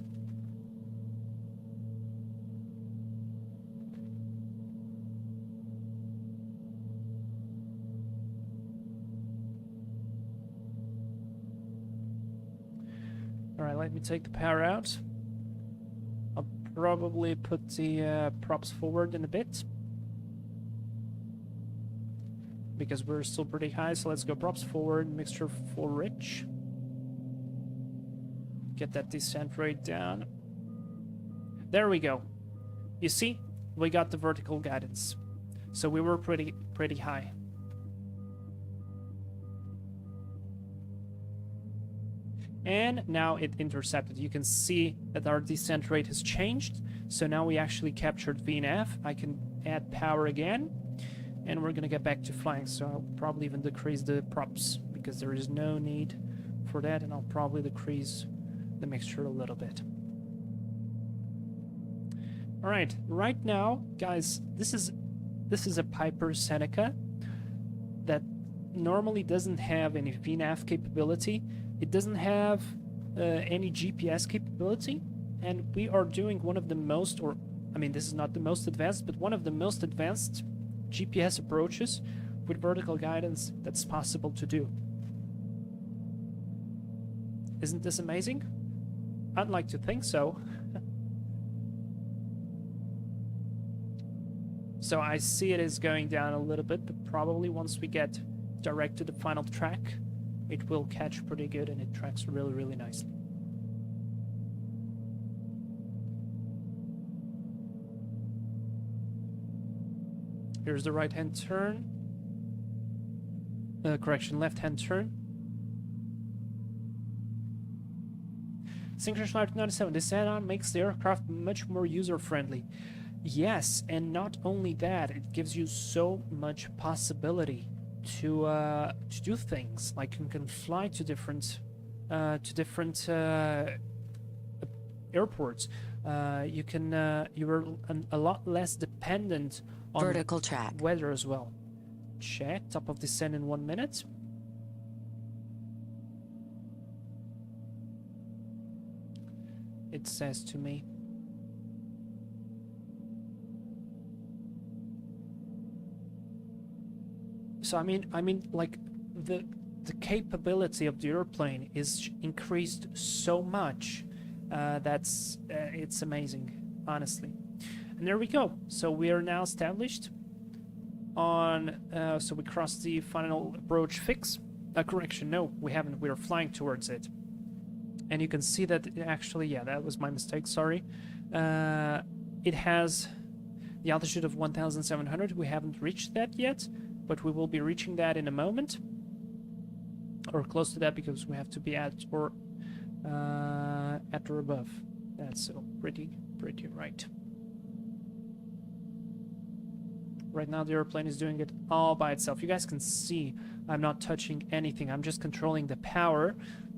Alright, let me take the power out. I'll probably put the props forward in a bit, because we're still pretty high, so let's go props forward, mixture full rich. Get that descent rate down. There we go. You see, we got the vertical guidance. So we were pretty high. And now it intercepted. You can see that our descent rate has changed. So now we actually captured VNAV. I can add power again. And we're going to get back to flying. So I'll probably even decrease the props because there is no need for that. And I'll probably decrease the mixture a little bit. Alright, right now, guys, this is a Piper Seneca that normally doesn't have any VNAV capability. It doesn't have any GPS capability, and we are doing one of the most, or I mean, this is not the most advanced, but one of the most advanced GPS approaches with vertical guidance that's possible to do. Isn't this amazing? I'd like to think so. So I see it is going down a little bit, but probably once we get direct to the final track, it will catch pretty good and it tracks really, really nicely. Here's the right-hand turn. Correction, left-hand turn. Synchronous Flight 97. This add-on makes the aircraft much more user-friendly. Yes, and not only that, it gives you so much possibility to do things. Like you can fly to different airports. You're a lot less dependent on Vertical track. weather as well. Check top of descent in 1 minute. It says to me. So I mean, like the capability of the airplane is increased so much. That's it's amazing, honestly. And there we go. So we are now established on. So we crossed the final approach fix. Correction, no, we haven't. We are flying towards it, and you can see that it actually, yeah, that was my mistake. Sorry. It has the altitude of 1,700. We haven't reached that yet, but we will be reaching that in a moment, or close to that, because we have to be at or above. That's so pretty right. Right now the airplane is doing it all by itself. You guys can see I'm not touching anything. I'm just controlling the power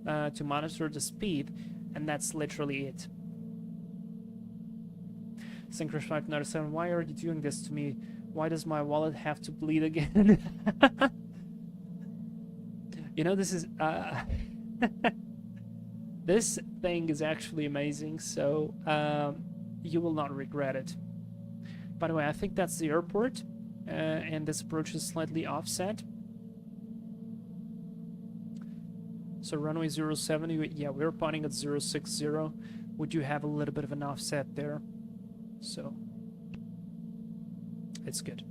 to monitor the speed, and that's literally it. Synchronous Flight 97, why are you doing this to me? Why does my wallet have to bleed again? You know, this is this thing is actually amazing, so you will not regret it. By the way, I think that's the airport, and this approach is slightly offset. So runway 070, yeah, we're pointing at 060. We do have a little bit of an offset there, so it's good.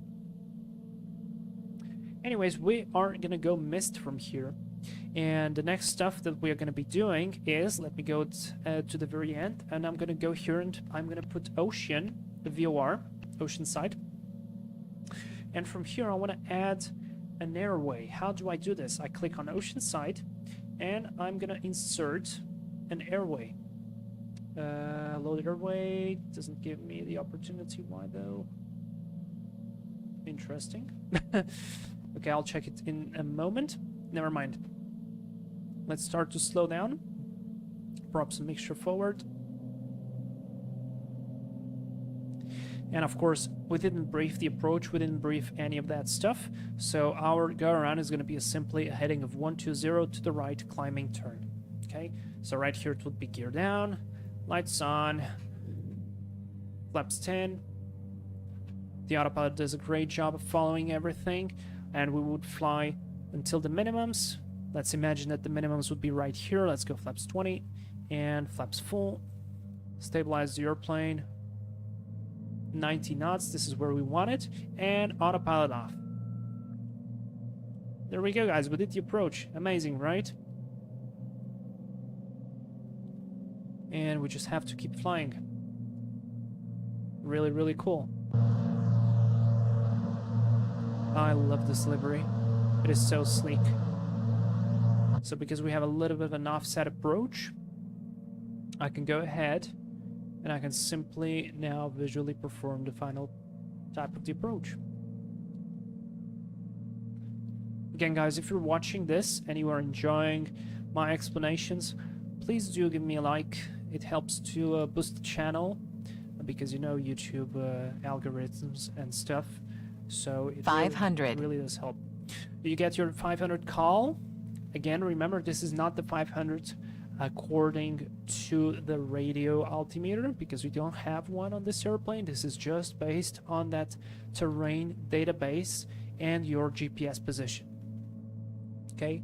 Anyways, we are gonna go mist from here, and the next stuff that we are gonna be doing is, let me go to the very end, and I'm gonna go here and I'm gonna put ocean, the VOR, ocean side, and from here I want to add an airway. How do I do this? I click on ocean side, and I'm gonna insert an airway. Loaded airway doesn't give me the opportunity. Why though? Interesting. Okay, I'll check it in a moment. Never mind. Let's start to slow down. Props and mixture forward. And of course, we didn't brief the approach, we didn't brief any of that stuff. So our go around is going to be simply a heading of 120 to the right, climbing turn. Okay, so right here it would be gear down, lights on, flaps 10. The autopilot does a great job of following everything, and we would fly until the minimums. Let's imagine that the minimums would be right here. Let's go flaps 20 and flaps full. Stabilize the airplane. 90 knots, this is where we want it, and autopilot off. There we go, guys, we did the approach. Amazing, right? And we just have to keep flying. Really, really cool. I love this livery. It is so sleek. So because we have a little bit of an offset approach, I can go ahead and I can simply now visually perform the final type of the approach. Again, guys, if you're watching this and you are enjoying my explanations, please do give me a like. It helps to boost the channel because, you know, YouTube algorithms and stuff. So it 500. really does help. You get your 500 call. Again, remember, this is not the 500 according to the radio altimeter because we don't have one on this airplane. This is just based on that terrain database and your GPS position. Okay,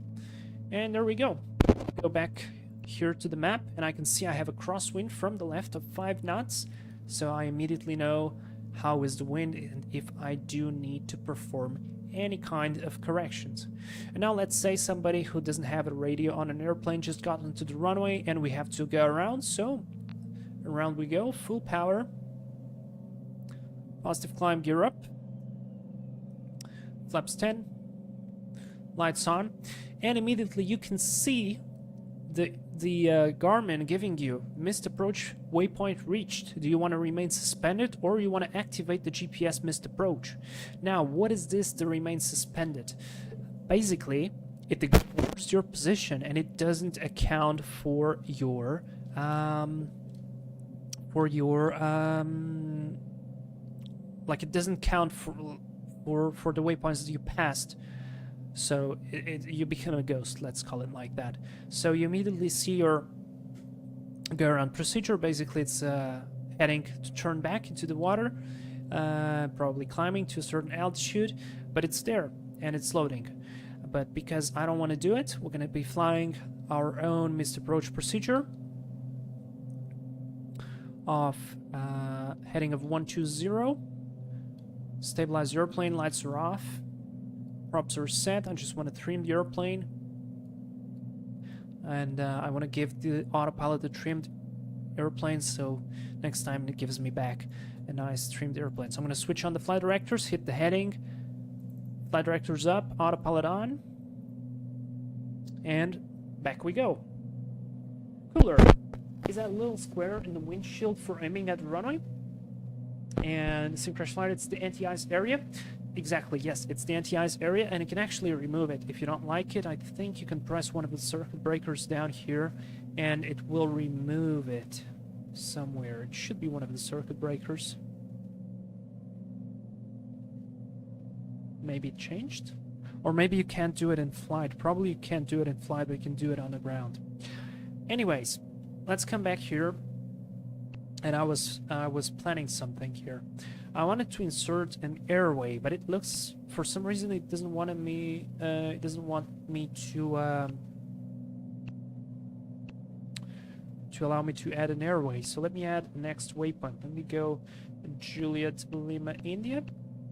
and there we go. Go back here to the map and I can see I have a crosswind from the left of 5 knots, so I immediately know how is the wind and if I do need to perform any kind of corrections. And now let's say somebody who doesn't have a radio on an airplane just got onto the runway and we have to go around, so around we go, full power, positive climb, gear up, flaps 10, lights on, and immediately you can see the Garmin giving you missed approach, waypoint reached. Do you want to remain suspended or you want to activate the GPS missed approach? Now, what is this, the remain suspended? Basically, it ignores your position and it doesn't account for your like it doesn't count for the waypoints that you passed. So you become a ghost, let's call it like that. So you immediately see your go around procedure. Basically, it's heading to turn back into the water, probably climbing to a certain altitude, but it's there and it's loading. But because I don't want to do it, we're going to be flying our own missed approach procedure of heading of 120. Stabilize the airplane, lights are off. Props are set. I just want to trim the airplane, and I want to give the autopilot a trimmed airplane, so next time it gives me back a nice trimmed airplane. So I'm going to switch on the flight directors, hit the heading, flight directors up, autopilot on, and back we go. Cooler. Is that little square in the windshield for aiming at the runway? And sim crash flight, it's the anti-ice area. Exactly, yes, it's the anti-ice area, and you can actually remove it. If you don't like it, I think you can press one of the circuit breakers down here, and it will remove it somewhere. It should be one of the circuit breakers. Maybe it changed? Or maybe you can't do it in flight. Probably you can't do it in flight, but you can do it on the ground. Anyways, let's come back here. And I was planning something here. I wanted to insert an airway, but it looks, for some reason, it doesn't want me. It doesn't want me to allow me to add an airway. So let me add the next waypoint. Let me go Juliet Lima India,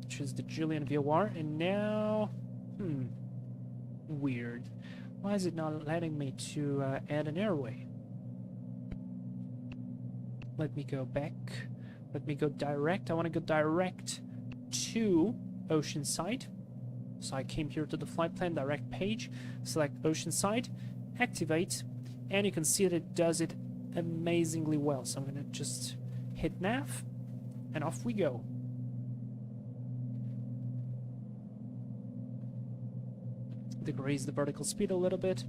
which is the Julian VOR, and now, weird. Why is it not letting me to add an airway? Let me go back. Let me go direct. I want to go direct to Oceanside. So I came here to the flight plan, direct page, select Oceanside, activate, and you can see that it does it amazingly well. So I'm going to just hit nav, and off we go. Decrease the vertical speed a little bit.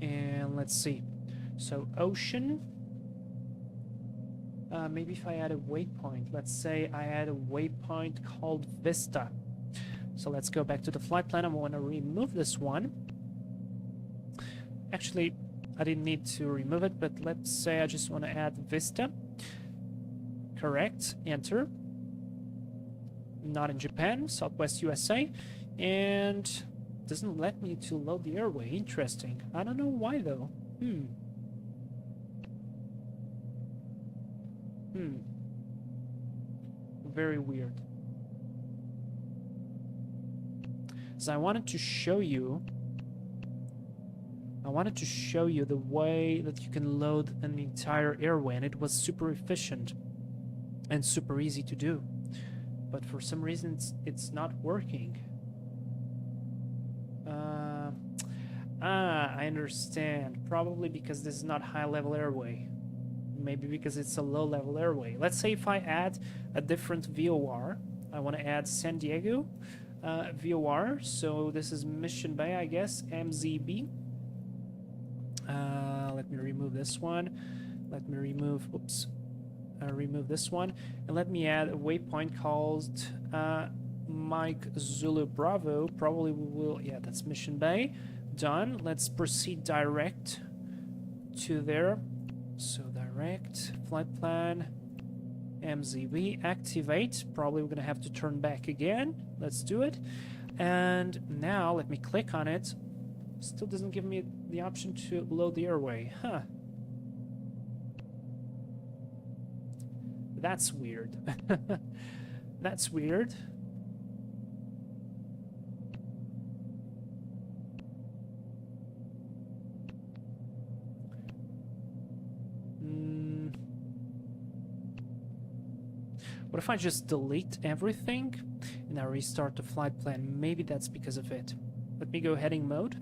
And let's see. So ocean, maybe if I add a waypoint, let's say I add a waypoint called Vista. So let's go back to the flight plan. I want to remove this one. Actually, I didn't need to remove it, but let's say I just want to add Vista. Correct, enter. Not in Japan, Southwest USA, and doesn't let me to load the airway. Interesting. I don't know why though. Very weird. So I wanted to show you the way that you can load an entire airway, and it was super efficient and super easy to do. But for some reason it's not working. Ah, I understand. Probably because this is not high-level airway. Maybe because it's a low-level airway. Let's say if I add a different VOR. I want to add San Diego VOR. So this is Mission Bay, I guess. MZB. Let me remove this one. Let me remove... Oops. Remove this one. And let me add a waypoint called Mike Zulu Bravo. Probably we will... Yeah, that's Mission Bay. Done. Let's proceed direct to there. So direct, flight plan, MZB, activate. Probably we're gonna have to turn back again. Let's do it. And now let me click on it. Still doesn't give me the option to load the airway. Huh. That's weird. That's weird. What if I just delete everything and I restart the flight plan? Maybe that's because of it. Let me go heading mode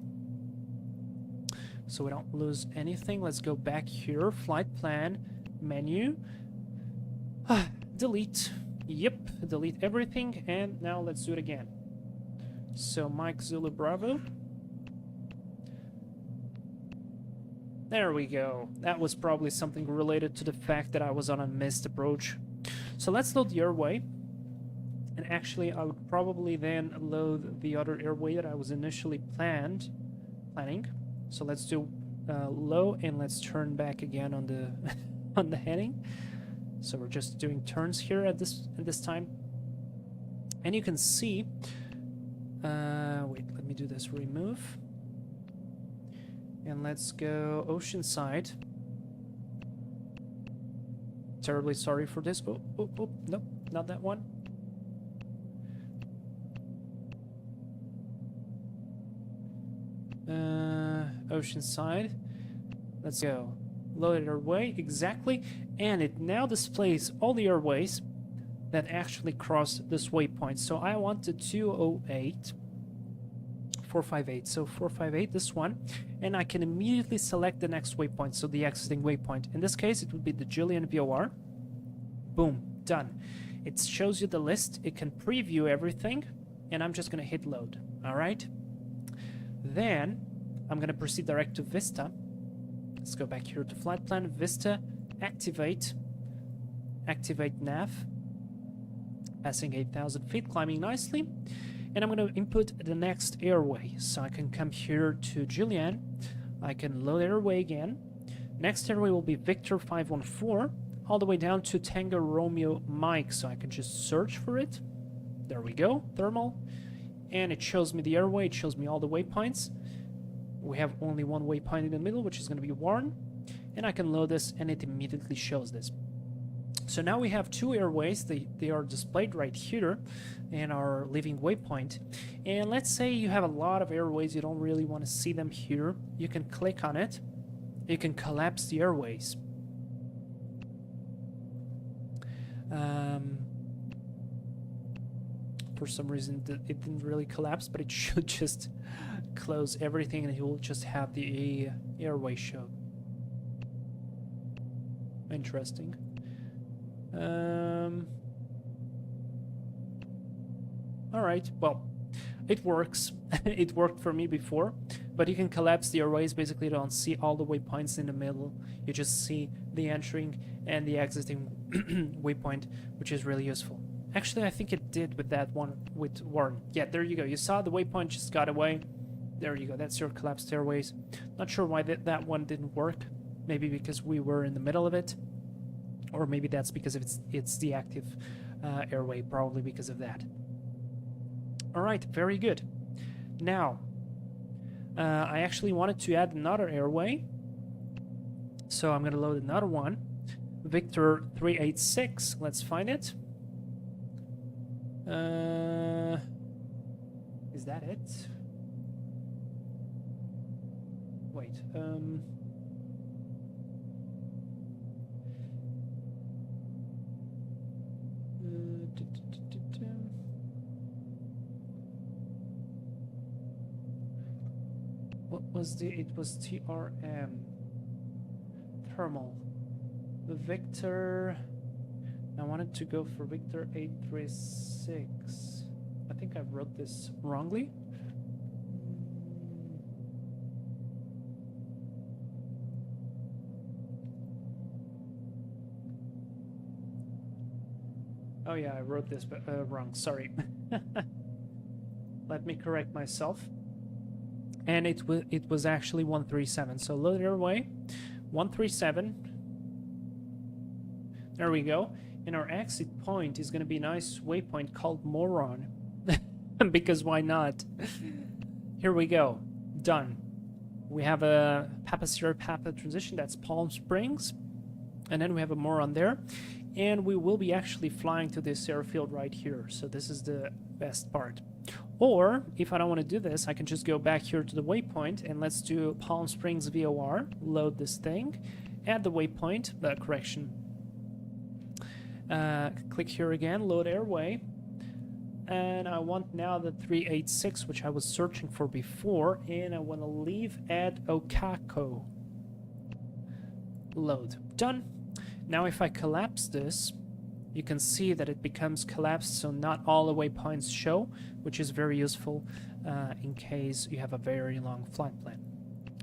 so we don't lose anything. Let's go back here, flight plan, menu, delete. Yep, delete everything, and now let's do it again. So Mike Zulu Bravo. There we go. That was probably something related to the fact that I was on a missed approach. So let's load the airway, and actually I would probably then load the other airway that I was initially planning. So let's do low, and let's turn back again on the on the heading. So we're just doing turns here at this time, and you can see. Wait, let me do this. Remove, and let's go Oceanside. Terribly sorry for this. Oh, nope, not that one. Oceanside. Let's go. Loaded airway, exactly. And it now displays all the airways that actually cross this waypoint. So I want the 208, 458. So 458, this one. And I can immediately select the next waypoint, so the exiting waypoint. In this case, it would be the Julian VOR. Boom, done. It shows you the list. It can preview everything, and I'm just going to hit load. All right. Then I'm going to proceed direct to Vista. Let's go back here to flight plan, Vista, activate nav, passing 8,000 feet, climbing nicely. And I'm going to input the next airway. So I can come here to Julian. I can load airway again. Next airway will be Victor 514, all the way down to Tango Romeo Mike. So I can just search for it. There we go, thermal. And it shows me the airway, it shows me all the waypoints. We have only one waypoint in the middle, which is going to be Warren. And I can load this, and it immediately shows this. So now we have two airways. They are displayed right here in our living waypoint. And let's say you have a lot of airways, you don't really want to see them here. You can click on it. You can collapse the airways. For some reason it didn't really collapse, but it should just close everything and it will just have the airway show. Interesting. Alright, well, it works. It worked for me before, but you can collapse the airways. Basically, you don't see all the waypoints in the middle. You just see the entering and the exiting waypoint, which is really useful. Actually, I think it did with that one with Warren. Yeah, there you go. You saw the waypoint just got away. There you go. That's your collapsed airways. Not sure why that one didn't work. Maybe because we were in the middle of it. Or maybe that's because it's the active airway, probably because of that. All right, very good. Now, I actually wanted to add another airway. So I'm going to load another one. Victor 386. Let's find it. Is that it? Wait, well, it was TRM. Thermal. The Victor... I wanted to go for Victor 836. I think I wrote this wrongly. Oh yeah, I wrote this wrong, sorry. Let me correct myself. And it was actually 137, so load airway, 137. There we go. And our exit point is going to be a nice waypoint called Moron. Because why not? Here we go. Done. We have a Papa Sierra Papa transition, that's Palm Springs. And then we have a Moron there. And we will be actually flying to this airfield right here. So this is the best part. Or, if I don't want to do this, I can just go back here to the waypoint and let's do Palm Springs VOR. Load this thing. Add the waypoint. Correction. Click here again, load airway, and I want now the 386, which I was searching for before, and I want to leave at Okako. Load. Done. Now if I collapse this, you can see that it becomes collapsed, so not all the waypoints show, which is very useful in case you have a very long flight plan.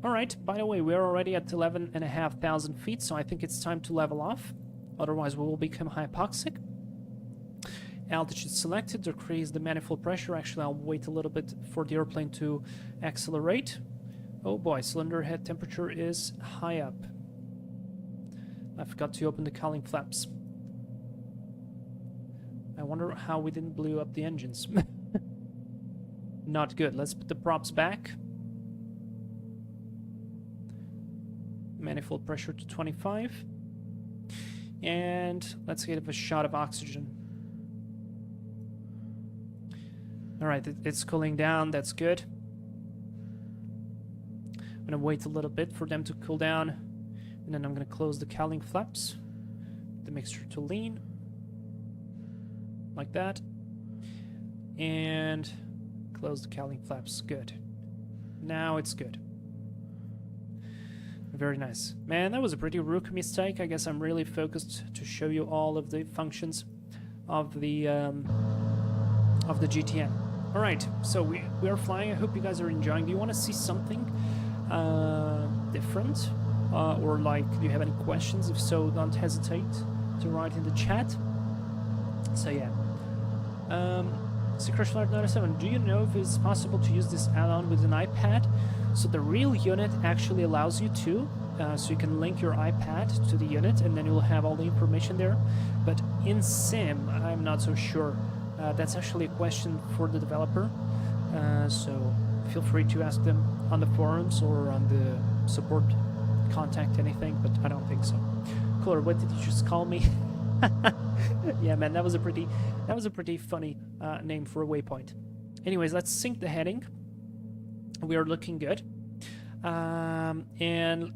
Alright, by the way, we're already at 11,500 feet, so I think it's time to level off. Otherwise, we will become hypoxic. Altitude selected, decrease the manifold pressure. Actually, I'll wait a little bit for the airplane to accelerate. Oh boy, cylinder head temperature is high up. I forgot to open the cowling flaps. I wonder how we didn't blow up the engines. Not good. Let's put the props back. Manifold pressure to 25. And let's get a shot of oxygen. Alright, it's cooling down, that's good. I'm gonna wait a little bit for them to cool down, and then I'm gonna close the cowling flaps, the mixture to lean, like that, and close the cowling flaps, good. Now it's good. Very nice. Man, that was a pretty rookie mistake. I guess I'm really focused to show you all of the functions of the GTN. Alright, so we are flying. I hope you guys are enjoying. Do you want to see something different? Or like, do you have any questions? If so, don't hesitate to write in the chat. So yeah. Secret Flight 97, do you know if it's possible to use this add-on with an iPad? So the real unit actually allows you to, so you can link your iPad to the unit and then you'll have all the information there. But in Sim, I'm not so sure. That's actually a question for the developer. So feel free to ask them on the forums or on the support contact anything, but I don't think so. Cooler, what did you just call me? Yeah, man, that was a pretty funny name for a waypoint. Anyways, let's sync the heading. We are looking good, and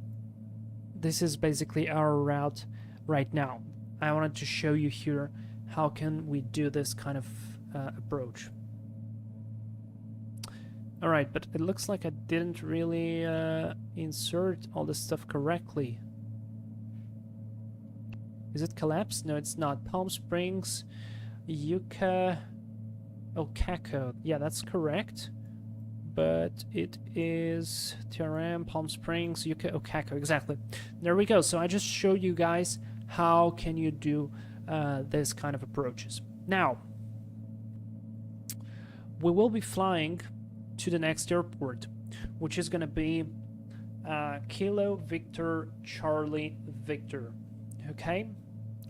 this is basically our route right now. I wanted to show you here how can we do this kind of approach. All right, but it looks like I didn't really insert all this stuff correctly. Is it collapsed? No, it's not. Palm Springs, Yucca, Okako. Yeah, that's correct. But it is TRM, Palm Springs, Yucca, Okako. Exactly. There we go. So I just showed you guys how can you do this kind of approaches. Now, we will be flying to the next airport, which is going to be Kilo Victor Charlie Victor. Okay?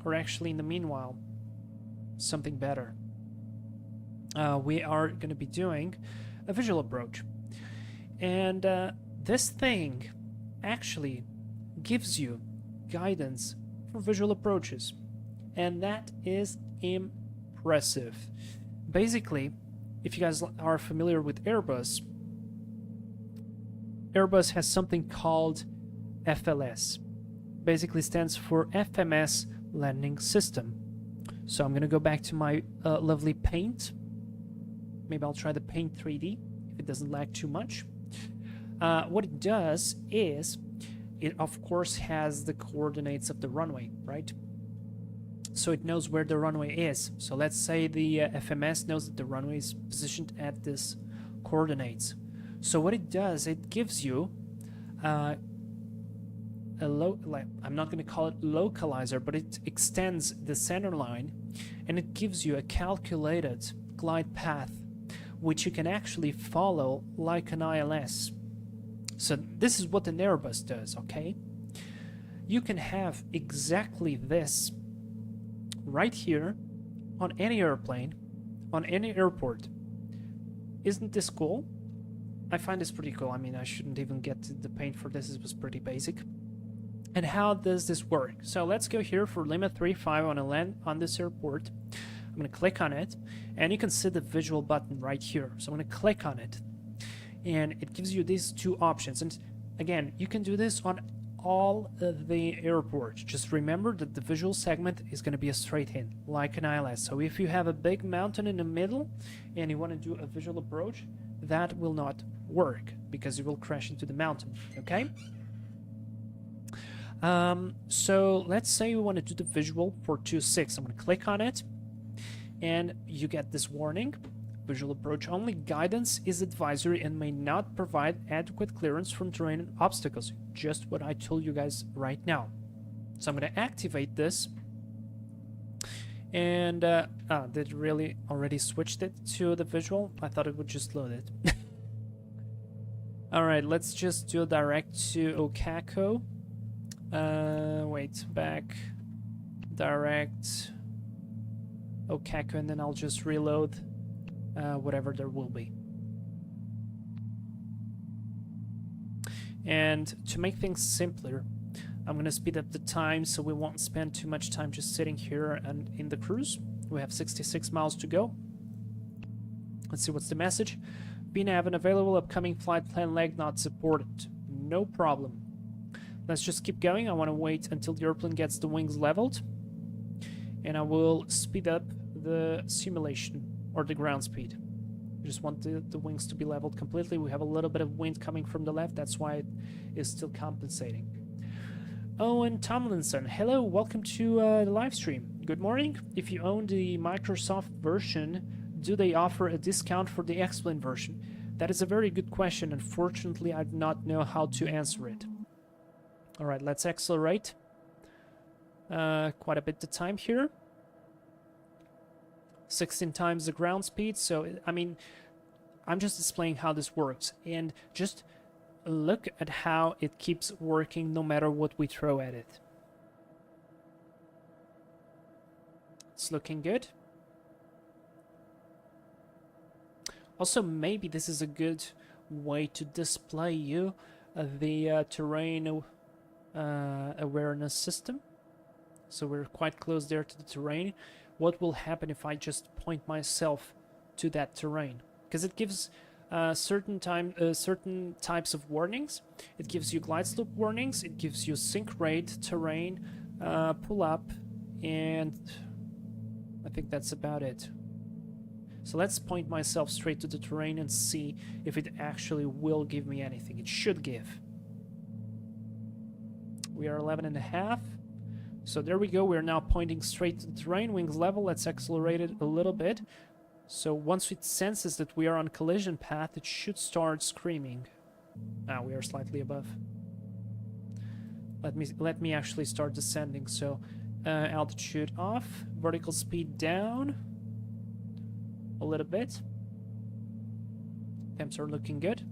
Or actually, in the meanwhile, something better. We are going to be doing a visual approach. And this thing actually gives you guidance for visual approaches. And that is impressive. Basically, if you guys are familiar with Airbus, Airbus has something called FLS. Basically stands for FMS Landing System. So I'm going to go back to my lovely Paint. Maybe I'll try the Paint 3D if it doesn't lag too much. what it does is, it of course has the coordinates of the runway, right? So it knows where the runway is. So let's say the FMS knows that the runway is positioned at this coordinates. So what it does, it gives you I'm not going to call it localizer, but it extends the center line, and it gives you a calculated glide path, which you can actually follow like an ILS. So this is what an Airbus does, okay? You can have exactly this right here on any airplane, on any airport. Isn't this cool? I find this pretty cool. I mean, I shouldn't even get to the paint for this. It was pretty basic. And how does this work? So let's go here for limit 35 on a land on this airport. I'm going to click on it, and you can see the visual button right here. So I'm going to click on it, and it gives you these two options. And again, you can do this on all of the airports. Just remember that the visual segment is going to be a straight in, like an ILS. So if you have a big mountain in the middle and you want to do a visual approach, that will not work because you will crash into the mountain, okay? So let's say we want to do the visual for 2.6. I'm going to click on it, and you get this warning. Visual approach only. Guidance is advisory and may not provide adequate clearance from terrain and obstacles. Just what I told you guys right now. So I'm going to activate this. And, did it really already switched it to the visual? I thought it would just load it. Alright, let's just do a direct to Okako. Wait, back, direct, Okako, and then I'll just reload whatever there will be. And to make things simpler, I'm going to speed up the time so we won't spend too much time just sitting here and in the cruise. We have 66 miles to go. Let's see what's the message. Being Addon available, upcoming flight plan leg not supported. No problem. Let's just keep going. I want to wait until the airplane gets the wings leveled, and I will speed up the simulation, or the ground speed. I just want the wings to be leveled completely. We have a little bit of wind coming from the left, that's why it is still compensating. Owen Tomlinson, hello, welcome to the live stream. Good morning. If you own the Microsoft version, do they offer a discount for the X-Plane version? That is a very good question. Unfortunately, I do not know how to answer it. Alright, let's accelerate quite a bit the time here. 16 times the ground speed, so, I mean, I'm just displaying how this works. And just look at how it keeps working no matter what we throw at it. It's looking good. Also, maybe this is a good way to display you the terrain awareness system. So we're quite close there to the terrain. What will happen if I just point myself to that terrain? Because it gives certain types of warnings. It gives you glide slope warnings. It gives you sink rate, terrain, pull up, and I think that's about it. So let's point myself straight to the terrain and see if it actually will give me anything. It should give. We are 11.5. So there we go. We're now pointing straight to the terrain. Wings level. Let's accelerate it a little bit. So once it senses that we are on collision path, it should start screaming. Ah, we are slightly above. Let me actually start descending. So altitude off, vertical speed down a little bit. Temps are looking good.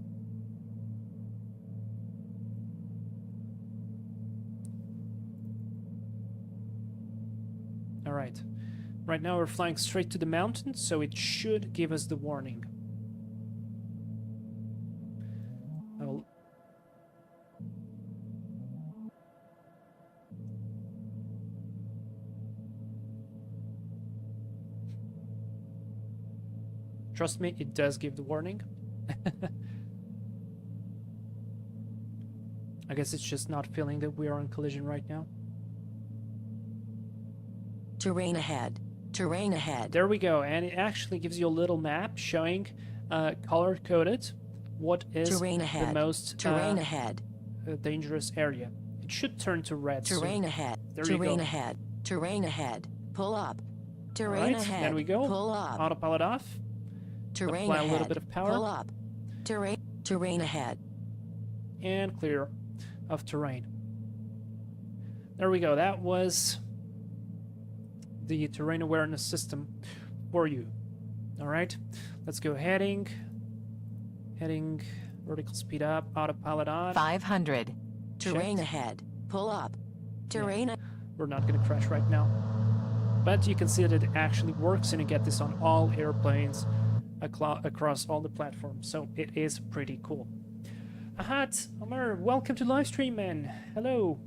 All right. Right now we're flying straight to the mountain, so it should give us the warning. Trust me, it does give the warning. I guess it's just not feeling that we are on collision right now. Terrain ahead. Terrain ahead. There we go, and it actually gives you a little map showing color-coded what is Terrain the ahead. most Terrain ahead. dangerous area. It should turn to red Terrain soon. ahead. There you Terrain go. ahead. Terrain ahead. Pull up. Terrain Alright, ahead. then we go. Pull up. Autopilot off. Terrain Apply ahead. a little bit of power. Pull up. Terrain ahead. And clear of terrain. There we go. That was the terrain awareness system for you. Alright, let's go heading, vertical speed up, autopilot on. 500. Terrain Checked. ahead. Pull up. Terrain. We're not going to crash right now. But you can see that it actually works, and you get this on all airplanes across all the platforms. So it is pretty cool. Ahat, Omar, welcome to live stream, man. Hello.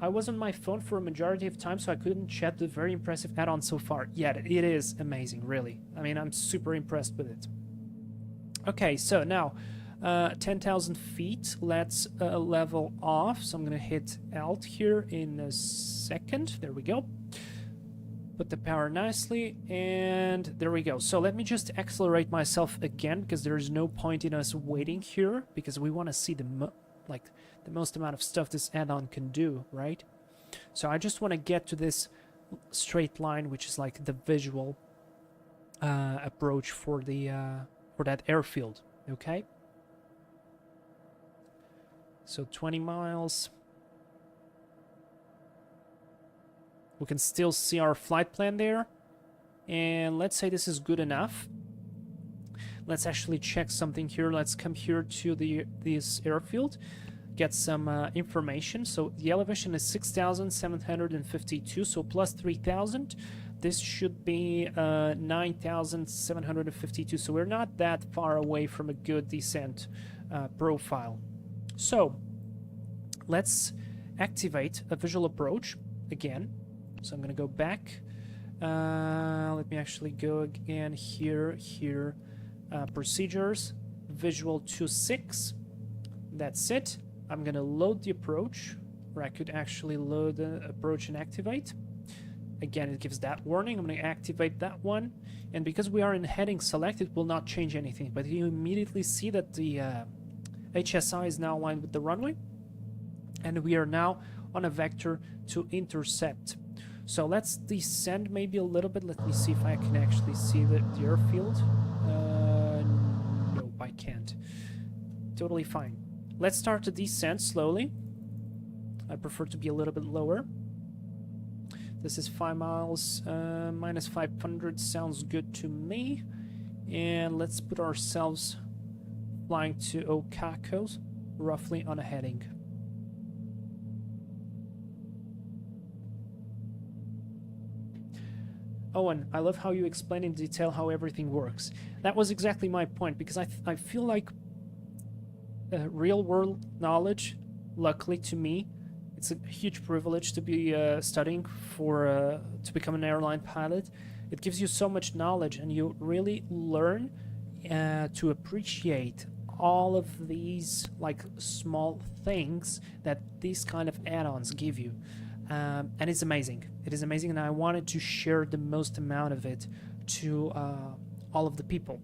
I was on my phone for a majority of time, so I couldn't chat the very impressive add-on so far. Yeah, it is amazing, really. I mean, I'm super impressed with it. Okay, so now, 10,000 feet. Let's level off. So I'm going to hit Alt here in a second. There we go. Put the power nicely, and there we go. So let me just accelerate myself again, because there is no point in us waiting here, because we want to see the most amount of stuff this add-on can do, right? So I just want to get to this straight line, which is like the visual approach for the for that airfield. Okay. So 20 miles. We can still see our flight plan there. And let's say this is good enough. Let's actually check something here. Let's come here to this airfield, get some information. So the elevation is 6,752, so plus 3,000. This should be 9,752, so we're not that far away from a good descent profile. So let's activate a visual approach again. So I'm going to go back. Let me actually go again here. Procedures, visual 2.6. That's it. I'm going to load the approach, or I could actually load the approach and activate. Again, it gives that warning. I'm going to activate that one. And because we are in heading select, it will not change anything. But you immediately see that the HSI is now aligned with the runway. And we are now on a vector to intercept. So let's descend maybe a little bit. Let me see if I can actually see the airfield. No, I can't. Totally fine. Let's start to descend slowly. I prefer to be a little bit lower. This is 5 miles, minus 500 sounds good to me. And let's put ourselves flying to Okakos, roughly on a heading. Owen, I love how you explain in detail how everything works. That was exactly my point, because I feel like real-world knowledge, luckily to me, it's a huge privilege to be studying for to become an airline pilot. It gives you so much knowledge, and you really learn to appreciate all of these like small things that these kind of add-ons give you. And it's amazing. It is amazing, and I wanted to share the most amount of it to all of the people.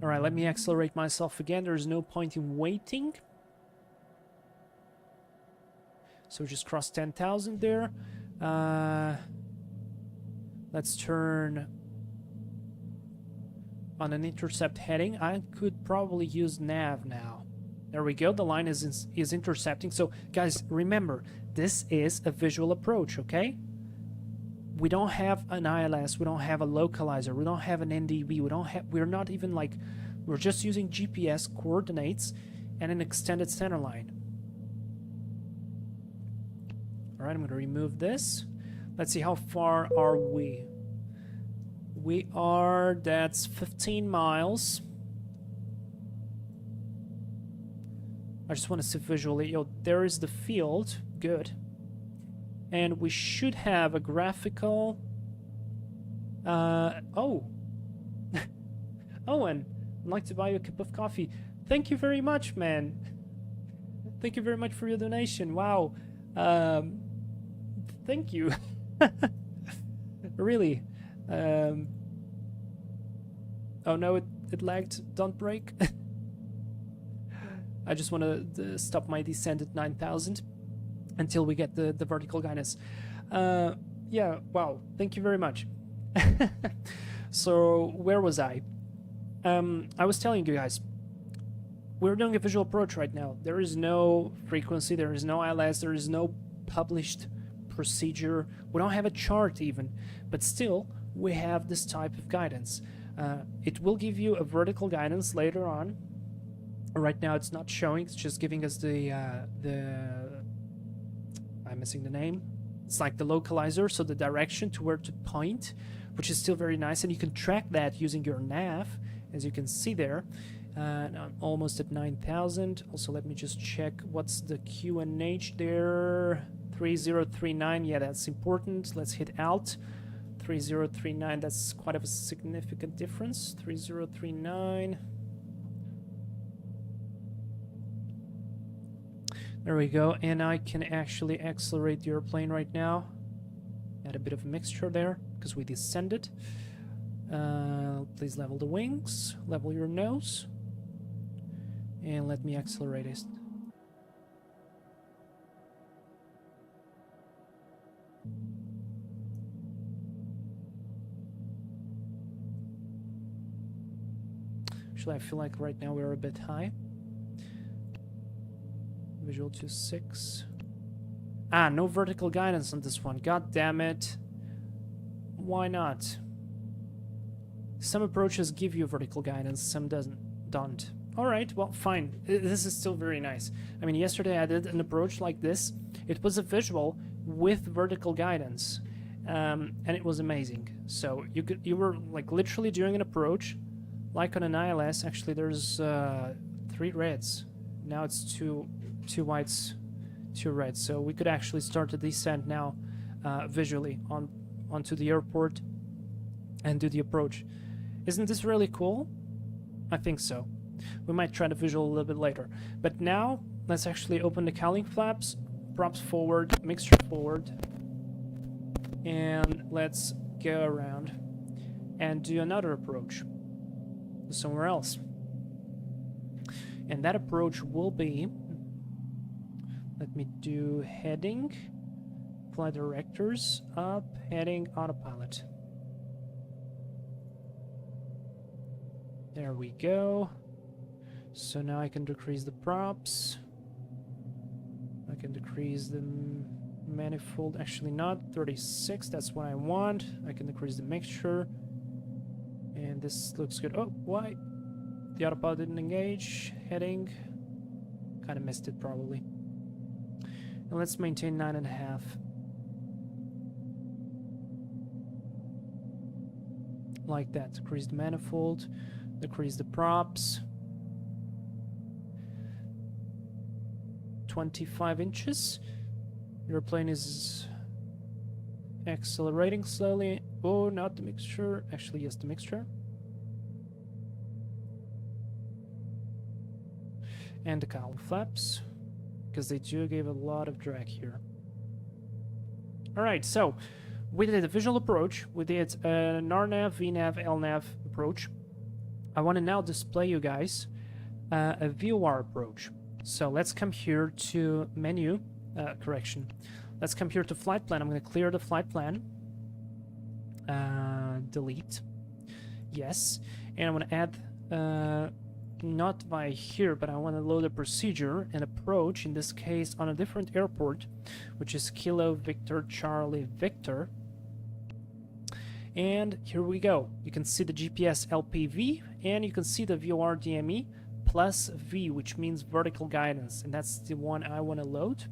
Alright, let me accelerate myself again. There's no point in waiting. So just cross 10,000 there. Let's turn on an intercept heading. I could probably use nav now. There we go. The line is intercepting. So, guys, remember, this is a visual approach, okay? We don't have an ILS. We don't have a localizer. We don't have an NDB. We're not even like... We're just using GPS coordinates and an extended center line. Alright, I'm going to remove this. Let's see, how far are we? We are... That's 15 miles. I just want to see visually. Yo, there is the field. Good. And we should have a graphical... oh. Owen, I'd like to buy you a cup of coffee. Thank you very much, man. Thank you very much for your donation. Wow. Thank you. Really. Oh, no, it lagged. Don't break. I just want to stop my descent at 9,000 until we get the vertical guidance. Yeah, wow, thank you very much. So, where was I? I was telling you guys, we're doing a visual approach right now. There is no frequency, there is no ILS, there is no published procedure. We don't have a chart even, but still, we have this type of guidance. It will give you a vertical guidance later on. Right now it's not showing, it's just giving us the I'm missing the name. It's like the localizer, so the direction to where to point, which is still very nice, and you can track that using your nav, as you can see there. Now I'm almost at 9,000. Also, let me just check what's the QNH there. 3039, yeah, that's important. Let's hit Alt. 3039, that's quite of a significant difference. 3039. There we go, and I can actually accelerate the airplane right now. Add a bit of a mixture there, because we descended. Please level the wings, level your nose, and let me accelerate it. Actually, I feel like right now we're a bit high. Visual to 6. Ah, no vertical guidance on this one. God damn it. Why not? Some approaches give you vertical guidance, some don't. Alright, well, fine. This is still very nice. I mean, yesterday I did an approach like this. It was a visual with vertical guidance. And it was amazing. So you were like literally doing an approach, like on an ILS. Actually, there's 3 reds. Now it's two whites, 2 reds. So we could actually start the descent now visually onto the airport and do the approach. Isn't this really cool? I think so. We might try the visual a little bit later. But now, let's actually open the cowling flaps, props forward, mixture forward, and let's go around and do another approach somewhere else. And that approach will be, let me do heading, flight directors, up, heading, autopilot. There we go. So now I can decrease the props. I can decrease the manifold. Actually not, 36, that's what I want. I can decrease the mixture. And this looks good. Oh, why? The autopilot didn't engage. Heading. Kind of missed it probably. And let's maintain 9.5. Like that. Decrease the manifold. Decrease the props. 25 inches. Your plane is accelerating slowly. Oh, not the mixture. Actually, yes, the mixture. And the cowling flaps, because they do give a lot of drag here. Alright, so we did a visual approach. We did an RNAV, VNAV, LNAV approach. I want to now display you guys a VOR approach. So let's come here to menu, correction. Let's come here to flight plan. I'm going to clear the flight plan. Delete. Yes. And I'm going to add, not by here, but I want to load a procedure and approach, in this case on a different airport, which is Kilo Victor Charlie Victor. And here we go. You can see the GPS LPV, and you can see the VOR DME plus V, which means vertical guidance, and that's the one I want to load.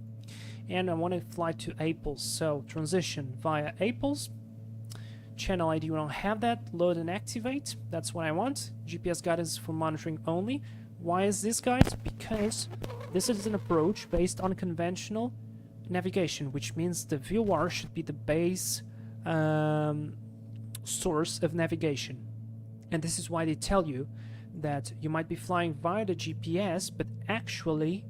And I want to fly to Aples, so transition via Aples. Channel ID, we don't have that. Load and activate, that's what I want. GPS guidance for monitoring only. Why is this, guys? Because this is an approach based on conventional navigation, which means the VOR should be the base source of navigation. And this is why they tell you that you might be flying via the GPS, but actually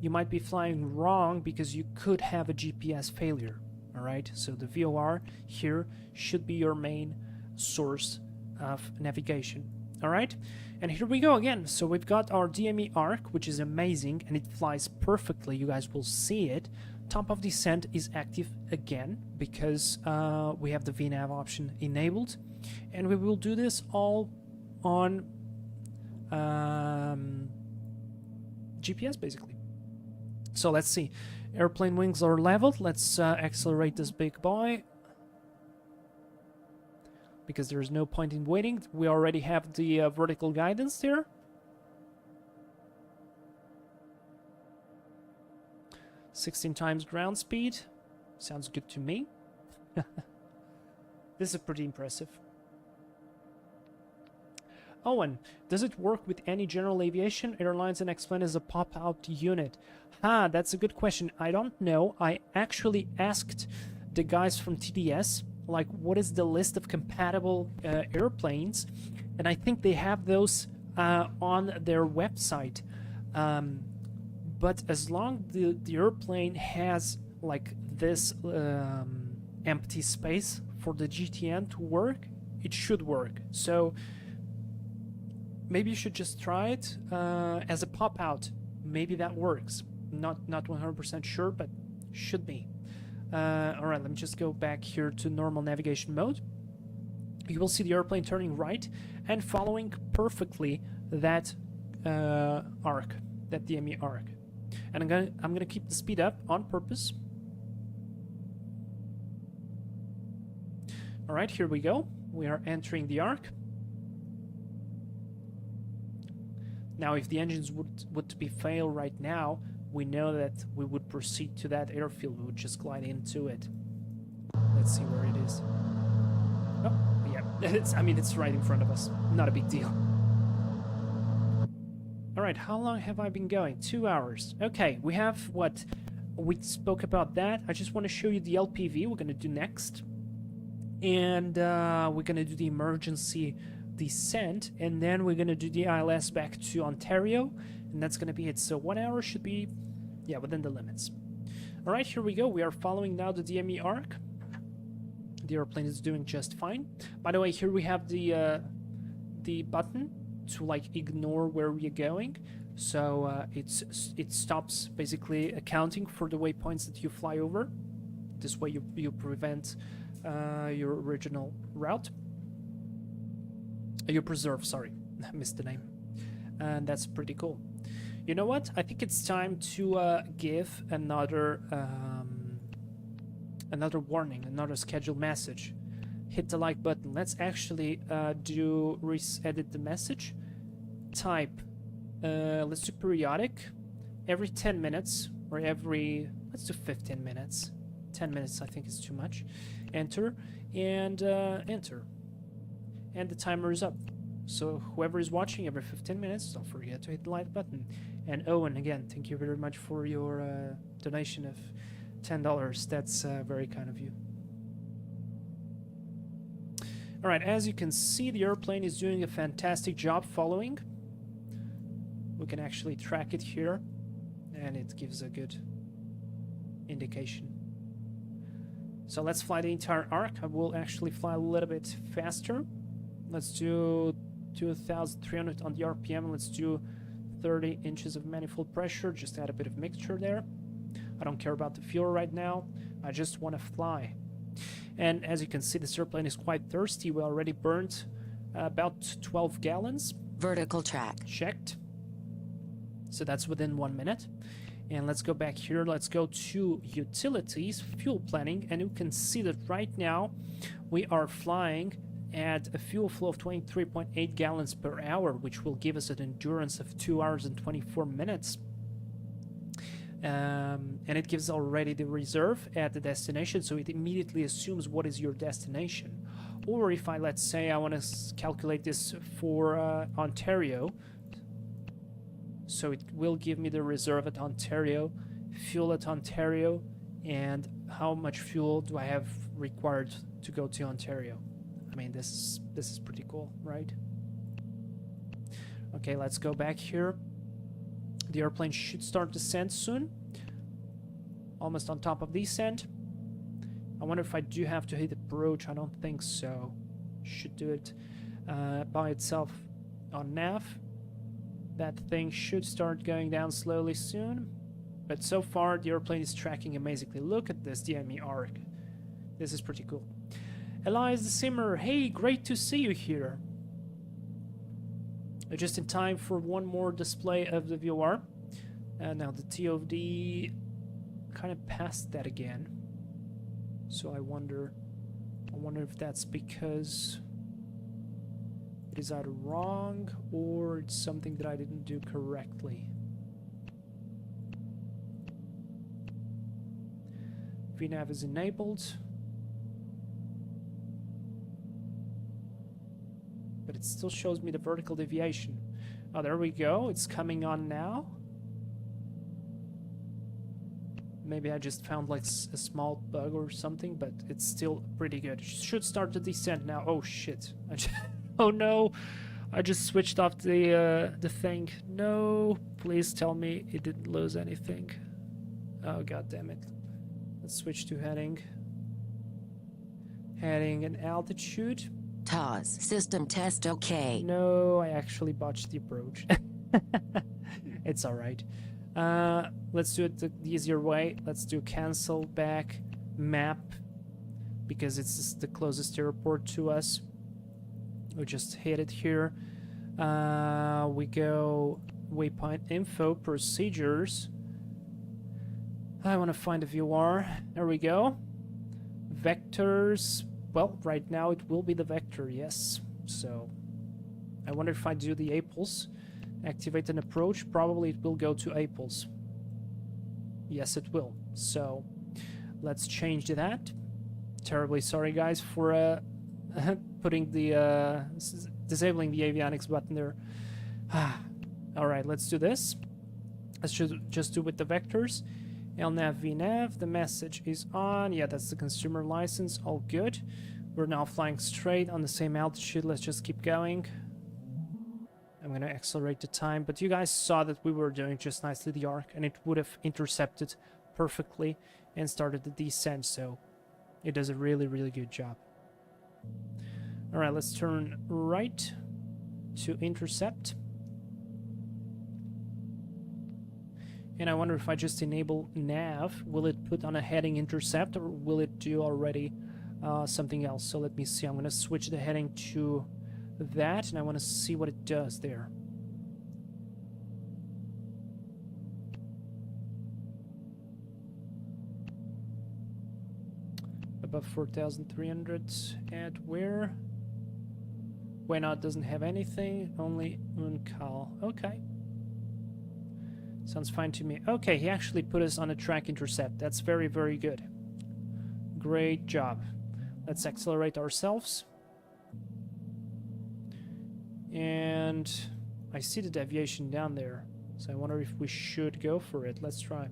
you might be flying wrong because you could have a GPS failure. Alright, so the VOR here should be your main source of navigation. All right, and here we go again. So we've got our DME arc, which is amazing, and it flies perfectly. You guys will see it. Top of descent is active again because we have the VNAV option enabled, and we will do this all on GPS basically. So let's see. Airplane wings are leveled. Let's accelerate this big boy, because there's no point in waiting. We already have the vertical guidance there. "16 times ground speed. Sounds good to me. This is pretty impressive. Owen, does it work with any general aviation airlines and explain as a pop-out unit? That's a good question. I don't know. I actually asked the guys from TDS, like, what is the list of compatible airplanes, and I think they have those on their website. But as long as the airplane has like this empty space for the GTN to work, it should work. So maybe you should just try it as a pop-out. Maybe that works. Not 100% sure, but should be. Alright, let me just go back here to normal navigation mode. You will see the airplane turning right and following perfectly that arc, that DME arc. And I'm gonna keep the speed up on purpose. Alright, here we go. We are entering the arc. Now, if the engines would be fail right now, we know that we would proceed to that airfield. We would just glide into it. Let's see where it is. Oh, yeah. It's right in front of us. Not a big deal. Alright, how long have I been going? 2 hours. Okay, we have what? We spoke about that. I just want to show you the LPV we're going to do next. And we're going to do the emergency descent. And then we're going to do the ILS back to Ontario. And that's going to be it. So 1 hour should be, yeah, within the limits. Alright, here we go. We are following now the DME arc. The airplane is doing just fine. By the way, here we have the button to like ignore where we're going. So it stops basically accounting for the waypoints that you fly over. This way you prevent your original route. You preserve, sorry. I missed the name. And that's pretty cool. You know what? I think it's time to give another warning, another scheduled message. Hit the like button. Let's actually edit the message. Type, let's do periodic, every 10 minutes, or let's do 15 minutes. 10 minutes I think is too much. Enter, and enter. And the timer is up. So whoever is watching every 15 minutes, don't forget to hit the like button. And Owen, again, thank you very much for your donation of $10. That's very kind of you. Alright, as you can see, the airplane is doing a fantastic job following. We can actually track it here, and it gives a good indication. So let's fly the entire arc. I will actually fly a little bit faster. Let's do 2,300 on the RPM. Let's do 30 inches of manifold pressure. Just add a bit of mixture there. I don't care about the fuel right now. I just want to fly. And as you can see, this airplane is quite thirsty. We already burned about 12 gallons. Vertical track. Checked. So that's within 1 minute. And let's go back here. Let's go to utilities, fuel planning, and you can see that right now we are flying at a fuel flow of 23.8 gallons per hour, which will give us an endurance of 2 hours and 24 minutes. And it gives already the reserve at the destination, so it immediately assumes what is your destination. Or if let's say I want to calculate this for Ontario, so it will give me the reserve at Ontario, fuel at Ontario, and how much fuel do I have required to go to Ontario. I mean, this is pretty cool, right? Okay, let's go back here. The airplane should start descent soon. Almost on top of descent. I wonder if I do have to hit approach. I don't think so. Should do it by itself. on nav. That thing should start going down slowly soon. But so far, the airplane is tracking amazingly. Look at this DME arc. This is pretty cool. Elias the Simmer, hey, great to see you here. Just in time for one more display of the VOR. And now the TOD kind of passed that again. So I wonder if that's because it is either wrong or it's something that I didn't do correctly. VNAV is enabled. But it still shows me the vertical deviation. Oh, there we go. It's coming on now. Maybe I just found like a small bug or something, but it's still pretty good. It should start the descent now. Oh shit. Oh no. I just switched off the thing. No. Please tell me it didn't lose anything. Oh god damn it. Let's switch to heading. Heading and altitude. TOS. System test okay. No, I actually botched the approach. It's alright. Let's do it the easier way. Let's do cancel back map because it's the closest airport to us. We just hit it here. We go waypoint info procedures. I want to find a VOR. There we go. Vectors. Well, right now it will be the vector, yes. So I wonder if I do the APLS. Activate an approach, probably it will go to APLS. Yes, it will. So let's change that. Terribly sorry, guys, for putting the disabling the avionics button there. All right, let's do this. Let's just do with the vectors. LNAV VNAV. The message is on. Yeah, that's the consumer license. All good. We're now flying straight on the same altitude. Let's just keep going. I'm going to accelerate the time, but you guys saw that we were doing just nicely the arc, and it would have intercepted perfectly and started the descent, so it does a really, really good job. Alright, let's turn right to intercept. And I wonder if I just enable nav, will it put on a heading intercept, or will it do already something else? So let me see, I'm going to switch the heading to that, and I want to see what it does there. Above 4,300 at where? Why not? Doesn't have anything, only uncall. Okay. Sounds fine to me. Okay, he actually put us on a track intercept. That's very, very good. Great job. Let's accelerate ourselves. And I see the deviation down there, so I wonder if we should go for it. Let's try.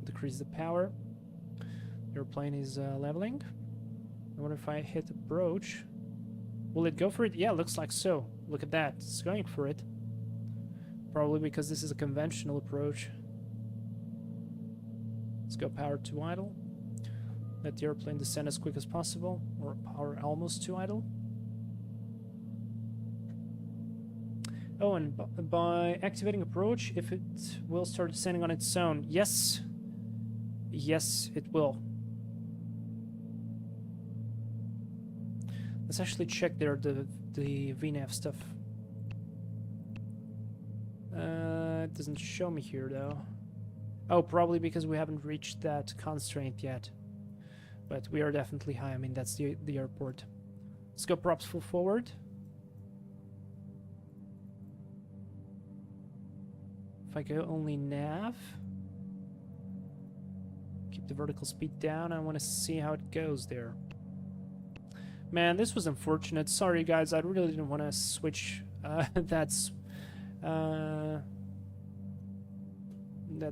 Decrease the power. The airplane is leveling. I wonder if I hit approach. Will it go for it? Yeah, looks like so. Look at that. It's going for it. Probably because this is a conventional approach. Let's go power to idle. Let the airplane descend as quick as possible, or power almost to idle. Oh, and by activating approach, if it will start descending on its own. Yes. Yes, it will. Let's actually check there the VNAV stuff. It doesn't show me here, though. Oh, probably because we haven't reached that constraint yet. But we are definitely high. I mean, that's the airport. Let's go props full forward. If I go only nav, keep the vertical speed down. I want to see how it goes there. Man, this was unfortunate. Sorry, guys. I really didn't want to switch. That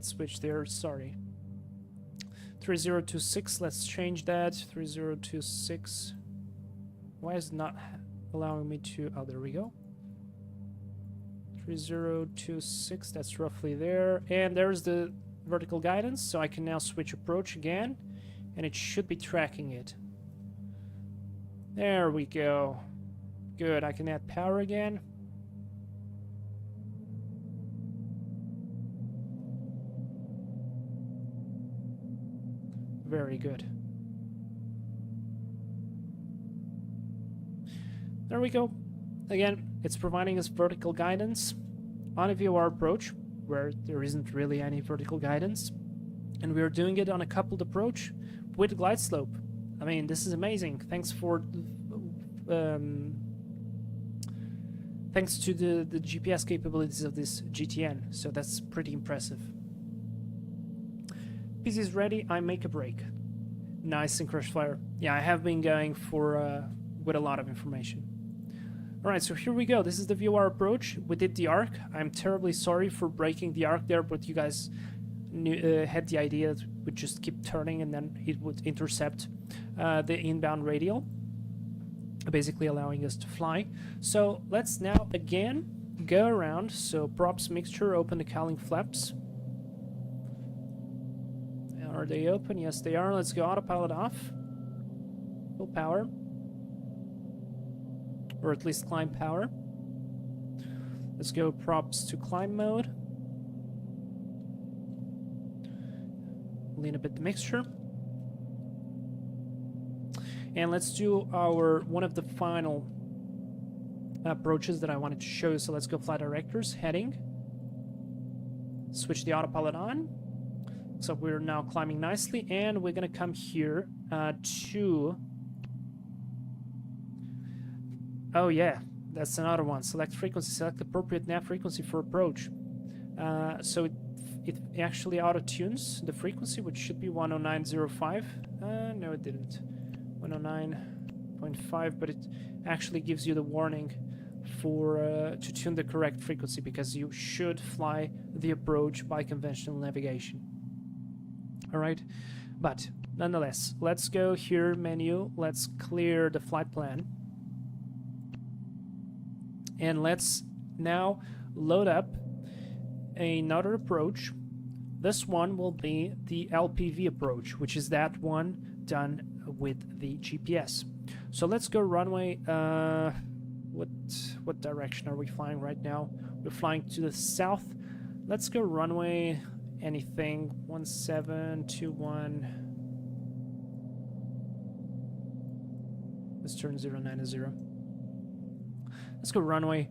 switch there. Sorry. 3026, let's change that. 3026. Why is it not allowing me to... Oh, there we go. 3026, that's roughly there. And there's the vertical guidance, so I can now switch approach again, and it should be tracking it. There we go. Good, I can add power again. Very good. There we go. Again, it's providing us vertical guidance on a VOR approach where there isn't really any vertical guidance. And we are doing it on a coupled approach with glide slope. I mean, this is amazing. Thanks to the GPS capabilities of this GTN. So that's pretty impressive. PC is ready. I make a break. Nice and crush flyer. Yeah, I have been going for with a lot of information. Alright, so here we go. This is the VOR approach. We did the arc. I'm terribly sorry for breaking the arc there, but you guys had the idea that it would just keep turning and then it would intercept the inbound radial, basically allowing us to fly. So let's now again go around. So props mixture, open the cowling flaps. Are they open? Yes, they are. Let's go autopilot off. Full power. Or at least climb power. Let's go props to climb mode. Lean a bit the mixture. And let's do our one of the final approaches that I wanted to show you. So let's go flight directors, heading. Switch the autopilot on. So we're now climbing nicely, and we're gonna come here to... Oh yeah, that's another one. Select frequency, select appropriate nav frequency for approach. So it actually auto-tunes the frequency, which should be 109.05. No, it didn't. 109.5, but it actually gives you the warning for to tune the correct frequency, because you should fly the approach by conventional navigation. Alright, but nonetheless, let's go here, menu, let's clear the flight plan. And let's now load up another approach. This one will be the LPV approach, which is that one done with the GPS. So let's go runway, what direction are we flying right now? We're flying to the south. Let's go runway anything, 1721. Let's turn 09 to 0. Let's go runway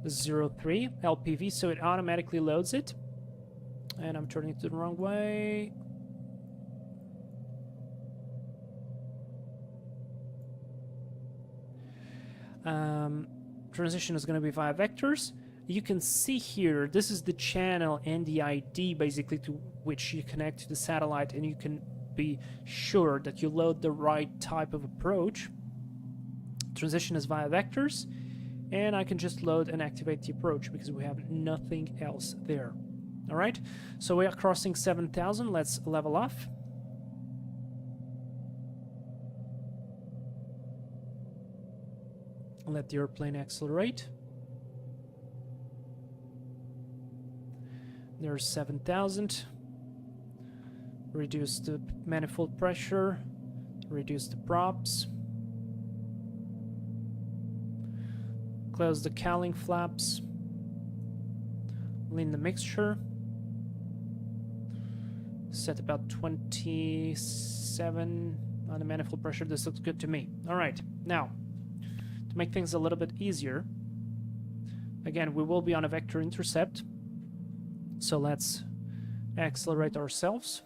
03 LPV, so it automatically loads it. And I'm turning it the wrong way. Transition is going to be via vectors. You can see here, this is the channel and the ID basically to which you connect to the satellite, and you can be sure that you load the right type of approach. Transition is via vectors, and I can just load and activate the approach because we have nothing else there. Alright, so we are crossing 7,000. Let's level off. Let the airplane accelerate. There's 7,000. Reduce the manifold pressure. Reduce the props. Close the cowling flaps. Lean the mixture. Set about 27 on the manifold pressure. This looks good to me. Alright, now, to make things a little bit easier, again, we will be on a vector intercept. So let's accelerate ourselves.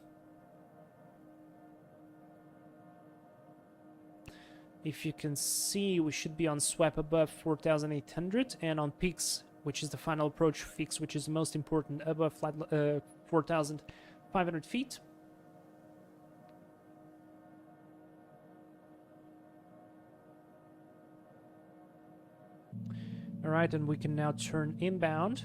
If you can see, we should be on swap above 4,800, and on peaks, which is the final approach fix, which is the most important, above 4,500 feet. Alright, and we can now turn inbound.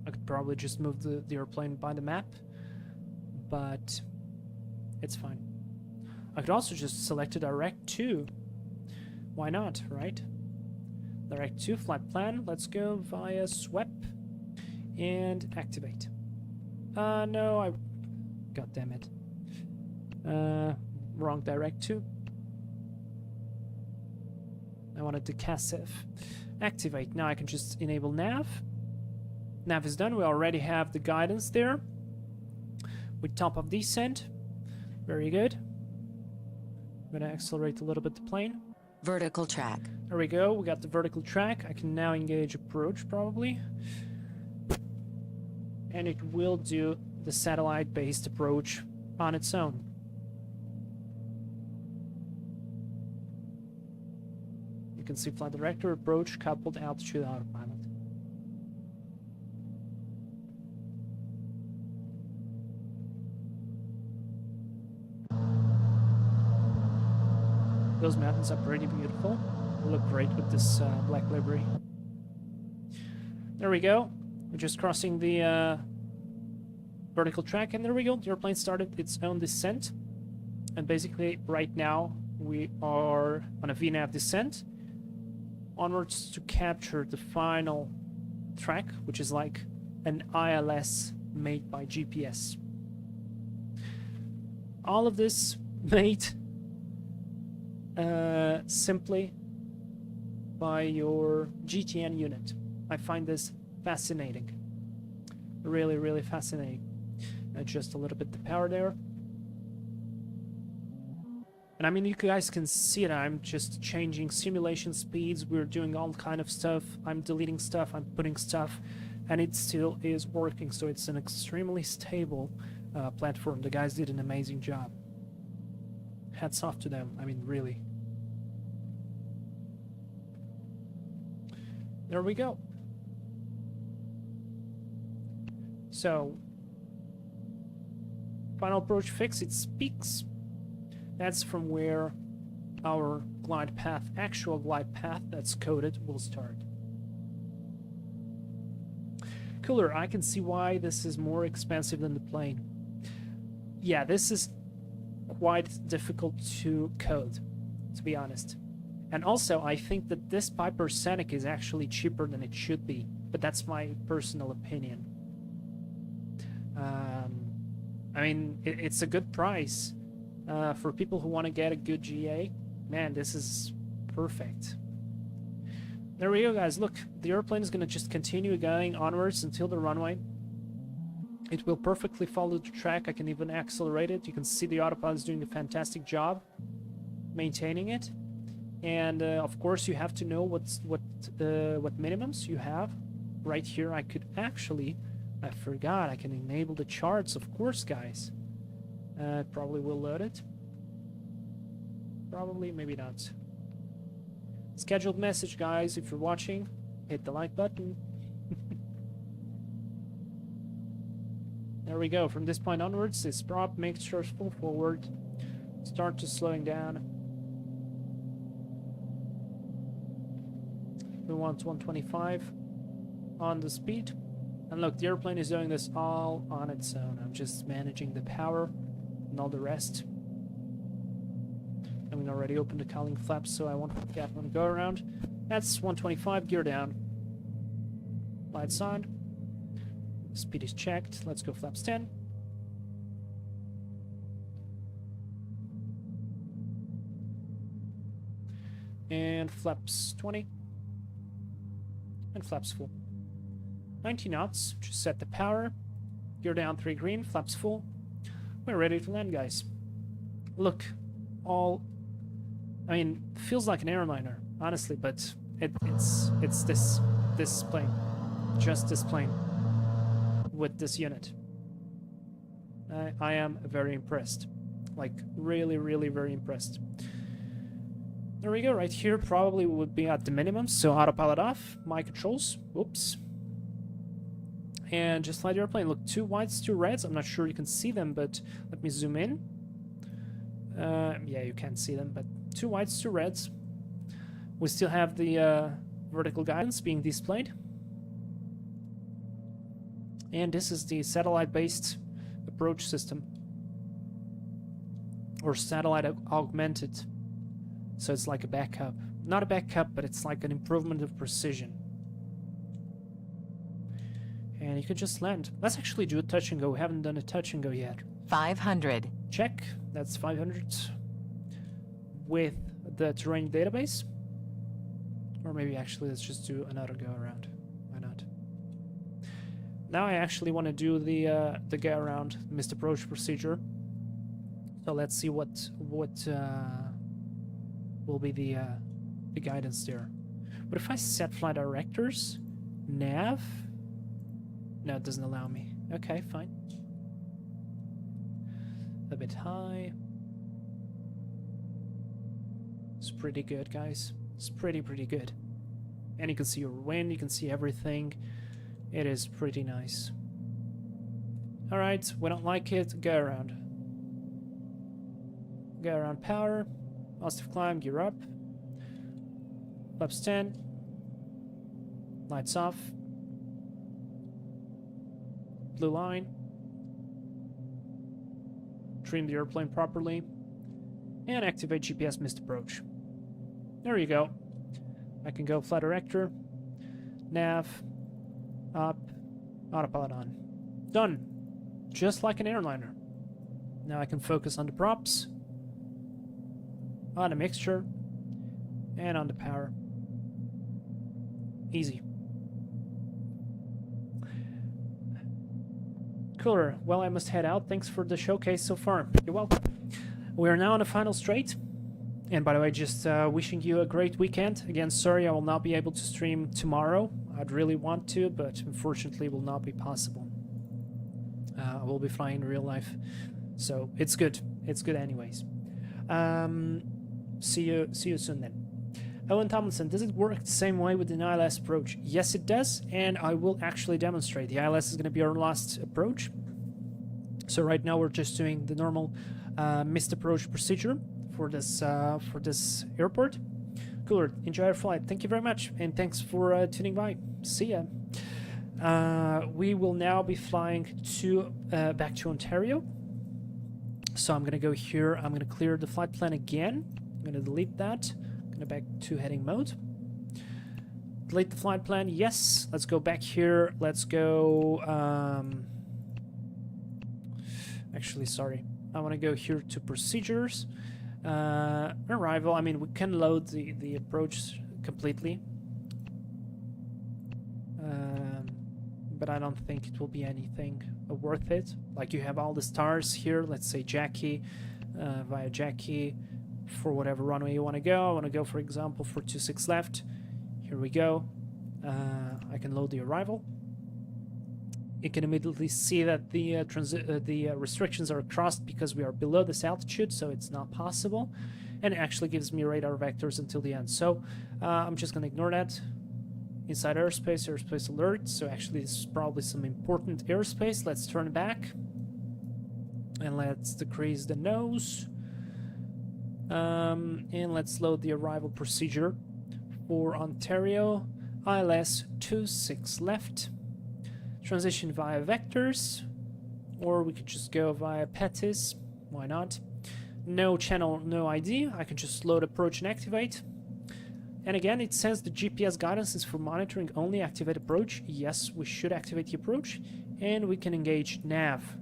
I could probably just move the airplane by the map, but it's fine. I could also just select a direct to. Why not, right? Direct to flight plan. Let's go via SWEP and activate. No, I... God damn it. Wrong direct to. I wanted to CASF. Activate. Now I can just enable nav. Nav is done. We already have the guidance there. With top of descent. Very good. I'm gonna accelerate a little bit the plane. Vertical track. There we go. We got the vertical track. I can now engage approach probably. And it will do the satellite-based approach on its own. You can see flight director, approach, coupled, altitude, autopilot. Those mountains are pretty beautiful. They look great with this black livery. There we go. We're just crossing the vertical track, and there we go. The airplane started its own descent. And basically, right now, we are on a VNAV descent onwards to capture the final track, which is like an ILS made by GPS. All of this made simply by your GTN unit. I find this fascinating. Really, really fascinating. Adjust a little bit the power there. And I mean, you guys can see it. I'm just changing simulation speeds. We're doing all kind of stuff. I'm deleting stuff. I'm putting stuff. And it still is working. So it's an extremely stable platform. The guys did an amazing job. Hats off to them. I mean, really. There we go. So, final approach fix, it speaks. That's from where our glide path, actual glide path that's coded, will start. Cooler, I can see why this is more expensive than the plane. Yeah, this is quite difficult to code, to be honest. And also, I think that this Piper Scenic is actually cheaper than it should be, but that's my personal opinion. I mean, it's a good price for people who want to get a good GA. Man, this is perfect. There we go, guys. Look, the airplane is going to just continue going onwards until the runway. It will perfectly follow the track. I can even accelerate it. You can see the autopilot is doing a fantastic job maintaining it. And of course, you have to know what minimums you have. Right here, I could actually, I forgot, I can enable the charts, of course, guys. Probably will load it. Probably, maybe not. Scheduled message, guys. If you're watching, hit the like button. There we go. From this point onwards, this prop makes sure full forward. Start to slowing down. We want 125 on the speed. And look, the airplane is doing this all on its own. I'm just managing the power and all the rest. I'm gonna already open the cowling flaps so I won't forget when I go around. That's 125, gear down. Lights on. Speed is checked. Let's go flaps 10. And flaps 20. And flaps full. 90 knots. Just set the power. Gear down 3 green. Flaps full. We're ready to land, guys. Look, all... I mean, feels like an airliner, honestly, but it's this plane. Just this plane. With this unit. I am very impressed. Like, really, really very impressed. There we go. Right here probably would be at the minimum. So autopilot off. My controls. Whoops. And just fly the airplane. Look, 2 whites, 2 reds. I'm not sure you can see them, but let me zoom in. Yeah, you can't see them, but 2 whites, 2 reds. We still have the vertical guidance being displayed. And this is the satellite-based approach system. or satellite augmented. So it's like a backup. Not a backup, but it's like an improvement of precision. And you could just land. Let's actually do a touch and go. We haven't done a touch and go yet. 500. Check. That's 500 with the terrain database. Or maybe actually let's just do another go around. Why not? Now I actually want to do the go around missed approach procedure. So let's see what will be the guidance there. But if I set flight directors, nav, no, it doesn't allow me. Okay, fine. A bit high. It's pretty good, guys. It's pretty good. And you can see your wind, you can see everything. It is pretty nice. Alright, we don't like it, go around. Go around power. Positive climb, gear up. Flaps 10. Lights off. Blue line. Trim the airplane properly. And activate GPS missed approach. There you go. I can go flight director. Nav. Up. Autopilot on. Done. Just like an airliner. Now I can focus on the props. On the mixture. And on the power. Easy. Cooler. Well, I must head out. Thanks for the showcase so far. You're welcome. We are now on the final straight. And by the way, just wishing you a great weekend. Again, sorry I will not be able to stream tomorrow. I'd really want to, but unfortunately it will not be possible. I will be flying in real life. So it's good. It's good anyways. See you soon then. Owen Tomlinson, does it work the same way with the ILS approach? Yes, it does, and I will actually demonstrate. The ILS is going to be our last approach. So right now we're just doing the normal missed approach procedure for this airport. Cooler, enjoy your flight. Thank you very much, and thanks for tuning by. See ya. We will now be flying to back to Ontario. So I'm going to go here. I'm going to clear the flight plan again. I'm going to delete that. Back to heading mode. Delete the flight plan. Yes. Let's go back here. Let's go. Actually, sorry. I want to go here to procedures. Arrival. I mean, we can load the approach completely. But I don't think it will be anything worth it. Like you have all the stars here. Let's say Jackie, via Jackie. For whatever runway you want to go. I want to go, for example, for 26 left. Here we go. I can load the arrival. You can immediately see that the restrictions are crossed because we are below this altitude, so it's not possible. And it actually gives me radar vectors until the end. So I'm just going to ignore that. Inside airspace alert. So actually this is probably some important airspace. Let's turn back. And let's decrease the nose. And let's load the arrival procedure for Ontario. ILS 26 left. Transition via vectors. Or we could just go via Pettis. Why not? No channel, no ID. I can just load approach and activate. And again, it says the GPS guidance is for monitoring only. Activate approach. Yes, we should activate the approach. And we can engage nav.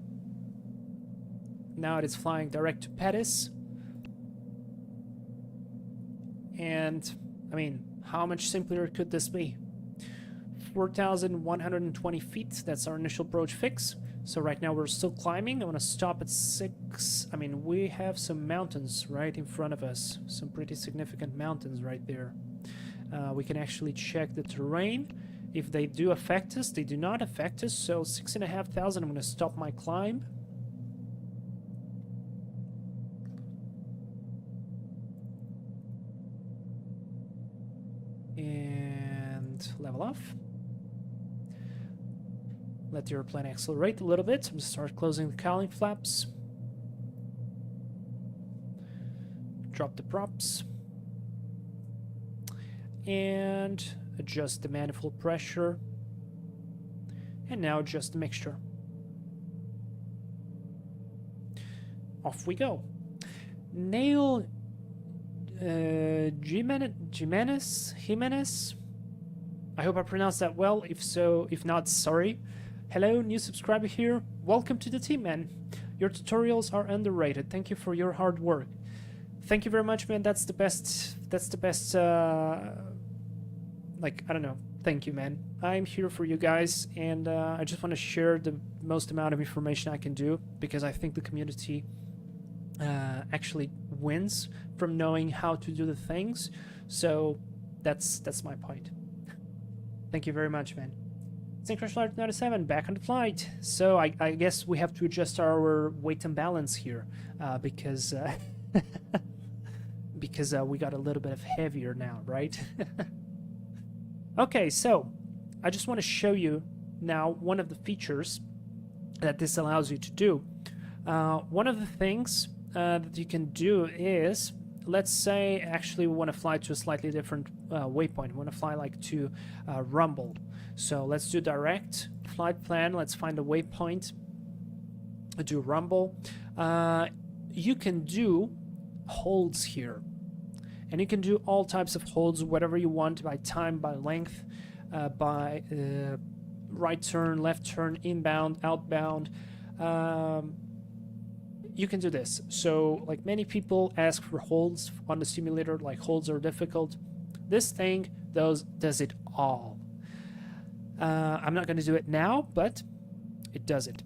Now it is flying direct to Pettis. And, I mean, how much simpler could this be? 4,120 feet, that's our initial approach fix. So right now we're still climbing. I want to stop at 6. I mean, we have some mountains right in front of us. Some pretty significant mountains right there. We can actually check the terrain. If they do affect us, they do not affect us. So 6,500, I'm going to stop my climb. And level off. Let the airplane accelerate a little bit. I'm going to start closing the cowling flaps. Drop the props. And adjust the manifold pressure. And now adjust the mixture. Off we go. Nail Jimenez. I hope I pronounced that well. If so, if not, sorry. Hello, new subscriber here. Welcome to the team, man. Your tutorials are underrated. Thank you for your hard work. Thank you very much, man. That's the best. Like, I don't know. Thank you, man. I'm here for you guys, and I just want to share the most amount of information I can do, because I think the community actually wins from knowing how to do the things. So that's my point. Thank you very much, man. Synchronous Flight 97 back on the flight. So I guess we have to adjust our weight and balance here because because we got a little bit of heavier now, right? Okay, so I just want to show you now one of the features that this allows you to do. One of the things that you can do is, let's say actually we want to fly to a slightly different waypoint. We want to fly like to Rumble. So let's do direct flight plan. Let's find a waypoint. Do Rumble. You can do holds here. And you can do all types of holds, whatever you want, by time, by length, by right turn, left turn, inbound, outbound. You can do this. So, like, many people ask for holds on the simulator, like holds are difficult. This thing does it all. I'm not going to do it now, but it does it.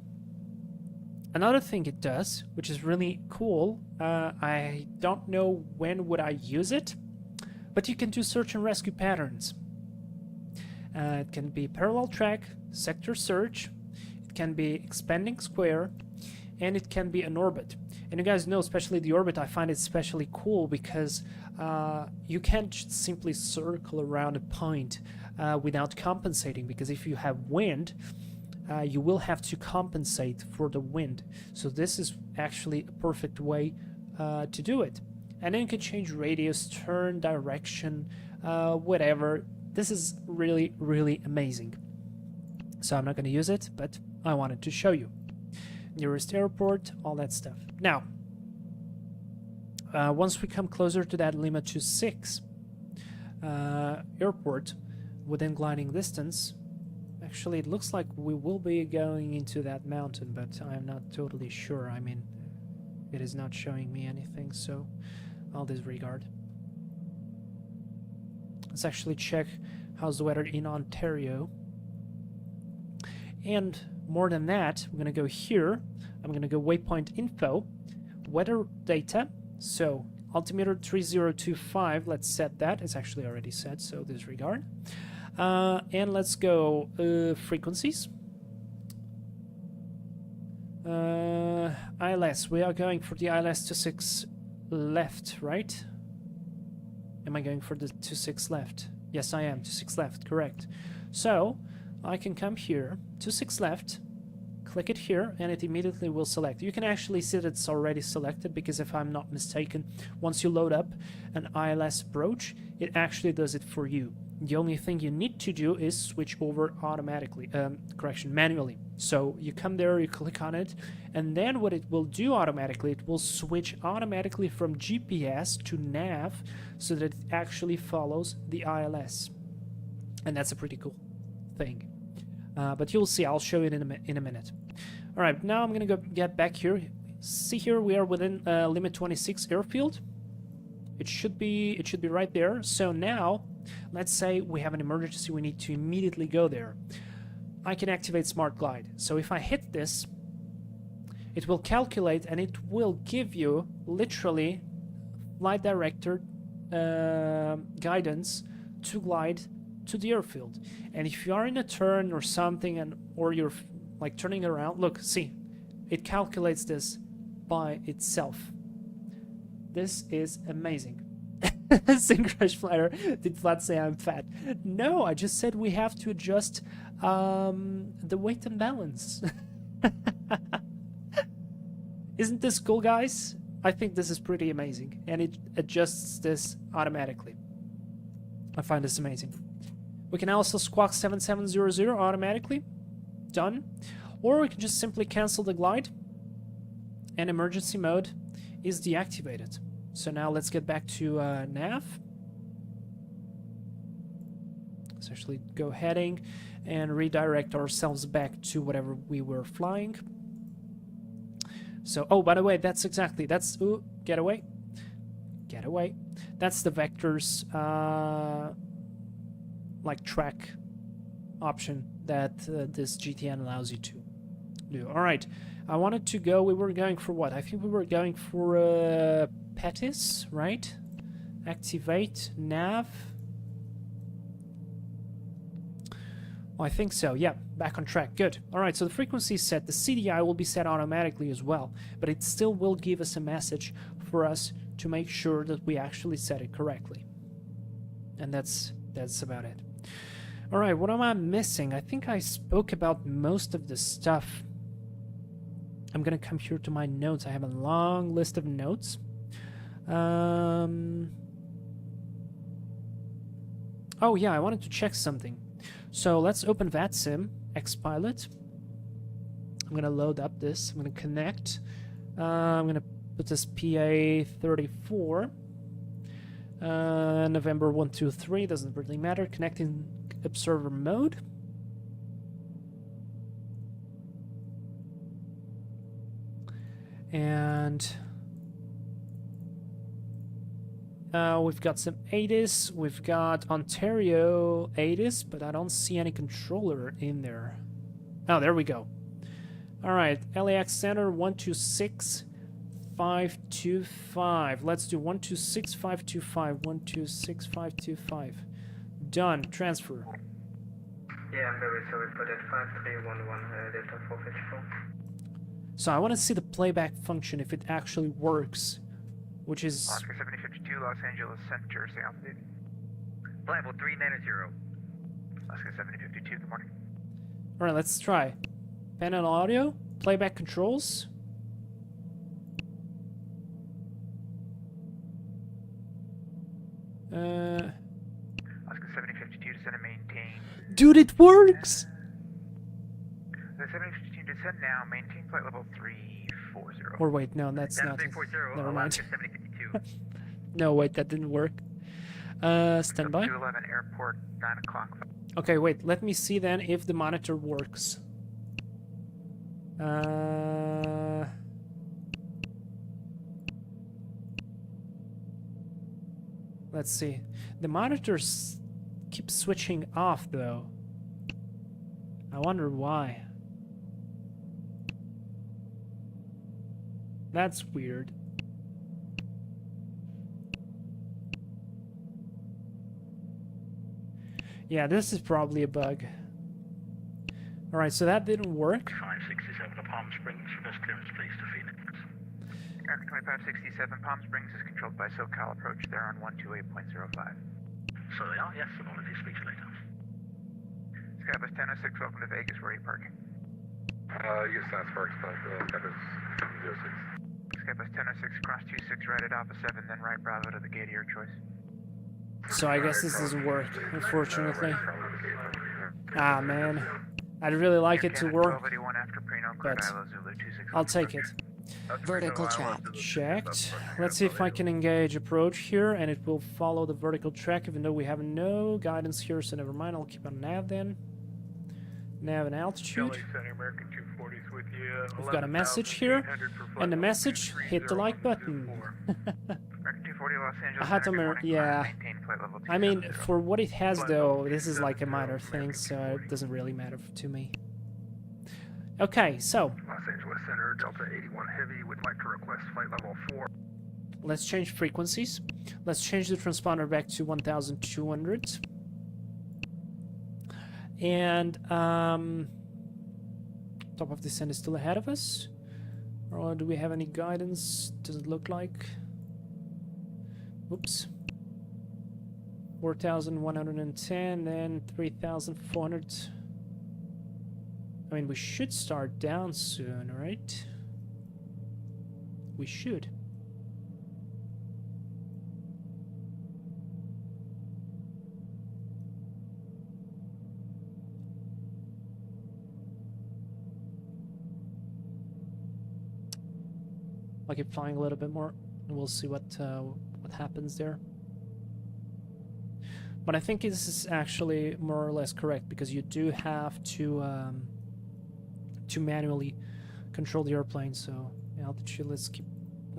Another thing it does, which is really cool, I don't know when would I use it, but you can do search and rescue patterns. It can be parallel track, sector search, it can be expanding square, and it can be an orbit. And you guys know, especially the orbit, I find it especially cool because you can't just simply circle around a point without compensating, because if you have wind, you will have to compensate for the wind. So this is actually a perfect way to do it. And then you can change radius, turn, direction, whatever. This is really, really amazing. So I'm not going to use it, but I wanted to show you. Nearest airport, all that stuff. Now, once we come closer to that Lima 26 airport, within gliding distance, actually it looks like we will be going into that mountain, but I'm not totally sure. I mean, it is not showing me anything, so I'll disregard. Let's actually check how's the weather in Ontario. And more than that, I'm going to go here. I'm going to go waypoint info, weather data. So altimeter 3025, let's set that. It's actually already set, so disregard. And let's go frequencies. ILS, we are going for the ILS 26 left, right? Am I going for the 26 left? Yes, I am. 26 left, correct. So I can come here, 26 left, click it here, and it immediately will select. You can actually see that it's already selected, because if I'm not mistaken, once you load up an ILS approach, it actually does it for you. The only thing you need to do is switch over automatically, manually. So you come there, you click on it, and then what it will do automatically, it will switch automatically from GPS to nav, so that it actually follows the ILS. And that's a pretty cool thing. But you'll see, I'll show you in a minute. All right, now I'm gonna go get back here. See here, we are within limit 26 airfield. It should be right there. So now, let's say we have an emergency, we need to immediately go there. I can activate Smart Glide. So if I hit this, it will calculate, and it will give you literally flight director guidance to glide to the airfield. And if you are in a turn or something, or you're like turning around, look, see, it calculates this by itself. This is amazing. Synchronous Flyer, did Flat say I'm fat? No, I just said we have to adjust the weight and balance. Isn't this cool, guys? I think this is pretty amazing, and it adjusts this automatically. I find this amazing. We can also squawk 7700 automatically. Done. Or we can just simply cancel the glide and emergency mode is deactivated. So now let's get back to nav. Let's actually go heading and redirect ourselves back to whatever we were flying. So, oh, by the way, that's, ooh, get away. Get away. That's the vectors, like track option that this GTN allows you to do. All right, I wanted to go, we were going for what? I think we were going for Pettis, right? Activate, nav. Oh, I think so, yeah, back on track, good. Alright, so the frequency is set, the CDI will be set automatically as well, but it still will give us a message for us to make sure that we actually set it correctly. And that's about it. Alright, what am I missing? I think I spoke about most of the stuff. I'm gonna come here to my notes. I have a long list of notes. Oh yeah, I wanted to check something. So let's open VATSIM, XPilot. I'm going to load up this. I'm going to connect. I'm going to put this PA34. November 123, doesn't really matter. Connecting observer mode. And we've got some ADIS, we've got Ontario ADIS, but I don't see any controller in there. Oh, there we go. Alright, LAX Center 126525. Let's do 126525. 126525. Done. Transfer. Yeah, I'm very sorry for that. 5311 Delta 454. So I want to see the playback function if it actually works, which is... Oscar 7052, Los Angeles Center, say altitude. Level 390. Oscar 7052, good morning. Alright, let's try. Panel audio, playback controls. Oscar 7052, descend and maintain. Dude, it works! The 7052, descend now, maintain flight level 340. Or wait, no, that's not it. 340, Never mind. Alaska 7052. No, wait, that didn't work. Stand by. 211 airport, 9 o'clock. Okay, wait, let me see then if the monitor works. Let's see. The monitors keep switching off though. I wonder why. That's weird. Yeah, this is probably a bug. Alright, so that didn't work. 567 to Palm Springs, best clearance please to Phoenix. American 2567, Palm Springs is controlled by SoCal approach. They're on 128.05. So they are, yes, apologies, speak to you later. Skybus 1006, welcome to Vegas. Where are you parking? Yes, that's Sparks, Skybus 706. Skybus 1006, cross 26 right at Alpha 7, then right Bravo to the gate of your choice. So I guess this doesn't work, unfortunately. Ah, man. I'd really like it to work, but I'll take it. Vertical track. Checked. Let's see if I can engage approach here, and it will follow the vertical track, even though we have no guidance here, so never mind. I'll keep on nav then. Nav and altitude. We've got a message here, and the message, hit the like button. I had to, yeah. I mean, for what it has though, this is like a minor thing, so it doesn't really matter to me. Okay, so Los Angeles Center, Delta 81 Heavy would like to request flight level 4. let's change frequencies. Let's change the transponder back to 1200. And top of descent is still ahead of us. Or do we have any guidance? Does it look like? Oops. 4,110 and 3,400. I mean, we should start down soon, right? We should. I'll keep flying a little bit more, and we'll see what happens there. But I think this is actually more or less correct, because you do have to manually control the airplane. So altitude, let's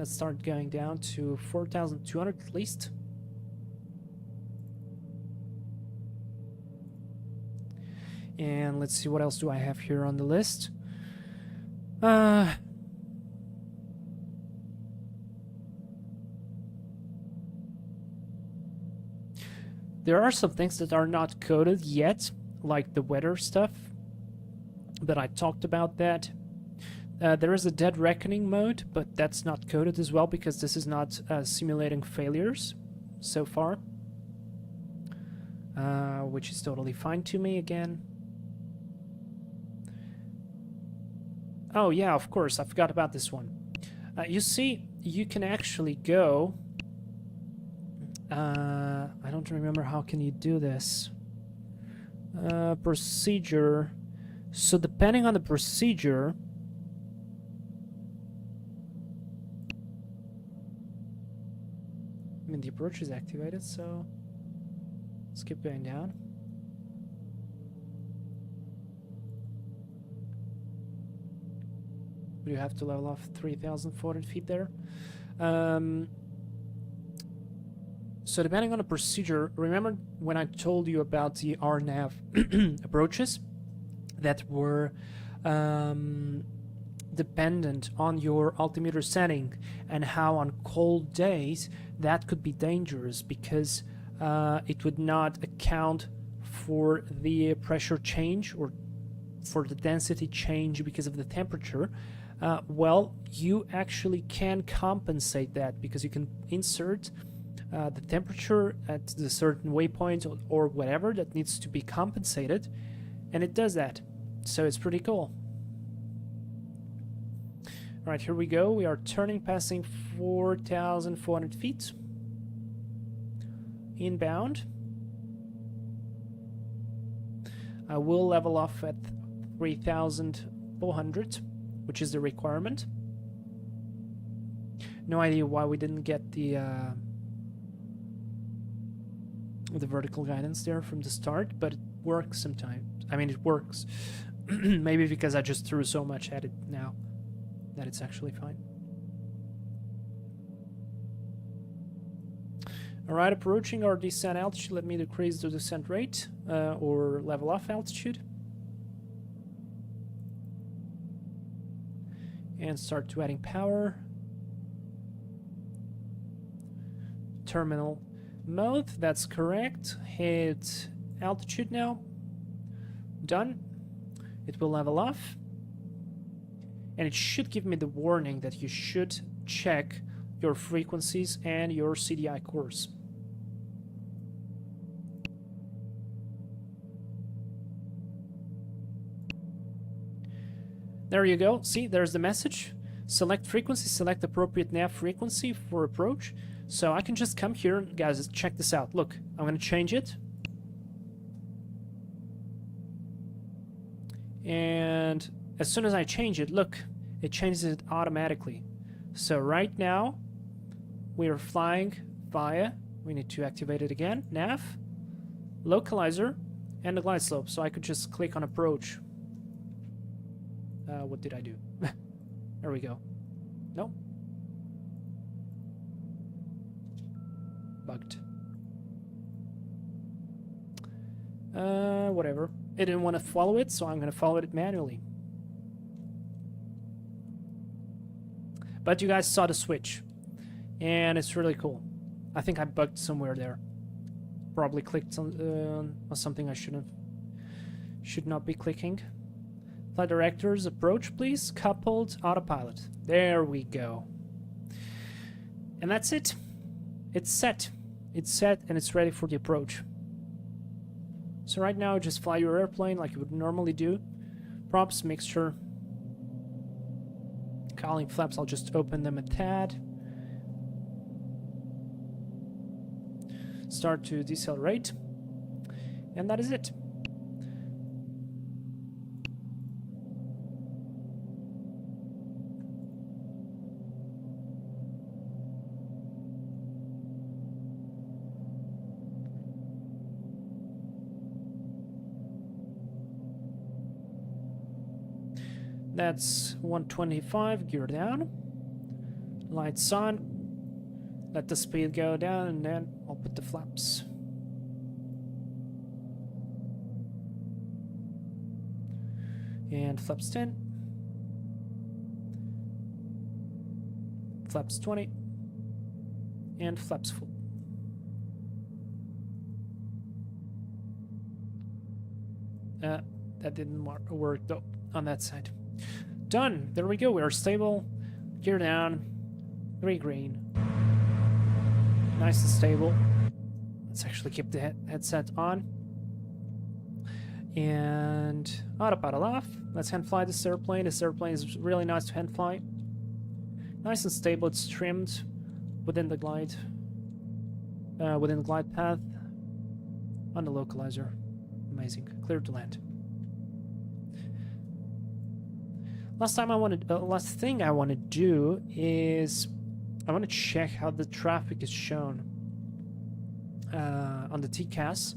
start going down to 4,200 at least. And let's see, what else do I have here on the list? There are some things that are not coded yet, like the weather stuff, that I talked about that. There is a dead reckoning mode, but that's not coded as well, because this is not simulating failures so far. Which is totally fine to me again. Oh yeah, of course, I forgot about this one. You see, you can actually go... I don't remember how can you do this. Procedure. So depending on the procedure... I mean, the approach is activated, so... Let's keep going down. We do have to level off 3,400 feet there. So depending on the procedure, remember when I told you about the RNAV approaches that were dependent on your altimeter setting, and how on cold days that could be dangerous because it would not account for the pressure change or for the density change because of the temperature. Well, you actually can compensate that, because you can insert the temperature at the certain waypoint or whatever that needs to be compensated, and it does that. So it's pretty cool. Alright, here we go. We are turning, passing 4,400 feet. Inbound. I will level off at 3,400, which is the requirement. No idea why we didn't get the vertical guidance there from the start, but it works sometimes. I mean, it works. Maybe because I just threw so much at it now that it's actually fine. Alright, approaching our descent altitude. Let me decrease the descent rate, or level off altitude. And start to adding power. Terminal mode, that's correct. Hit altitude now. Done. It will level off. And it should give me the warning that you should check your frequencies and your CDI course. There you go. See, there's the message. Select frequency, select appropriate nav frequency for approach. So I can just come here, and guys, check this out. Look, I'm going to change it. And as soon as I change it, look, it changes it automatically. So right now, we are flying via, we need to activate it again, nav, localizer, and the glide slope. So I could just click on approach. What did I do? There we go. No. Bugged. Whatever. It didn't want to follow it, so I'm going to follow it manually. But you guys saw the switch, and it's really cool. I think I bugged somewhere there. Probably clicked on something I should not be clicking. Flight directors, approach please. Coupled autopilot. There we go. And that's it. It's set. It's set and it's ready for the approach. So right now, just fly your airplane like you would normally do. Props, mixture. Cowling flaps, I'll just open them a tad. Start to decelerate. And that is it. That's 125, gear down. Lights on. Let the speed go down, and then I'll put the flaps. And flaps 10. Flaps 20. And flaps full. That didn't work though on that side. Done. There we go. We are stable. Gear down. 3 green. Nice and stable. Let's actually keep the headset on. And autopilot off. Let's hand fly this airplane. This airplane is really nice to hand fly. Nice and stable. It's trimmed within the glide path on the localizer. Amazing. Clear to land. Last thing I want to do is I want to check how the traffic is shown on the TCAS,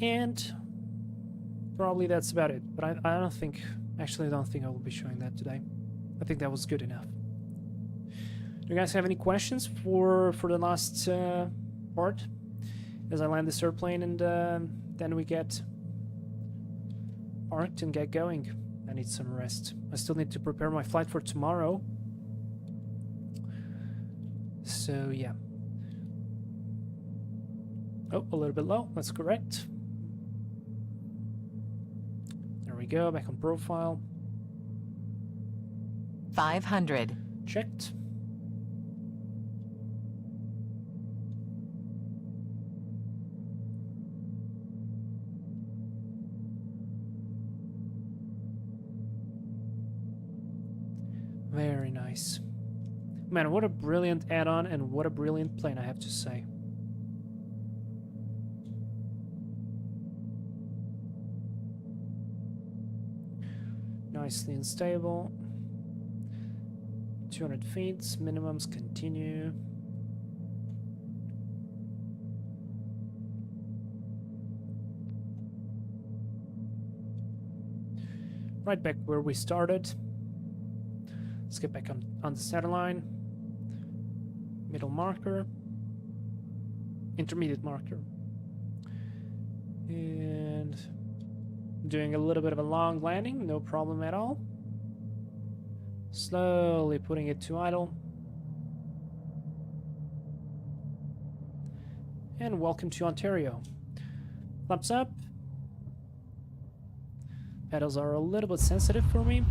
and probably that's about it. But I don't think I will be showing that today. I think that was good enough. Do you guys have any questions for the last part as I land this airplane and then we get parked and get going? I need some rest. I still need to prepare my flight for tomorrow. So yeah. Oh, a little bit low. That's correct. There we go. Back on profile. 500. Checked. Very nice. Man, what a brilliant add-on and what a brilliant plane, I have to say. Nicely and stable. 200 feet, minimums continue. Right back where we started. Let's get back on the center line. Middle marker. Intermediate marker. And doing a little bit of a long landing, no problem at all. Slowly putting it to idle. And welcome to Ontario. Flaps up. Pedals are a little bit sensitive for me.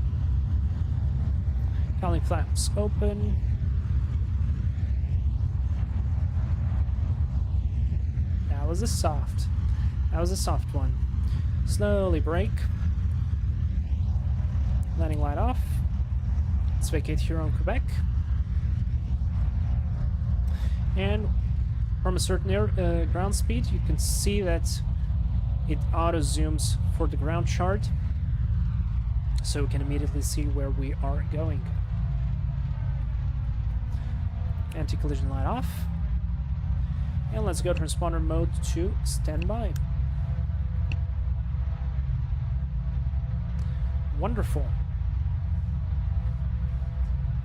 Cowling flaps open. That was a soft one. Slowly brake. Landing light off. Let's vacate here on Quebec. And from a certain ground speed, you can see that it auto zooms for the ground chart, so we can immediately see where we are going. Anti-collision light off. And let's go transponder mode to standby. Wonderful.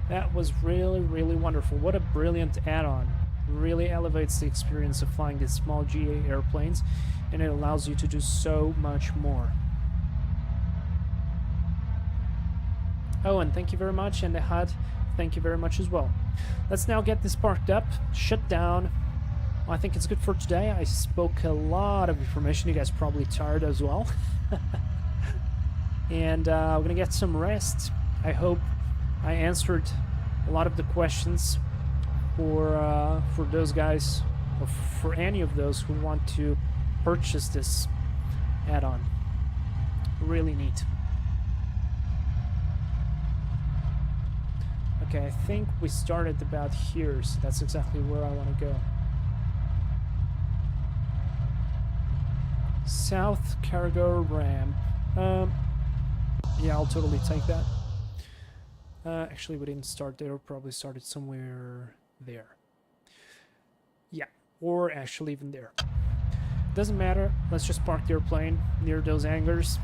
That was really, really wonderful. What a brilliant add-on. Really elevates the experience of flying these small GA airplanes, and it allows you to do so much more. Oh, and thank you very much, and the HUD, thank you very much as well. Let's now get this parked up, shut down. I think it's good for today. I spoke a lot of information. You guys are probably tired as well. And we're gonna get some rest. I hope I answered a lot of the questions for those guys, or for any of those who want to purchase this add-on. Really neat. Okay, I think we started about here, so that's exactly where I want to go. South cargo ramp. Yeah, I'll totally take that. Actually, we didn't start there. Probably started somewhere there. Yeah, or actually even there. Doesn't matter. Let's just park the airplane near those hangars.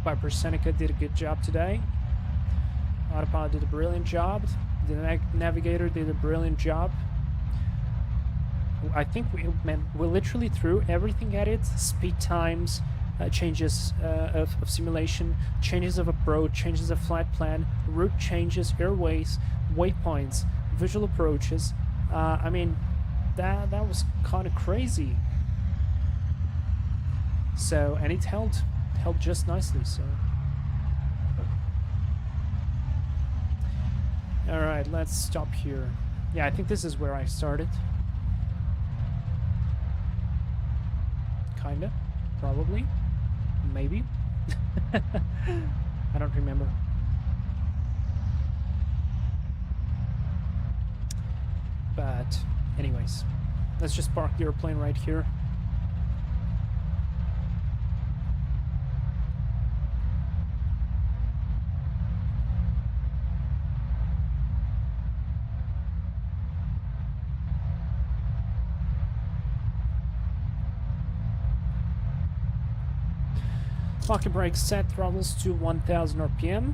Viper Seneca did a good job today. Autopilot did a brilliant job. The navigator did a brilliant job. I think we literally threw everything at it. Speed times, changes of simulation, changes of approach, changes of flight plan, route changes, airways, waypoints, visual approaches. I mean, that was kind of crazy. So, and it held just nicely. So, all right, let's stop here. Yeah, I think this is where I started. Kinda, probably, maybe. I don't remember. But anyways, let's just park the airplane right here. Parking brake set, throttles to 1000 RPM.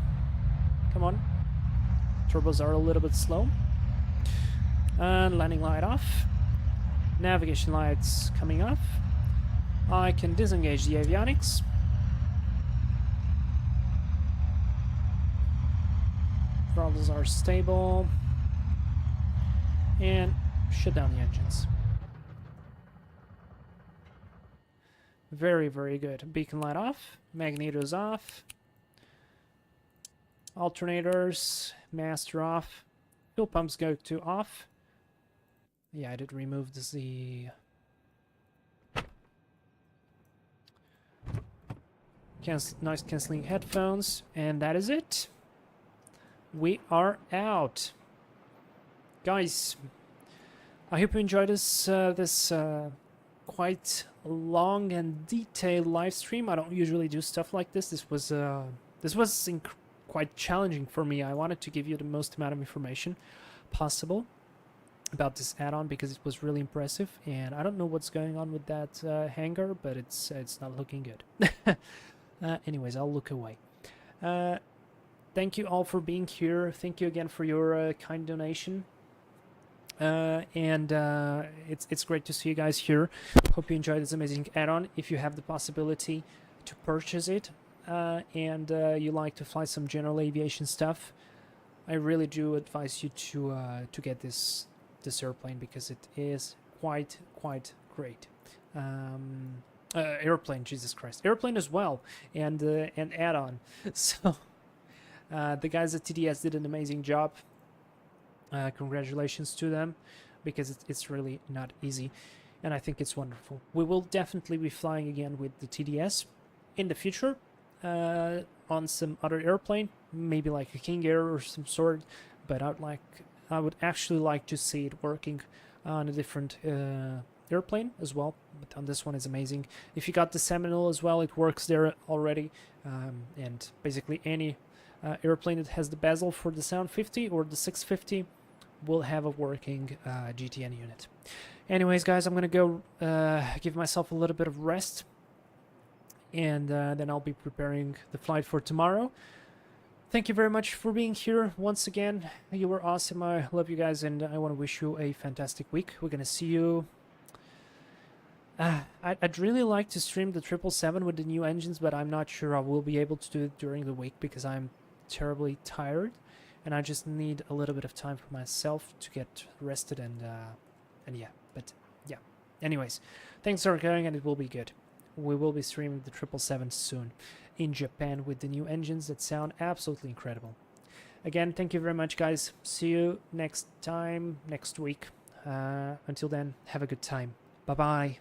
Come on. Turbos are a little bit slow. And landing light off. Navigation lights coming off. I can disengage the avionics. Throttles are stable. And shut down the engines. Very, very good. Beacon light off. Magnetos off. Alternators. Master off. Fuel pumps go to off. Yeah, I did remove the noise cancelling headphones, and that is it. We are out, guys. I hope you enjoyed this quite long and detailed live stream. I don't usually do stuff like this. This was quite challenging for me. I wanted to give you the most amount of information possible about this add-on because it was really impressive, and I don't know what's going on with that hangar, but it's not looking good. Anyways, I'll look away. Thank you all for being here. Thank you again for your kind donation. It's great to see you guys here. Hope you enjoyed this amazing add-on. If you have the possibility to purchase it and you like to fly some general aviation stuff, I really do advise you to get this airplane because it is quite great. Airplane, Jesus Christ, airplane as well, and add-on. So the guys at TDS did an amazing job. Congratulations to them because it's really not easy, and I think it's wonderful. We will definitely be flying again with the TDS in the future on some other airplane, maybe like a King Air or some sort, but I would actually like to see it working on a different airplane as well, but on this one is amazing. If you got the Seminole as well, it works there already, and basically any airplane that has the bezel for the 750 or the 650 will have a working GTN unit. Anyways, guys, I'm gonna go give myself a little bit of rest, and then I'll be preparing the flight for tomorrow. Thank you very much for being here once again. You were awesome. I love you guys, and I want to wish you a fantastic week. We're gonna see you. I'd really like to stream the 777 with the new engines, but I'm not sure I will be able to do it during the week because I'm terribly tired, and I just need a little bit of time for myself to get rested and yeah. But yeah. Anyways, things are going, and it will be good. We will be streaming the 777 soon in Japan with the new engines that sound absolutely incredible. Again, thank you very much, guys. See you next time, next week. Until then, have a good time. Bye-bye.